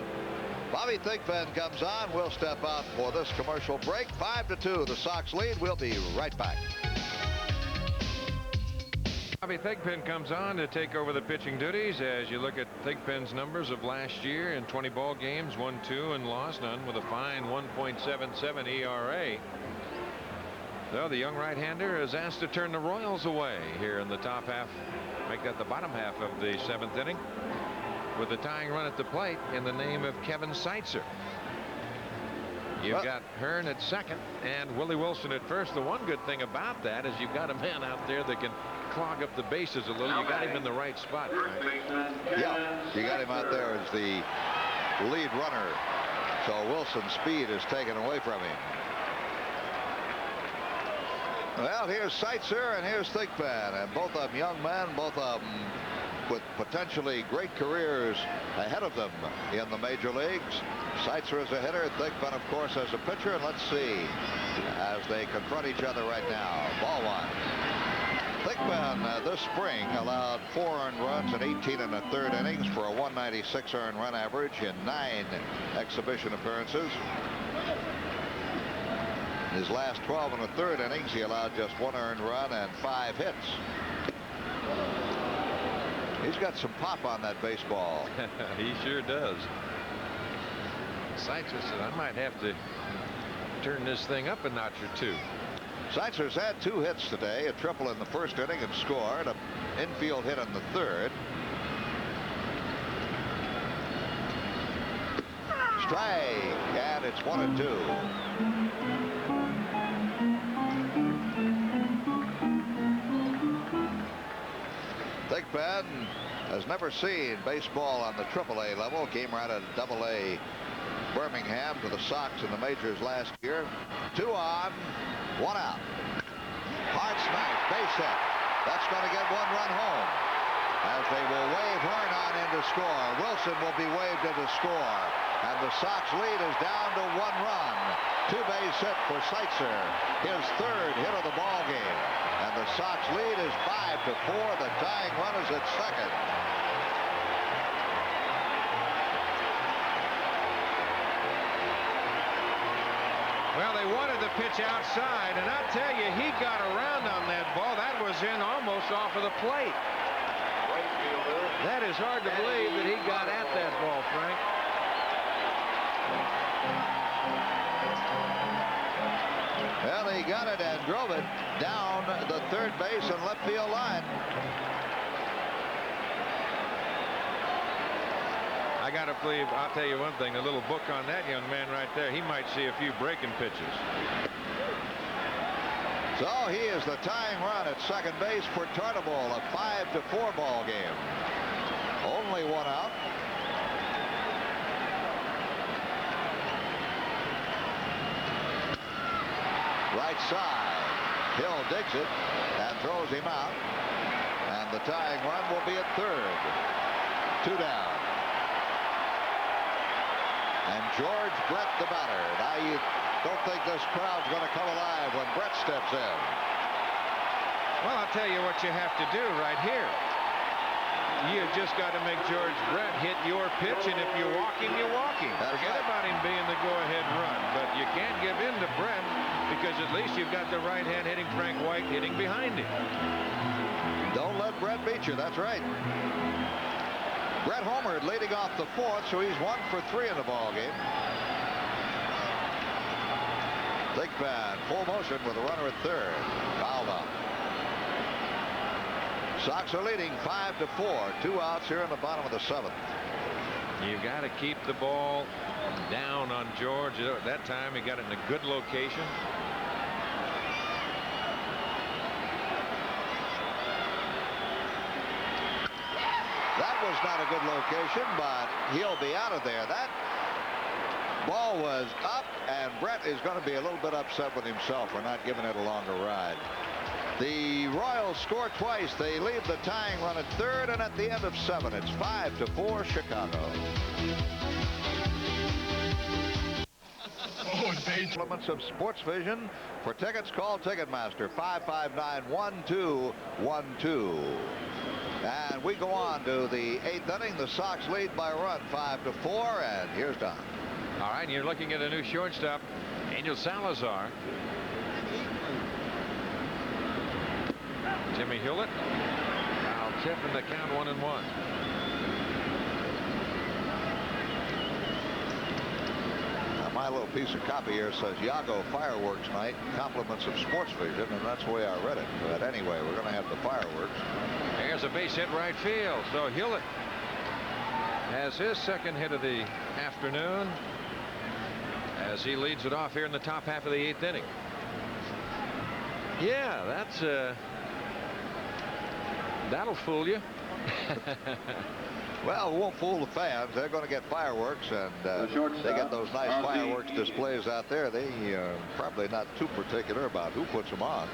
Bobby Thigpen comes on. We'll step out for this commercial break. 5-2, the Sox lead. We'll be right back. Bobby Thigpen comes on to take over the pitching duties. As you look at Thigpen's numbers of last year in 20 ball games, won 2 and lost none with a fine 1.77 ERA. So the young right-hander is asked to turn the Royals away here in the top half, make that the bottom half of the 7th inning, with the tying run at the plate in the name of Kevin Seitzer. You've got Hearn at second and Willie Wilson at first. The one good thing about that is you've got a man out there that can clog up the bases a little. You got him in the right spot. Right? Yeah, you got him out there as the lead runner. So Wilson's speed is taken away from him. Well, here's Seitzer and here's Thigpen, and both of them young men, both of them with potentially great careers ahead of them in the major leagues. Seitzer as a hitter, Thigpen, of course, as a pitcher, and let's see as they confront each other right now. Ball 1. Thigpen this spring allowed 4 earned runs in 18 1/3 innings for a 196 earned run average in 9 exhibition appearances. In his last 12 1/3 innings, he allowed just 1 earned run and 5 hits. He's got some pop on that baseball. He sure does. Seitzer said, I might have to turn this thing up a notch or 2. Seitzer's had 2 hits today, a triple in the first inning and scored, an infield hit in the 3rd. Strike, and it's 1-2. Thigpen has never seen baseball on the AAA level. Came right out of AA Birmingham to the Sox in the majors last year. 2 on, 1 out. Hard smash, base hit. That's going to get 1 run home. As they will wave Hearn on in to score. Wilson will be waved in to score. And the Sox lead is down to 1 run. 2-base hit for Seitzer. His 3rd hit of the ball game. And the Sox lead is 5-4. The tying run is at second. Well, they wanted the pitch outside, and I tell you, he got around on that ball. That was in almost off of the plate. That is hard to believe that he got at that ball, Frank. Well, he got it and drove it down the 3rd base and left field line. I got to believe, I'll tell you one thing, a little book on that young man right there. He might see a few breaking pitches. So he is the tying run at second base for Tartabull, a 5-4 ball game. Only 1 out. Right side. Hill digs it and throws him out. And the tying run will be at 3rd. 2 down. And George Brett, the batter. Now you don't think this crowd's going to come alive when Brett steps in. Well, I'll tell you what you have to do right here. You just got to make George Brett hit your pitch, and if you walk him, you walk him. Forget about him being the go-ahead run. But you can't give in to Brett because at least you've got the right hand hitting Frank White hitting behind him. Don't let Brett beat you. That's right. Brett homered leading off the 4th, so he's 1 for 3 in the ball game. Thigpen, full motion with a runner at 3rd. Fouled out. Sox are leading 5-4. 2 outs here in the bottom of the 7th. You've got to keep the ball down on George. At that time, he got it in a good location. That was not a good location, but he'll be out of there. That ball was up, and Brett is going to be a little bit upset with himself for not giving it a longer ride. The Royals score twice. They leave the tying run at 3rd, and at the end of 7, it's 5-4 Chicago. Elements of Sports Vision. For tickets, call Ticketmaster 559-1212. And we go on to the 8th inning. The Sox lead by a run, 5-4, and here's Don. All right, you're looking at a new shortstop, Angel Salazar. Jimmy Hewlett. Foul tip in the count, 1-1. Now my little piece of copy here says Yago Fireworks Night, compliments of Sports Vision, and that's the way I read it. But anyway, we're going to have the fireworks. There's a base hit right field. So Hewlett has his 2nd hit of the afternoon as he leads it off here in the top half of the 8th inning. Yeah, that's that'll fool you. Well, it won't fool the fans. They're going to get fireworks, and they get those nice fireworks displays out there. They probably not too particular about who puts them on.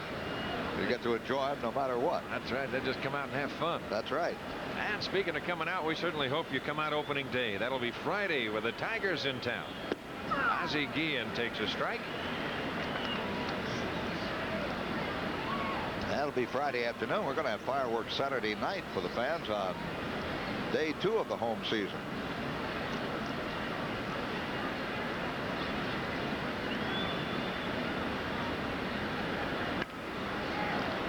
You get to enjoy them no matter what. That's right. They just come out and have fun. That's right. And speaking of coming out, we certainly hope you come out opening day. That'll be Friday with the Tigers in town. Ozzie Guillen takes a strike. That'll be Friday afternoon. We're going to have fireworks Saturday night for the fans on day 2 of the home season.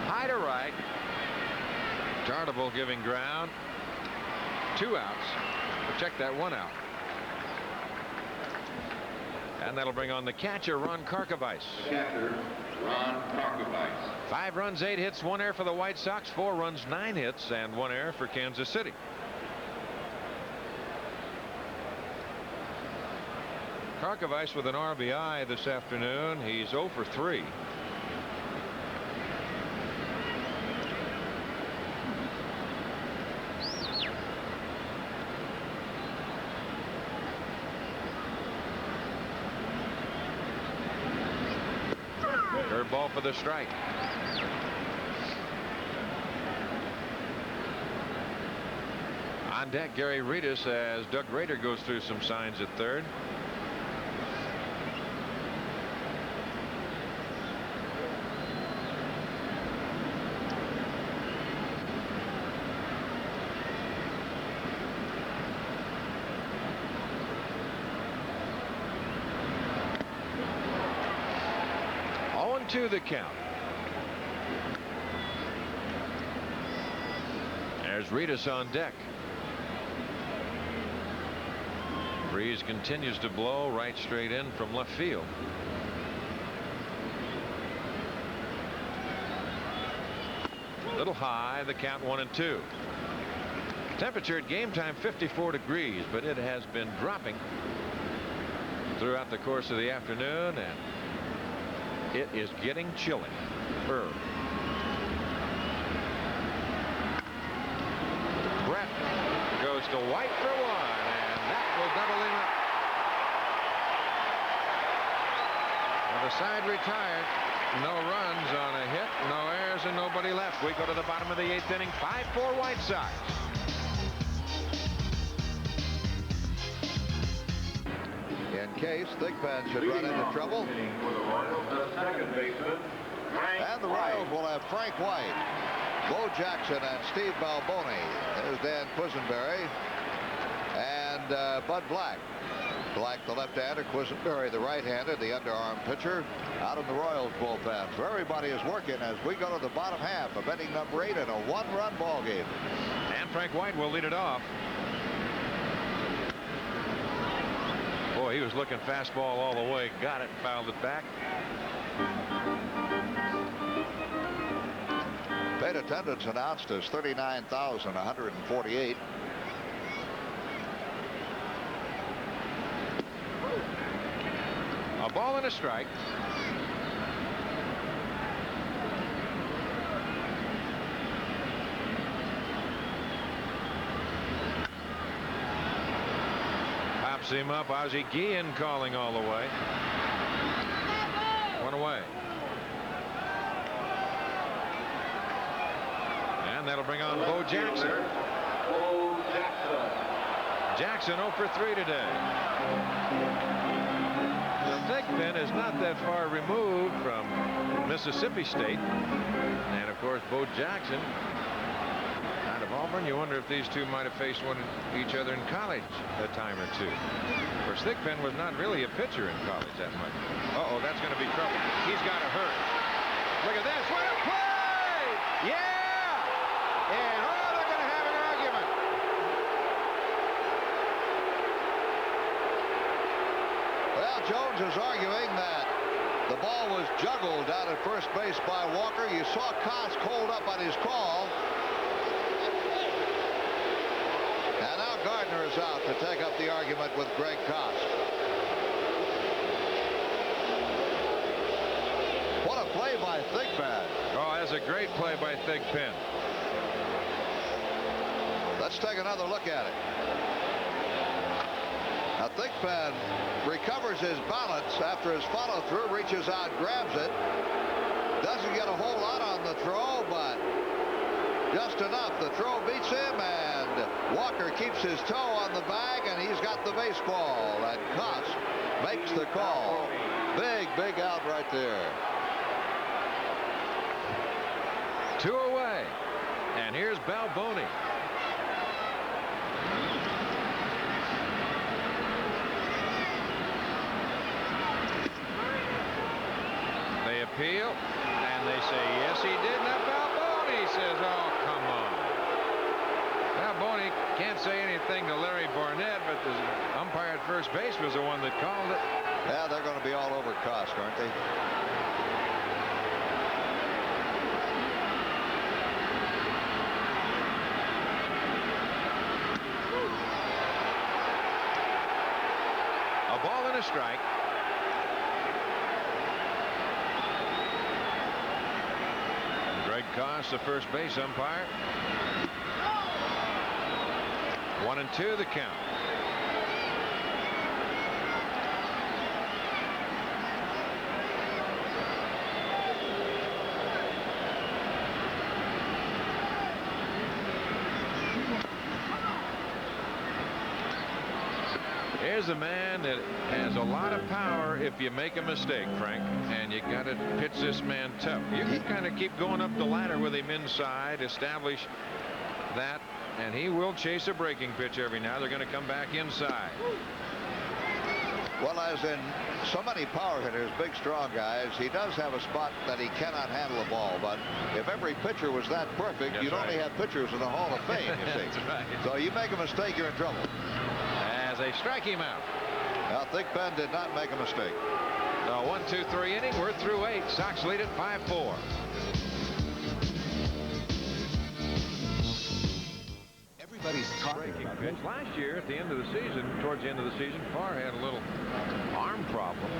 High to right. Tartabull giving ground. 2 outs. Check that 1 out. And that'll bring on the catcher, Ron Karkovice. Catcher, Ron Karkovice. 5 runs, 8 hits, 1 error for the White Sox, 4 runs, 9 hits, and 1 error for Kansas City. Karkovice with an RBI this afternoon. He's 0 for 3. Curveball for the strike. On deck, Gary Reedus, as Doug Rader goes through some signs at third. To the count. There's Reedus on deck. Breeze continues to blow right straight in from left field. Little high, the count 1-2. Temperature at game time 54 degrees, but it has been dropping throughout the course of the afternoon, and it is getting chilly. Brett goes to White for 1, and that will double him up. Well, the side retired. No runs on a hit, no errors, and nobody left. We go to the bottom of the 8th inning. 5-4 White Sox. In case Thigpen should run into trouble. And the Royals will have Frank White, Bo Jackson, and Steve Balboni. There's Dan Quisenberry and Bud Black. Black, the left-hander, Quisenberry, the right-handed, the underarm pitcher, out in the Royals bullpen. So everybody is working as we go to the bottom half of inning number 8 in a one-run ball game. And Frank White will lead it off. Boy, he was looking fastball all the way, got it, fouled it back. Paid attendance announced as 39,148. A ball and a strike. Pops him up. Ozzie Guillen calling all the way. 1 away. And that'll bring on Bo Jackson. Jackson 0 for 3 today. Thigpen is not that far removed from Mississippi State. And of course, Bo Jackson out of Auburn. You wonder if these two might have faced each other in college a time or two. Of course, Thigpen was not really a pitcher in college that much. Uh-oh, that's going to be trouble. He's got to hurry. Look at this. What a play! Yeah! And they're going to have an argument. Well, Jones is arguing that the ball was juggled down at first base by Walker. You saw Kosk hold up on his call. And now Gardner is out to take up the argument with Greg Kosk. What a play by Thigpen. Oh, that's a great play by Thigpen. Let's take another look at it. Now Thigpen recovers his balance after his follow-through, reaches out, grabs it. Doesn't get a whole lot on the throw, but just enough. The throw beats him, and Walker keeps his toe on the bag, and he's got the baseball. And Kosk makes the call. Big, big out right there. 2 away. And here's Balboni. They appeal, and they say, yes, he did. Now Balboni says, oh, come on. Balboni can't say anything to Larry Barnett, but the umpire at first base was the one that called it. Yeah, they're going to be all over Kosk, aren't they? strike. Greg Koss, the first base umpire. 1-2 the count. Here's a man that has a lot of power if you make a mistake, Frank, and you got to pitch this man tough. You can kind of keep going up the ladder with him inside, establish that, and he will chase a breaking pitch every now. They're going to come back inside. Well, as in so many power hitters, big, strong guys, he does have a spot that he cannot handle the ball. But if every pitcher was that perfect, That's you'd right. only have pitchers in the Hall of Fame, you see. That's right. So you make a mistake, you're in trouble. As they strike him out. Now, Thick Ben did not make a mistake. 1-2-3 inning. We're through 8. Sox lead at 5-4. Everybody's talking about Pitch. Last year, at the end of the season, towards the end of the season, Farr had a little arm problem,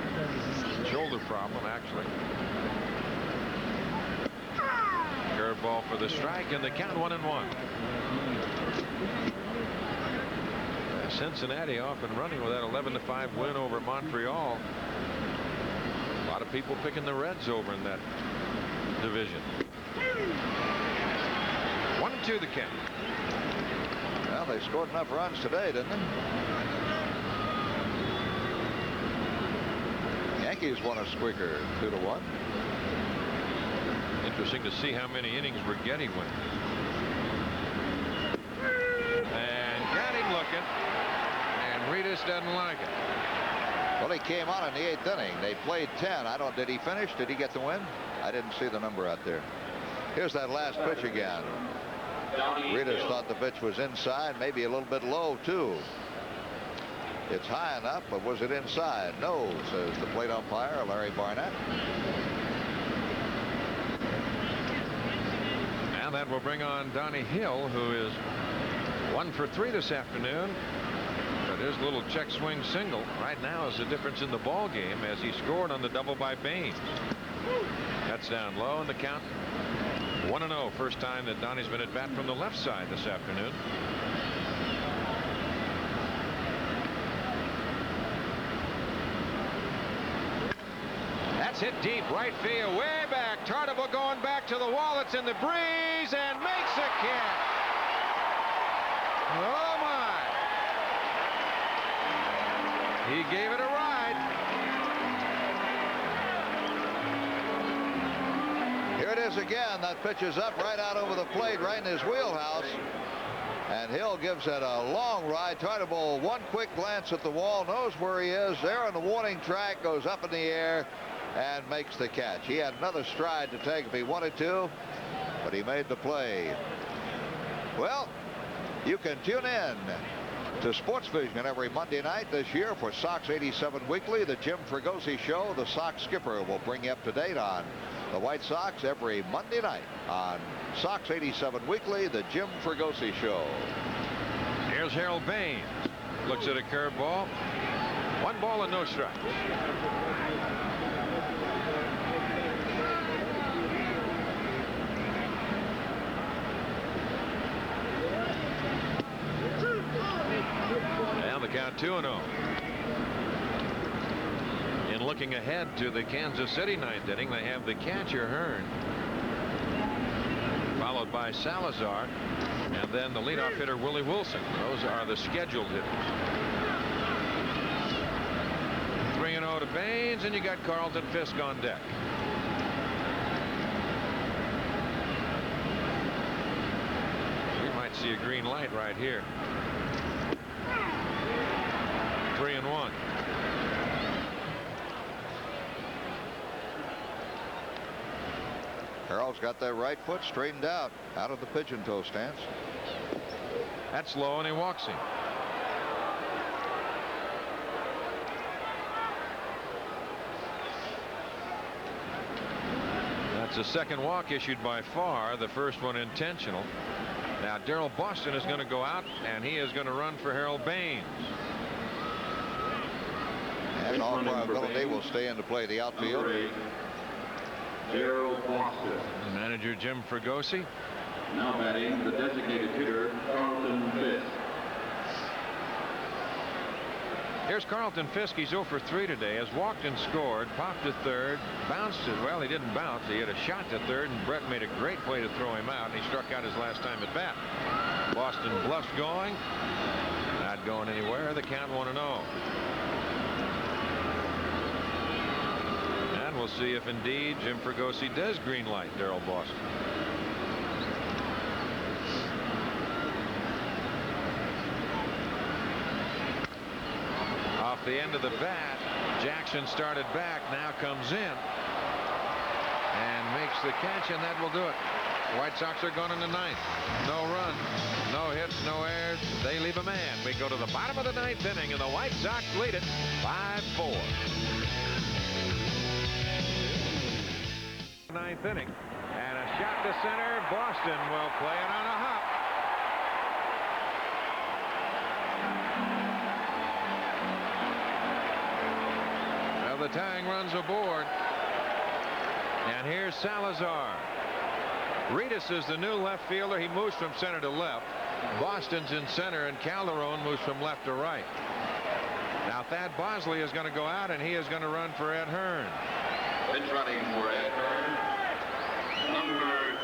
shoulder problem, actually. Curveball for the strike, and the count 1-1. Cincinnati off and running with that 11-5 win over Montreal. A lot of people picking the Reds over in that division. 1-2 the count. Well, they scored enough runs today, didn't they? Yankees won a squeaker 2-1. Interesting to see how many innings Rigetti went. And got him looking. Reedus doesn't like it. Well, he came on in the 8th inning. They played 10. Did he finish? Did he get the win? I didn't see the number out there. Here's that last pitch again. Reedus thought the pitch was inside, maybe a little bit low, too. It's high enough, but was it inside? No, says the plate umpire, Larry Barnett. And that will bring on Donnie Hill, who is 1 for 3 this afternoon. But his little check swing single right now is the difference in the ball game as he scored on the double by Baines. That's down low, and the count 1-0. First time that Donnie's been at bat from the left side this afternoon. That's hit deep right field, way back. Tartabull going back to the wall. It's in the breeze and makes a catch. Oh my! He gave it a ride. Here it is again. That pitch is up right out over the plate, right in his wheelhouse. And Hill gives it a long ride. Tartabull, one quick glance at the wall, knows where he is. There on the warning track, goes up in the air and makes the catch. He had another stride to take if he wanted to, but he made the play. Well, you can tune in to Sports Vision every Monday night this year for Sox 87 Weekly. The Jim Fregosi Show. The Sox skipper will bring you up to date on the White Sox every Monday night on Sox 87 Weekly, the Jim Fregosi Show. Here's Harold Baines. Looks at a curveball. 1 ball and no strikes. And the count 2-0. In looking ahead to the Kansas City 9th inning, they have the catcher Hearn, followed by Salazar, and then the leadoff hitter Willie Wilson. Those are the scheduled hitters. 3-0 to Baines, and you got Carlton Fisk on deck. We might see a green light right here. 3-1. Harold's got that right foot straightened out of the pigeon toe stance. That's low, and he walks him. That's the second walk issued by Farr, the first one intentional. Now Darrell Boston is going to go out, and he is going to run for Harold Baines. And all probability will stay in to play the outfield. Manager Jim Fregosi. Now batting the designated hitter, Carlton Fisk. Here's Carlton Fisk. He's 0 for 3 today. Has walked and scored, popped to third, bounced it. Well, he didn't bounce. He had a shot to third, and Brett made a great play to throw him out, and he struck out his last time at bat. Boston Bluffs going. Not going anywhere. The count 1-0. And we'll see if indeed Jim Fregosi does green light Darrell Boston. Off the end of the bat, Jackson started back, now comes in and makes the catch, and that will do it. White Sox are going in the ninth. No runs, no hits, no errors. They leave a man. We go to the bottom of the ninth inning, and the White Sox lead it 5-4. Ninth inning, and a shot to center. Boston will play it on a hop. The tying runs aboard, and here's Salazar. Reedus is the new left fielder. He moves from center to left. Boston's in center, and Calderon moves from left to right. Now Thad Bosley is going to go out, and he is going to run for Ed Hearn. Pitch running for Ed Hearn. Number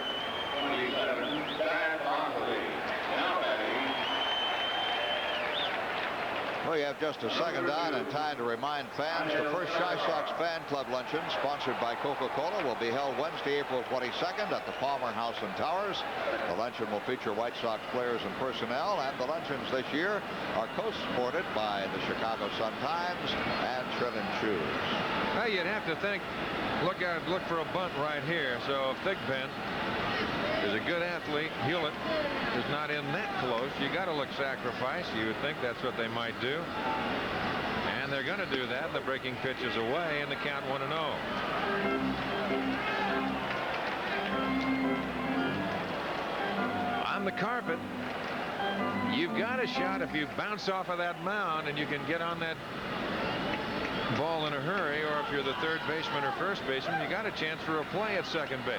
27, Thad Bosley. Now batting. Well, you have just a second on and time to remind fans the first Chi Sox Fan Club Luncheon, sponsored by Coca-Cola, will be held Wednesday, April 22nd at the Palmer House and Towers. The luncheon will feature White Sox players and personnel, and the luncheons this year are co-supported by the Chicago Sun-Times and Shred & Shoes. Well, you'd have to think, look for a bunt right here. So if Thigpen is a good athlete, Hewlett is not in that close. You got to look sacrifice. You would think that's what they might do. And they're going to do that. The breaking pitch is away, and the count 1-0. On the carpet, you've got a shot if you bounce off of that mound and you can get on that ball in a hurry, or if you're the third baseman or first baseman, you got a chance for a play at second base.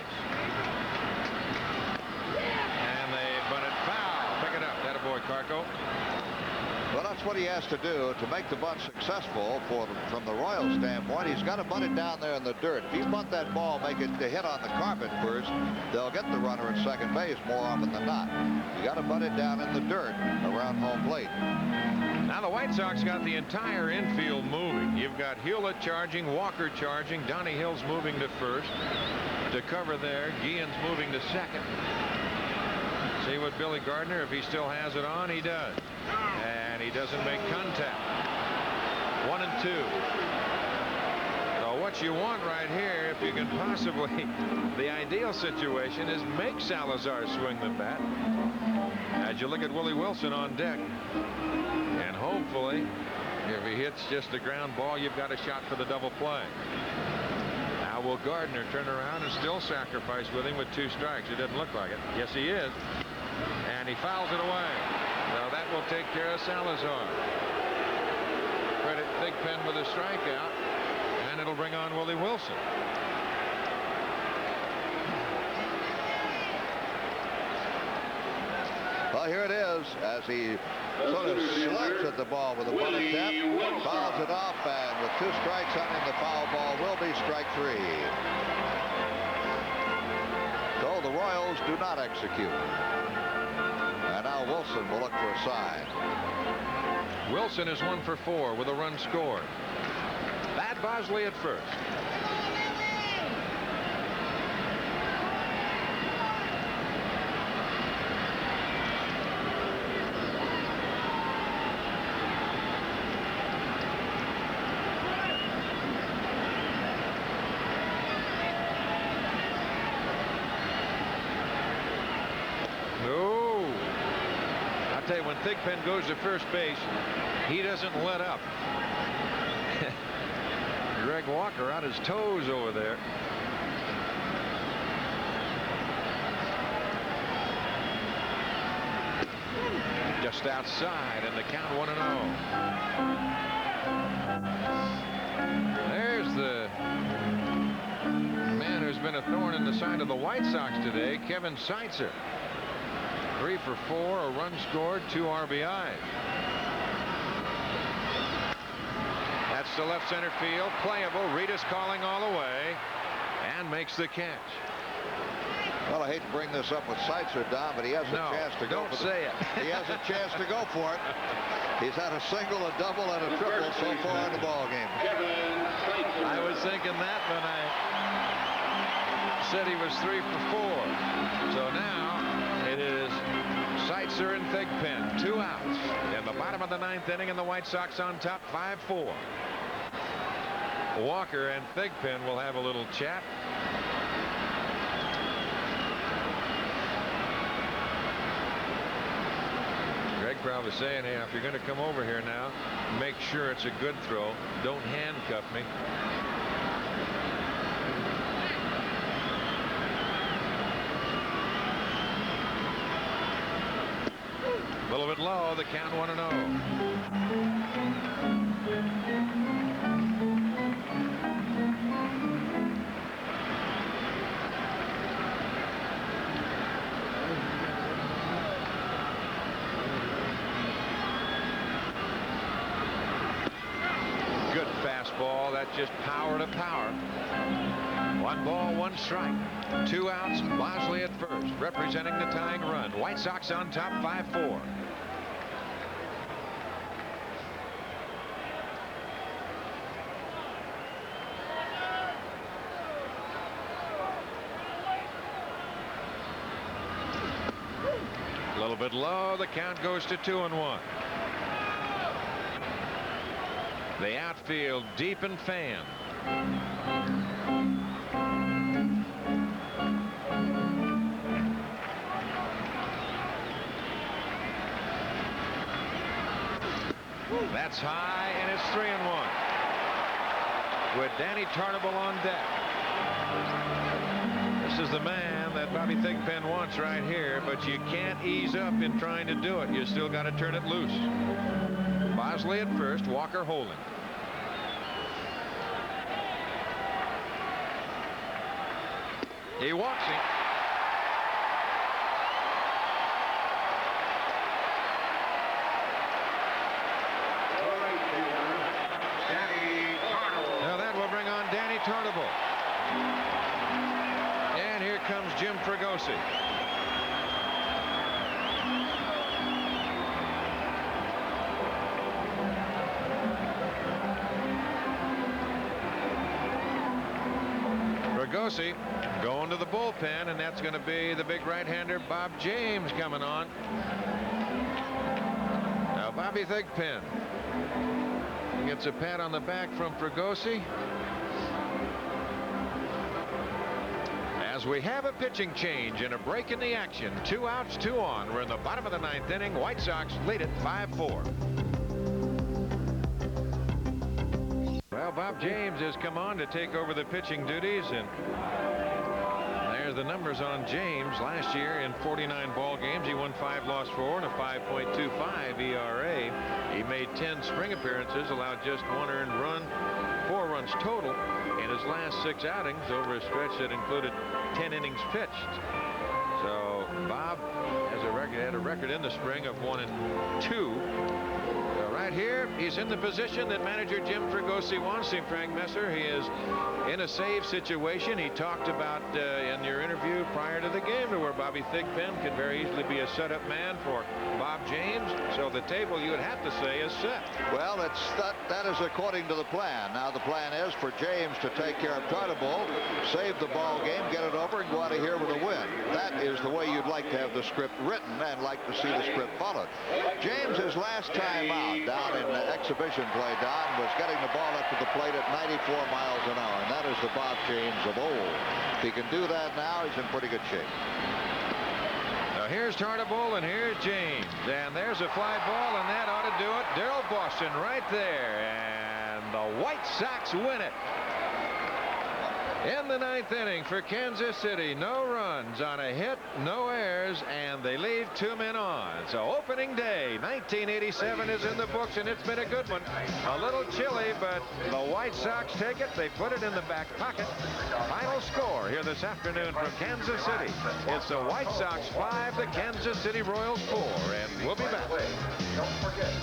Boy, Carco. Well, that's what he has to do to make the bunt successful from the Royals standpoint. He's got to bunt it down there in the dirt. If you bunt that ball, make it to hit on the carpet first, they'll get the runner at second base more often than not. You got to bunt it down in the dirt around home plate. Now the White Sox got the entire infield moving. You've got Hewlett charging, Walker charging, Donnie Hill's moving to first to cover there. Guillen's moving to second. See what Billy Gardner, if he still has it on, he does. And he doesn't make contact. 1 and 2. So what you want right here, if you can possibly, the ideal situation is make Salazar swing the bat. As you look at Willie Wilson on deck. And hopefully, if he hits just a ground ball, you've got a shot for the double play. Now will Gardner turn around and still sacrifice with him with 2 strikes? It doesn't look like it. Yes, he is. And he fouls it away. So that will take care of Salazar. Credit Thigpen with a strikeout, and it'll bring on Willie Wilson. Well, here it is as he sort of slaps at the ball with a bunt attempt, fouls it off, and with 2 strikes on him, the foul ball will be strike 3. So the Royals do not execute. And now Wilson will look for a sign. Wilson is 1 for 4 with a run scored. Thad Bosley at first. When Thigpen goes to first base, he doesn't let up. Greg Walker on his toes over there. Just outside, and the count 1-0. the man who's been a thorn in the side of the White Sox today, Kevin Seitzer. 3 for 4, a run scored, 2 RBIs. That's to left center field, playable. Rita's calling all the way and makes the catch. Well, I hate to bring this up with Seitzer, Don, but he has a chance to go for don't say it. He has a chance to go for it. He's had a single, a double, and a triple so far in the ball game. I was thinking that when I said he was 3 for 4. So now it is Seitzer and Thigpen, 2 outs in the bottom of the 9th inning, and the White Sox on top 5-4. Walker and Thigpen will have a little chat. Greg probably saying, hey, if you're going to come over here now, make sure it's a good throw. Don't handcuff me. A little bit low, the count 1-0. Good fastball. That's just power to power. 1 ball, 1 strike. 2 outs. Bosley at first, representing the tying run. White Sox on top 5-4. A little bit low. The count goes to 2-1. The outfield deep and fanned. That's high, and it's 3-1. With Danny Tarnable on deck. This is the man that Bobby Thigpen wants right here, but you can't ease up in trying to do it. You still got to turn it loose. Bosley at first, Walker holding. He walks him. Now that will bring on Danny Tarnable. And here comes Jim Fregosi. Fregosi going to the bullpen, and that's going to be the big right-hander Bob James coming on. Now Bobby Thigpen gets a pat on the back from Fregosi. As we have a pitching change and a break in the action, 2 outs, 2 on. We're in the bottom of the 9th inning. White Sox lead it 5-4. Well, Bob James has come on to take over the pitching duties, and there's the numbers on James. Last year in 49 ball games, he won 5, lost 4, and a 5.25 ERA. He made 10 spring appearances, allowed just 1 earned run, 4 runs total in his last 6 outings over a stretch that included 10 innings pitched. So Bob has had a record in the spring of 1-2. Right here, he's in the position that manager Jim Fregosi wants him, Frank Messer. He is in a save situation. He talked about in your interview prior to the game to where Bobby Thigpen could very easily be a setup man for Bob James. So the table, you would have to say, is set. Well, that is according to the plan. Now the plan is for James to take care of Tarnable, save the ball game, get it over, and go out of here with a win. That is the way you'd like to have the script written and like to see the script followed. James's last time out down in the exhibition play, Don, was getting the ball up to the plate at 94 miles an hour, and that is the Bob James of old. If he can do that now, he's in pretty good shape. Now here's Tarnable, and here's James, and there's a fly ball, and that ought to do it. Darrell Boston right there, and the White Sox win it. In the 9th inning for Kansas City, no runs on a hit, no errors, and they leave 2 men on. So opening day, 1987 is in the books, and it's been a good one. A little chilly, but the White Sox take it. They put it in the back pocket. Final score here this afternoon from Kansas City. It's the White Sox 5, the Kansas City Royals 4, and we'll be back. Don't forget.